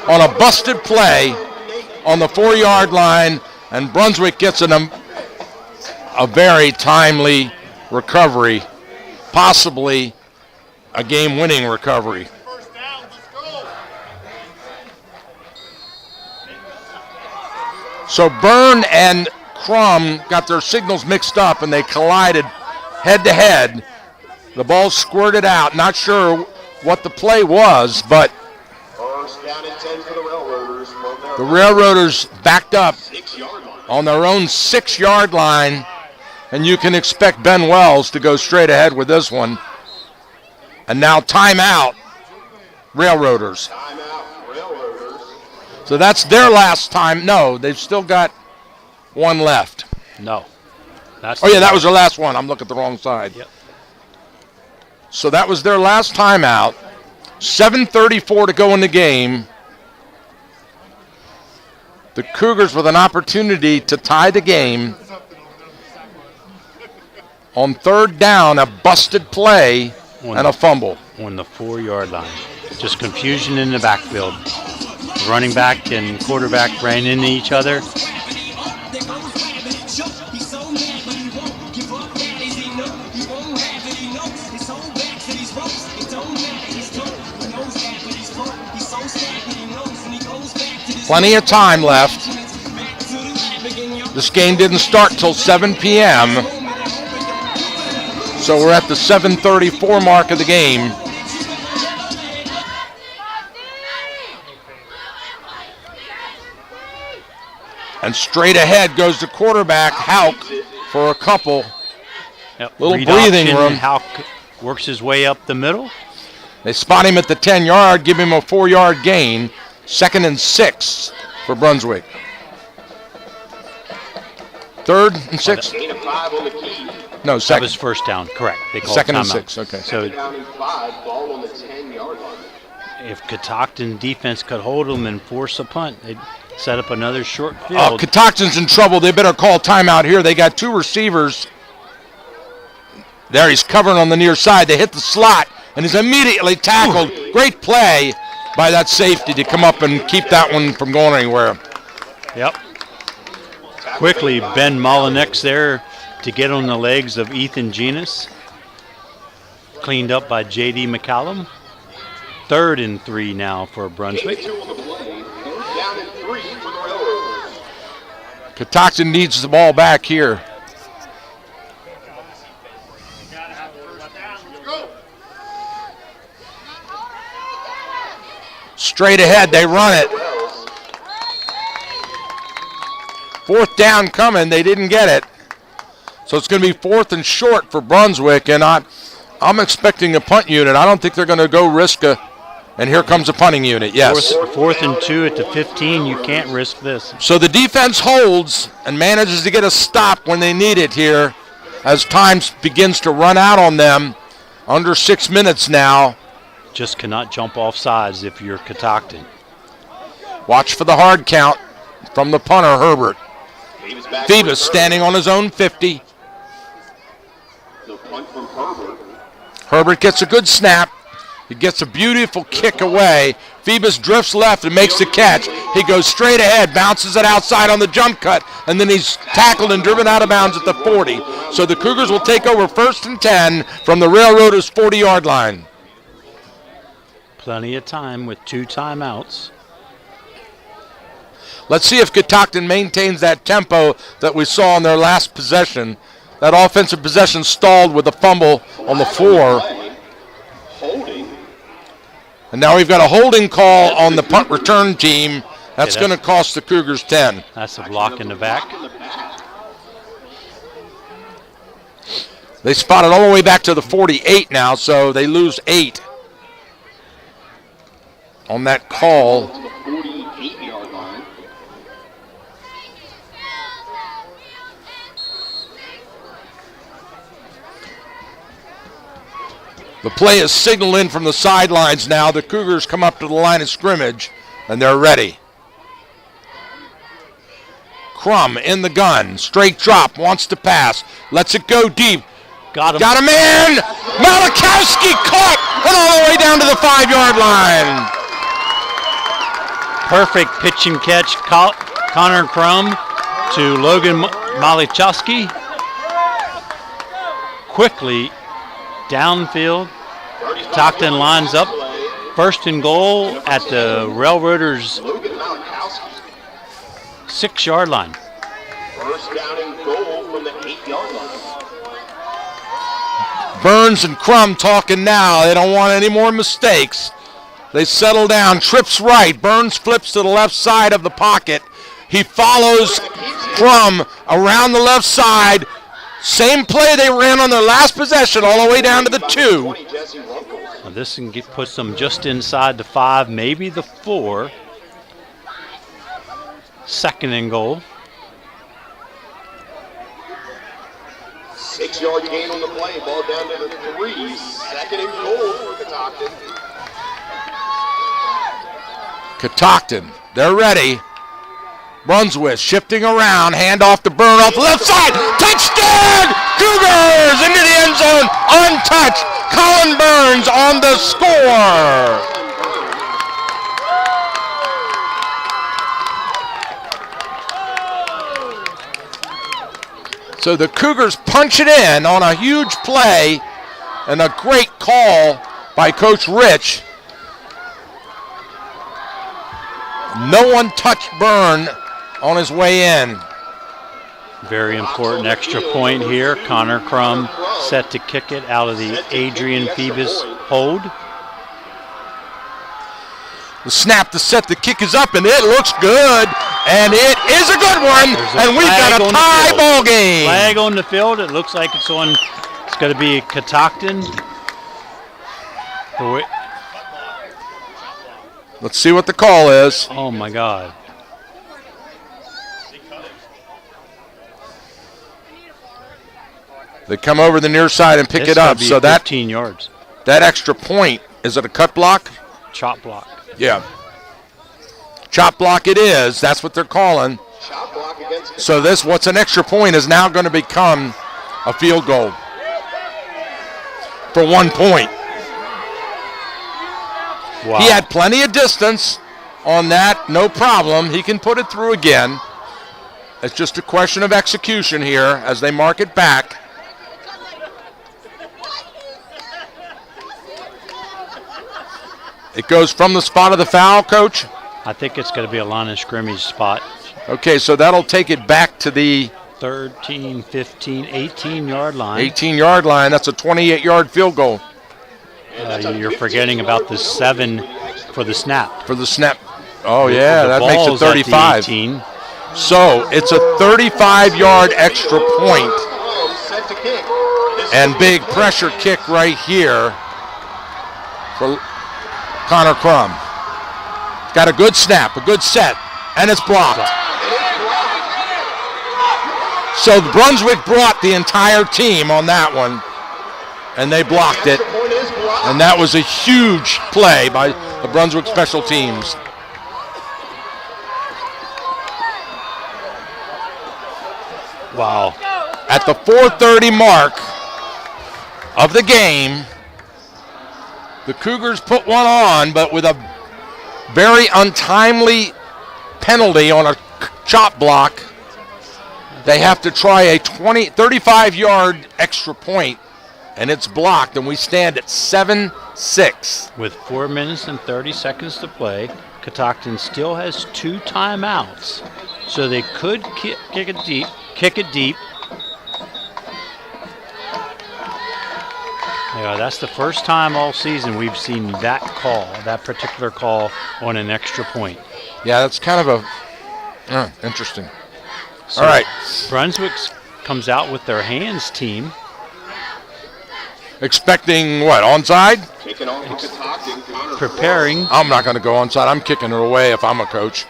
on a busted play on the 4-yard line, and Brunswick gets a very timely recovery, possibly a game-winning recovery. So Byrne and Crum got their signals mixed up, and they collided head-to-head. The ball squirted out. Not sure what the play was, but the Railroaders backed up on their own 6-yard line, and you can expect Ben Wells to go straight ahead with this one. And now timeout, Railroaders. So that's their last time. No, they've still got one left. No. That was their last one. I'm looking at the wrong side. Yep. So that was their last timeout. 7:34 to go in the game. The Cougars with an opportunity to tie the game. On 3rd down, a busted play and a fumble. On the 4-yard line. Just confusion in the backfield. Running back and quarterback ran into each other. Plenty of time left. This game didn't start till 7 p.m. So we're at the 7:34 mark of the game. And straight ahead goes the quarterback, Hauk, for a couple. Yep. Little Read breathing option, room. Hauk works his way up the middle. They spot him at the 10-yard, give him a 4-yard gain. 2nd and 6 for Brunswick. 3rd and 6? No, 2nd. That was first down, correct. They called 2nd and timeout. 6, okay. So if Catoctin defense could hold them and force a punt, they'd set up another short field. Oh, Catoctin's in trouble. They better call timeout here. They got 2 receivers. There, he's covering on the near side. They hit the slot, and he's immediately tackled. Great play by that safety to come up and keep that one from going anywhere. Yep. Quickly, Ben Molinex there to get on the legs of Ethan Genus. Cleaned up by J.D. McCallum. 3rd and 3 now for Brunswick. Catoctin needs the ball back here. Straight ahead, they run it. 4th down coming, they didn't get it. So it's going to be 4th and short for Brunswick, and I'm expecting a punt unit. I don't think they're going to go risk a, and here comes a punting unit, yes. 4th and 2 at the 15, you can't risk this. So the defense holds and manages to get a stop when they need it here as time begins to run out on them. Under 6 minutes now. Just cannot jump off sides if you're Catoctin. Watch for the hard count from the punter, Herbert. Phoebus standing on his own 50. Herbert gets a good snap. He gets a beautiful kick away. Phoebus drifts left and makes the catch. He goes straight ahead, bounces it outside on the jump cut, and then he's tackled and driven out of bounds at the 40. So the Cougars will take over 1st and 10 from the Railroaders' 40-yard line. Plenty of time with 2 timeouts. Let's see if Catoctin maintains that tempo that we saw on their last possession. That offensive possession stalled with a fumble on the 4. And now we've got a holding call on the punt return team. That's going to cost the Cougars 10. That's a block in the back. They spot it all the way back to the 48 now, so they lose 8 on that call. The play is signaled in from the sidelines now. The Cougars come up to the line of scrimmage, and they're ready. Crum in the gun. Straight drop. Wants to pass. Lets it go deep. Got him. Got a man. Malachowski caught and all the way down to the 5-yard line. Perfect pitch and catch. Connor Crum to Logan Malachowski. Quickly downfield. Catoctin lines up. 1st and goal at the Railroaders' 6-yard line. First down and goal from the 8-yard line. Burns and Crum talking now. They don't want any more mistakes. They settle down. Trips right. Burns flips to the left side of the pocket. He follows Crum around the left side. Same play they ran on their last possession all the way down to the 2. Well, this puts them just inside the 5, maybe the 4. 2nd and goal. 6-yard gain on the play. Ball down to the 3. 2nd and goal for Catoctin. Catoctin, they're ready. Brunswick shifting around, hand off to Burn off the left side. Touchdown! Cougars into the end zone, untouched. Colin Burns on the score. So the Cougars punch it in on a huge play and a great call by Coach Rich. No one touched Burn on his way in. Very important extra point here. Connor Crum set to kick it out of the Adrian Phoebus hold. The snap to set the kick is up, and it looks good. And it is a good one. And we've got a tie ball game. Flag on the field. It looks like it's on. It's going to be Catoctin. Let's see what the call is. Oh, my God. They come over the near side and pick It's it up. be So 15 yards. That extra point, is it a cut block? Chop block. Yeah. Chop block it is. That's what they're calling. So this, what's an extra point, is now going to become a field goal for 1 point. Wow. He had plenty of distance on that, no problem. He can put it through again. It's just a question of execution here as they mark it back. It goes from the spot of the foul, Coach? I think it's going to be a line of scrimmage spot. Okay, so that'll take it back to the 13, 15, 18-yard line. 18-yard line. That's a 28-yard field goal. You're forgetting about the 7 for the snap. For the snap. Oh, yeah, The that makes it ball's at the 35. 18. So it's a 35-yard extra point. And big pressure kick right here for Connor Crum. Got a good snap, a good set, and it's blocked. So Brunswick brought the entire team on that one, and they blocked it. And that was a huge play by the Brunswick special teams. Wow. At the 4:30 mark of the game, The Cougars put one on, but with a very untimely penalty on a chop block, they have to try a 35-yard extra point, and it's blocked, and we stand at 7-6. With 4 minutes and 30 seconds to play, Catoctin still has 2 timeouts, so they could kick it deep. Yeah, that's the first time all season we've seen that particular call on an extra point. Yeah, that's kind of interesting. So all right. Brunswick comes out with their hands team. Expecting what, onside? Preparing. I'm not going to go onside. I'm kicking it away if I'm a coach.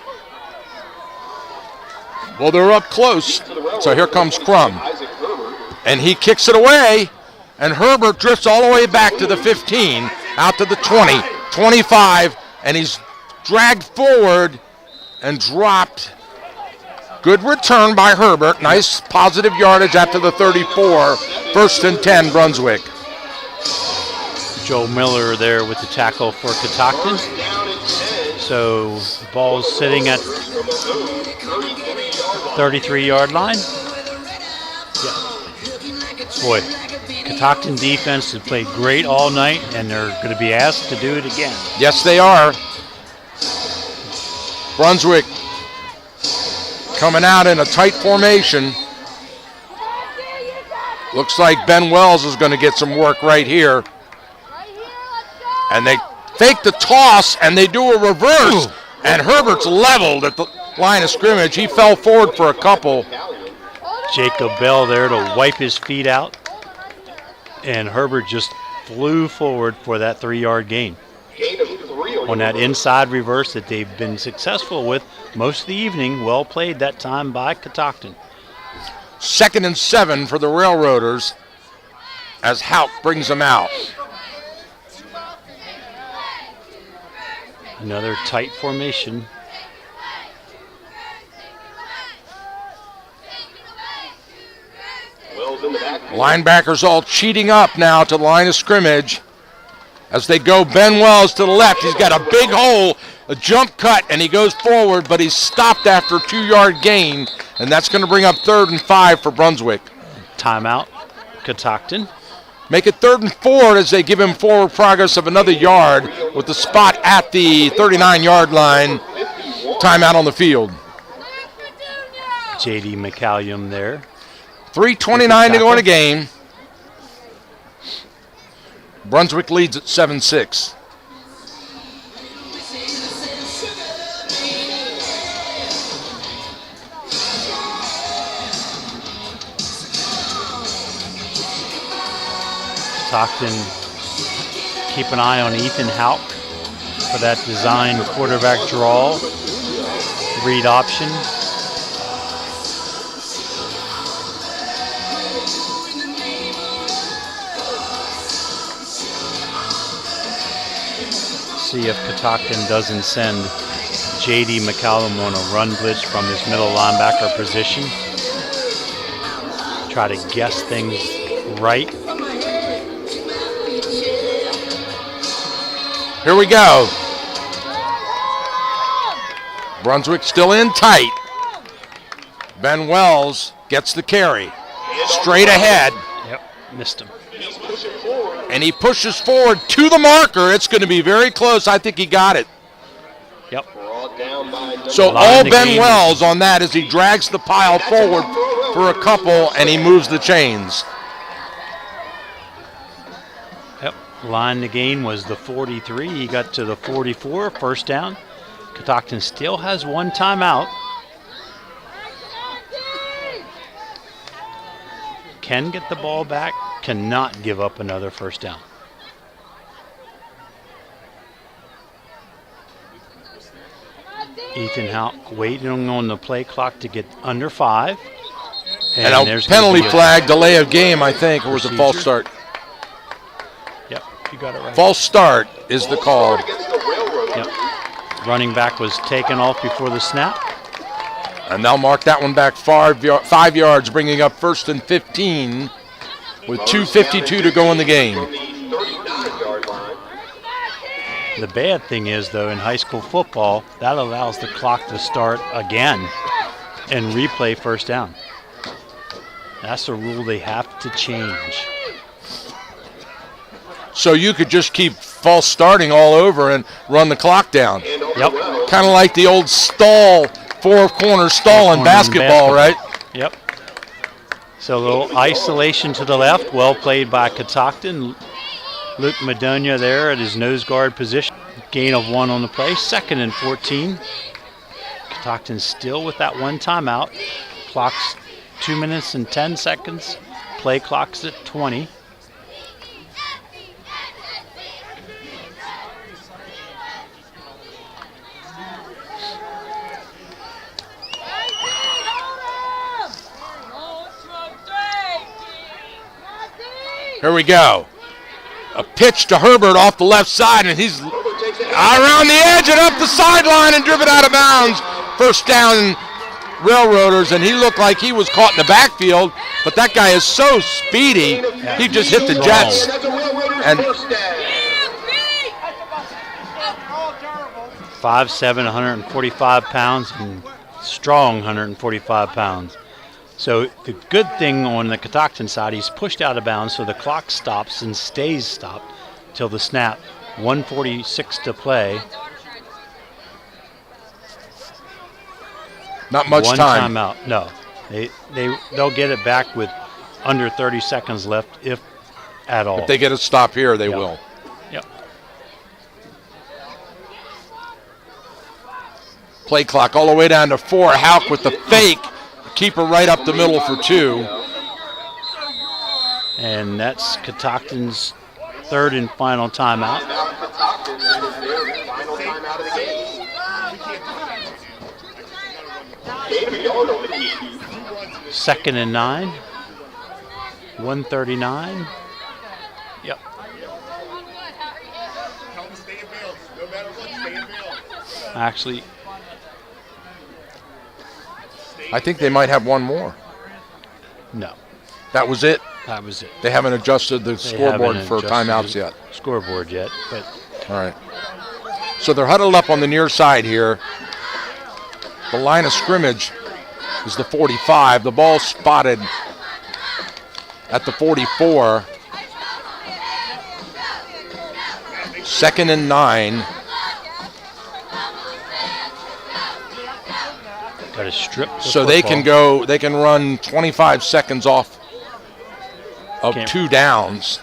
Well, they're up close. So here comes Crum. And he kicks it away. And Herbert drifts all the way back to the 15, out to the 20, 25, and he's dragged forward and dropped. Good return by Herbert. Nice positive yardage after the 34. 1st and 10, Brunswick. Joe Miller there with the tackle for Catoctin. So the ball's sitting at 33-yard line. Yeah. Boy, Catoctin defense has played great all night, and they're going to be asked to do it again. Yes, they are. Brunswick coming out in a tight formation. Looks like Ben Wells is going to get some work right here. And they fake the toss, and they do a reverse. And Herbert's leveled at the line of scrimmage. He fell forward for a couple. Jacob Bell there to wipe his feet out. And Herbert just flew forward for that 3-yard gain. On that inside reverse that they've been successful with most of the evening. Well played that time by Catoctin. 2nd and 7 for the Railroaders as Houck brings them out. Another tight formation. Linebackers all cheating up now to the line of scrimmage. As they go, Ben Wells to the left. He's got a big hole, a jump cut, and he goes forward, but he's stopped after a 2-yard gain, and that's going to bring up 3rd and 5 for Brunswick. Timeout, Catoctin. Make it 3rd and 4 as they give him forward progress of another yard with the spot at the 39-yard line. Timeout on the field. J.D. McCallum there. 3:29 to go in the game. Brunswick leads at 7-6. Catoctin, keep an eye on Ethan Houck for that design quarterback draw. Read option. See if Catoctin doesn't send J.D. McCallum on a run blitz from his middle linebacker position. Try to guess things right. Here we go. Brunswick still in tight. Ben Wells gets the carry. Straight ahead. Yep, missed him. And he pushes forward to the marker. It's going to be very close. I think he got it. Yep. So all Ben Wells on that as he drags the pile forward for a couple, and he moves the chains. Yep. Line to gain was the 43. He got to the 44. 1st down. Catoctin still has 1 timeout. Can get the ball back. Cannot give up another 1st down. Ethan Houck waiting on the play clock to get under 5. And a penalty flag, delay of game, I think, or was it false start? Yep, you got it right. False start is the call. Yep. Running back was taken off before the snap. And they'll mark that one back 5 yards, bringing up 1st and 15 with 2:52 to go in the game. The bad thing is, though, in high school football, that allows the clock to start again and replay first down. That's a rule they have to change. So you could just keep false starting all over and run the clock down. Yep. Kind of like the old stall, four-corner stall in basketball, right? Yep. So a little isolation to the left, well played by Catoctin. Luke Madonia there at his nose guard position. Gain of 1 on the play, 2nd and 14. Catoctin still with that 1 timeout. Clock's 2 minutes and 10 seconds. Play clock's at 20. Here we go. A pitch to Herbert off the left side, and he's around the edge and up the sideline and driven out of bounds. First down, Railroaders, and he looked like he was caught in the backfield, but that guy is so speedy. He just hit the Jets. And 5'7", 145 pounds, and strong 145 pounds. So the good thing on the Catoctin side, he's pushed out of bounds, so the clock stops and stays stopped till the snap. 1:46 to play. Not much time. 1 timeout. No, they'll get it back with under 30 seconds left, if at all. If they get a stop here, they will. Yep. Play clock all the way down to 4. Houck with the fake. Keeper right up the middle for 2. And that's Catoctin's 3rd and final timeout. Second and 9. 1:39. Yep. Actually, I think they might have one more. no. That was it? That was it. They haven't adjusted the They scoreboard haven't for adjusted timeouts the yet. Scoreboard yet, but All right. So they're huddled up on the near side here. The line of scrimmage is the 45. The ball spotted at the 44. 2nd and 9. got to strip the So they can football. go. They can run 25 seconds off of Can't- 2 downs.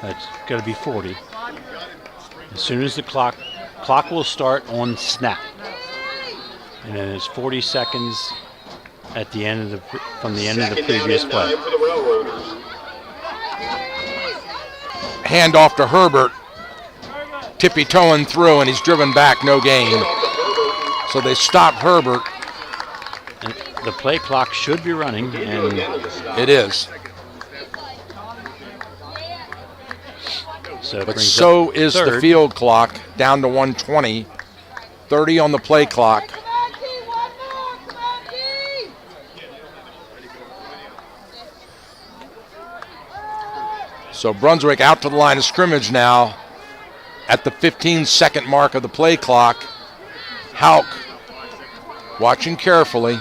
That's got to be 40. As soon as the clock will start on snap, and then it's 40 seconds at the end of from the end of the previous play. Hand off to Herbert. Tippy-toeing through, and he's driven back. No gain. So they stop Herbert. And the play clock should be running, and it is. So, it But brings so up is the third. field clock, down to 1:20. 30 on the play clock. So Brunswick out to the line of scrimmage now at the 15-second mark of the play clock. Houck watching carefully.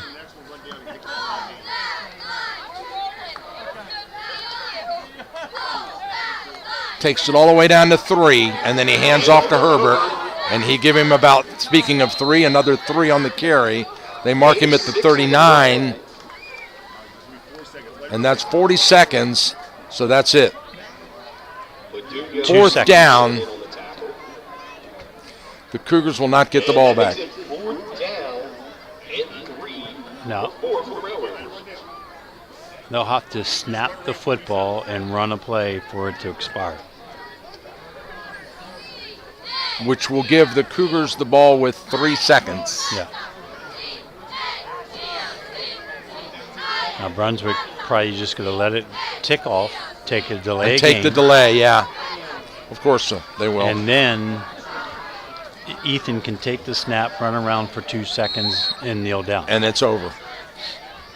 Takes it all the way down to 3, and then he hands off to Herbert, and he give him about, speaking of 3, another 3 on the carry. They mark him at the 39, and that's 40 seconds, so that's it. 4th down. The Cougars will not get the ball back. No. They'll have to snap the football and run a play for it to expire. Which will give the Cougars the ball with 3 seconds. Yeah. Now Brunswick probably just going to let it tick off, take a delay And take game. the delay, yeah. Of course so, they will. And then Ethan can take the snap, run around for 2 seconds, and kneel down. And it's over.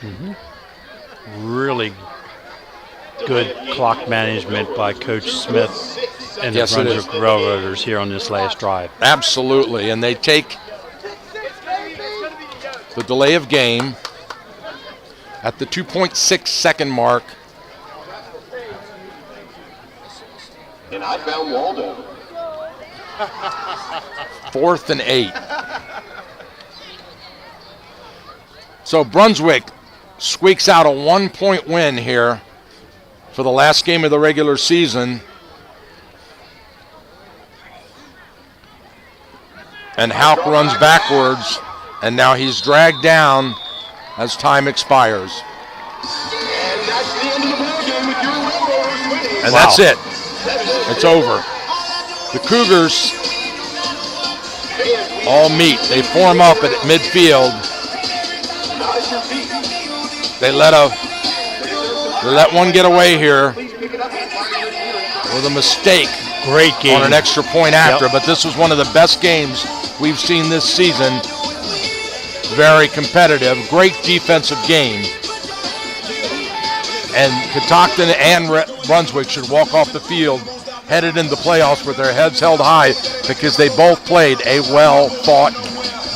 Mm-hmm. Really good clock management by Coach Smith and the Brunswick Railroaders here on this last drive. Absolutely, and they take the delay of game at the 2.6 second mark. And I found Waldo. 4th and 8. So Brunswick squeaks out a 1-point win here for the last game of the regular season. And Houck runs backwards, and now he's dragged down as time expires. And that's the end of the ball game with your Railroaders winning. And that's it. It's over. The Cougars all meet. They form up at midfield. They let one get away here with a mistake. Great game. On an extra point after, but this was one of the best games we've seen this season. Very competitive, great defensive game. And Catoctin and Brunswick should walk off the field headed into the playoffs with their heads held high because they both played a well-fought,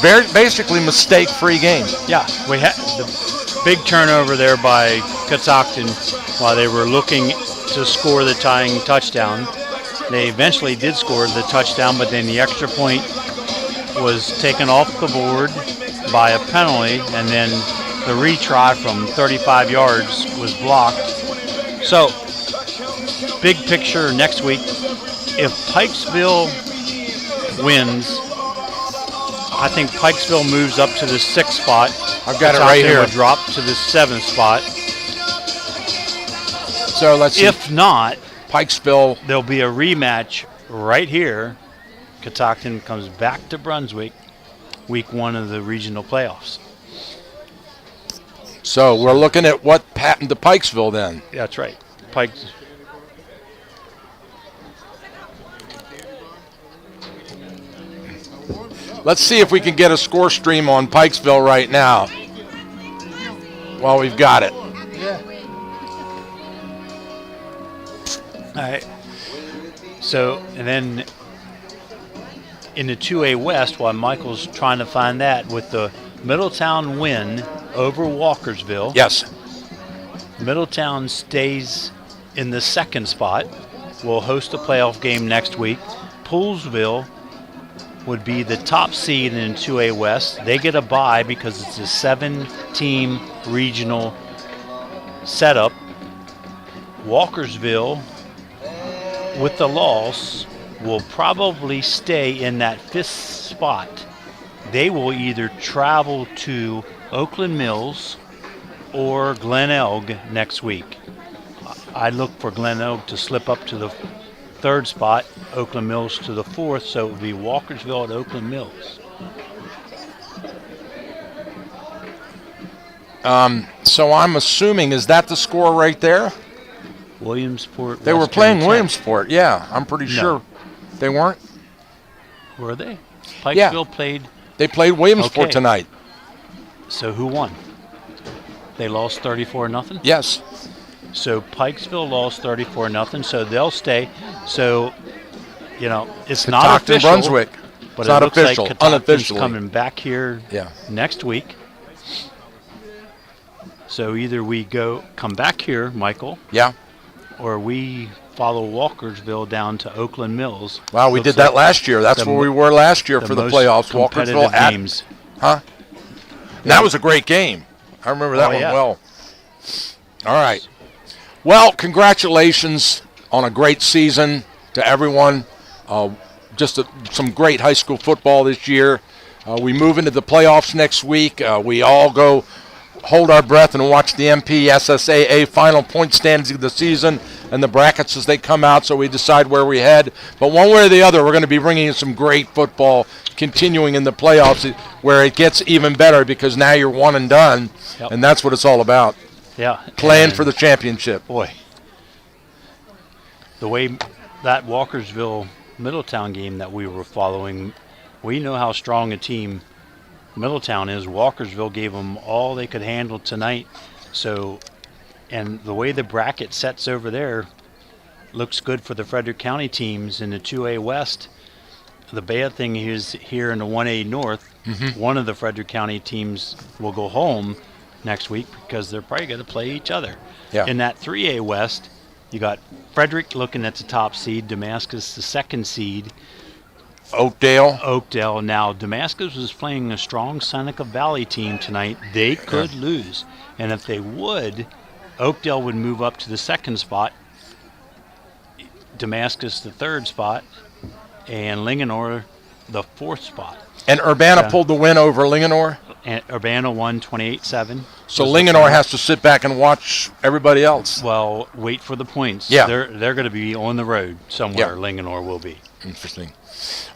basically mistake-free game. Yeah, we had the big turnover there by Catoctin while they were looking to score the tying touchdown. They eventually did score the touchdown, but then the extra point was taken off the board by a penalty, and then the retry from 35 yards was blocked. So, big picture next week, if Pikesville wins, I think Pikesville moves up to the 6th spot. I've got it right here. Would drop to the 7th spot. So let's see. If not, Pikesville, there'll be a rematch right here. Catoctin comes back to Brunswick, week 1 of the regional playoffs. So we're looking at what happened to Pikesville then. That's right. Let's see if we can get a score stream on Pikesville right now while we've got it. All right. So, and then in the 2A West, while Michael's trying to find that, with the Middletown win over Walkersville. Yes. Middletown stays in the 2nd spot. We'll host a playoff game next week. Poolesville would be the top seed in 2A West. They get a bye because it's a 7-team regional setup. Walkersville, with the loss, will probably stay in that 5th spot. They will either travel to Oakland Mills or Glen Elg next week. I look for Glen Elg to slip up to the 3rd spot, Oakland Mills to the 4th, so it would be Walkersville at Oakland Mills. So I'm assuming, is that the score right there? Williamsport. They were playing Williamsport, yeah. I'm pretty sure. They weren't? Were they? Pikesville played. They played Williamsport tonight. So who won? They lost 34-0? Yes. So Pikesville lost 34-0, so they'll stay. So, you know, it's not official. Brunswick. But it's not looks official, like unofficially. Coming back here next week. So either we come back here, Michael. Yeah. Or we follow Walkersville down to Oakland Mills. Wow, we did that last year. That's where we were last year for the playoffs. Walkersville games. Huh? And that was a great game. I remember that one well. All right. Well, congratulations on a great season to everyone. Just some great high school football this year. We move into the playoffs next week. We all go hold our breath and watch the MPSSAA final point standings of the season and the brackets as they come out, so we decide where we head. But one way or the other, we're going to be bringing in some great football continuing in the playoffs where it gets even better because now you're one and done, and that's what it's all about. Yeah. Playing for the championship. Boy, the way that Walkersville Middletown game that we were following, we know how strong a team Middletown is. Walkersville gave them all they could handle tonight. So, and the way the bracket sets over there, looks good for the Frederick County teams in the 2A West. The bad thing is here in the 1A North, one of the Frederick County teams will go home next week because they're probably going to play each other. Yeah. In that 3A West, you got Frederick looking at the top seed, Damascus the second seed, Oakdale. Now, Damascus was playing a strong Seneca Valley team tonight. They could lose. And if they would, Oakdale would move up to the second spot, Damascus the third spot, and Linganore the fourth spot. And Urbana pulled the win over Linganore? And Urbana won 28-7. So Linganore has to sit back and watch everybody else. Well, wait for the points. Yeah. They're going to be on the road somewhere, Linganore will be. Interesting.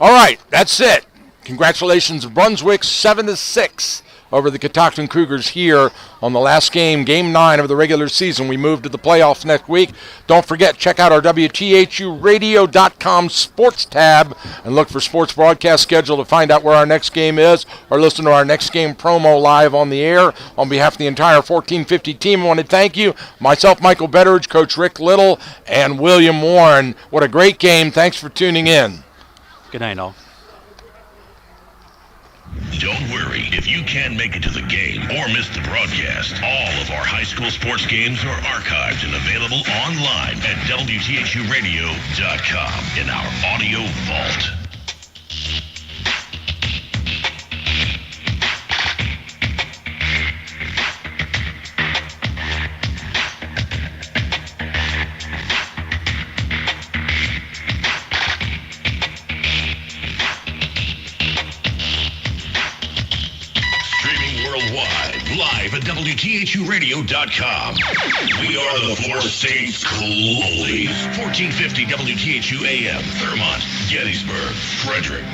All right, that's it. Congratulations, Brunswick, 7-6 over the Catoctin Cougars here on the last game, Game 9 of the regular season. We move to the playoffs next week. Don't forget, check out our WTHUradio.com sports tab and look for sports broadcast schedule to find out where our next game is, or listen to our next game promo live on the air. On behalf of the entire 1450 team, I want to thank you. Myself, Michael Betteridge, Coach Rick Little, and William Warren. What a great game. Thanks for tuning in. Good night, all. Don't worry, if you can't make it to the game or miss the broadcast, all of our high school sports games are archived and available online at WTHUradio.com in our audio vault. Live at WTHUradio.com. We are the Four States Cool Oldies. 1450 WTHU AM, Thurmont, Gettysburg, Frederick.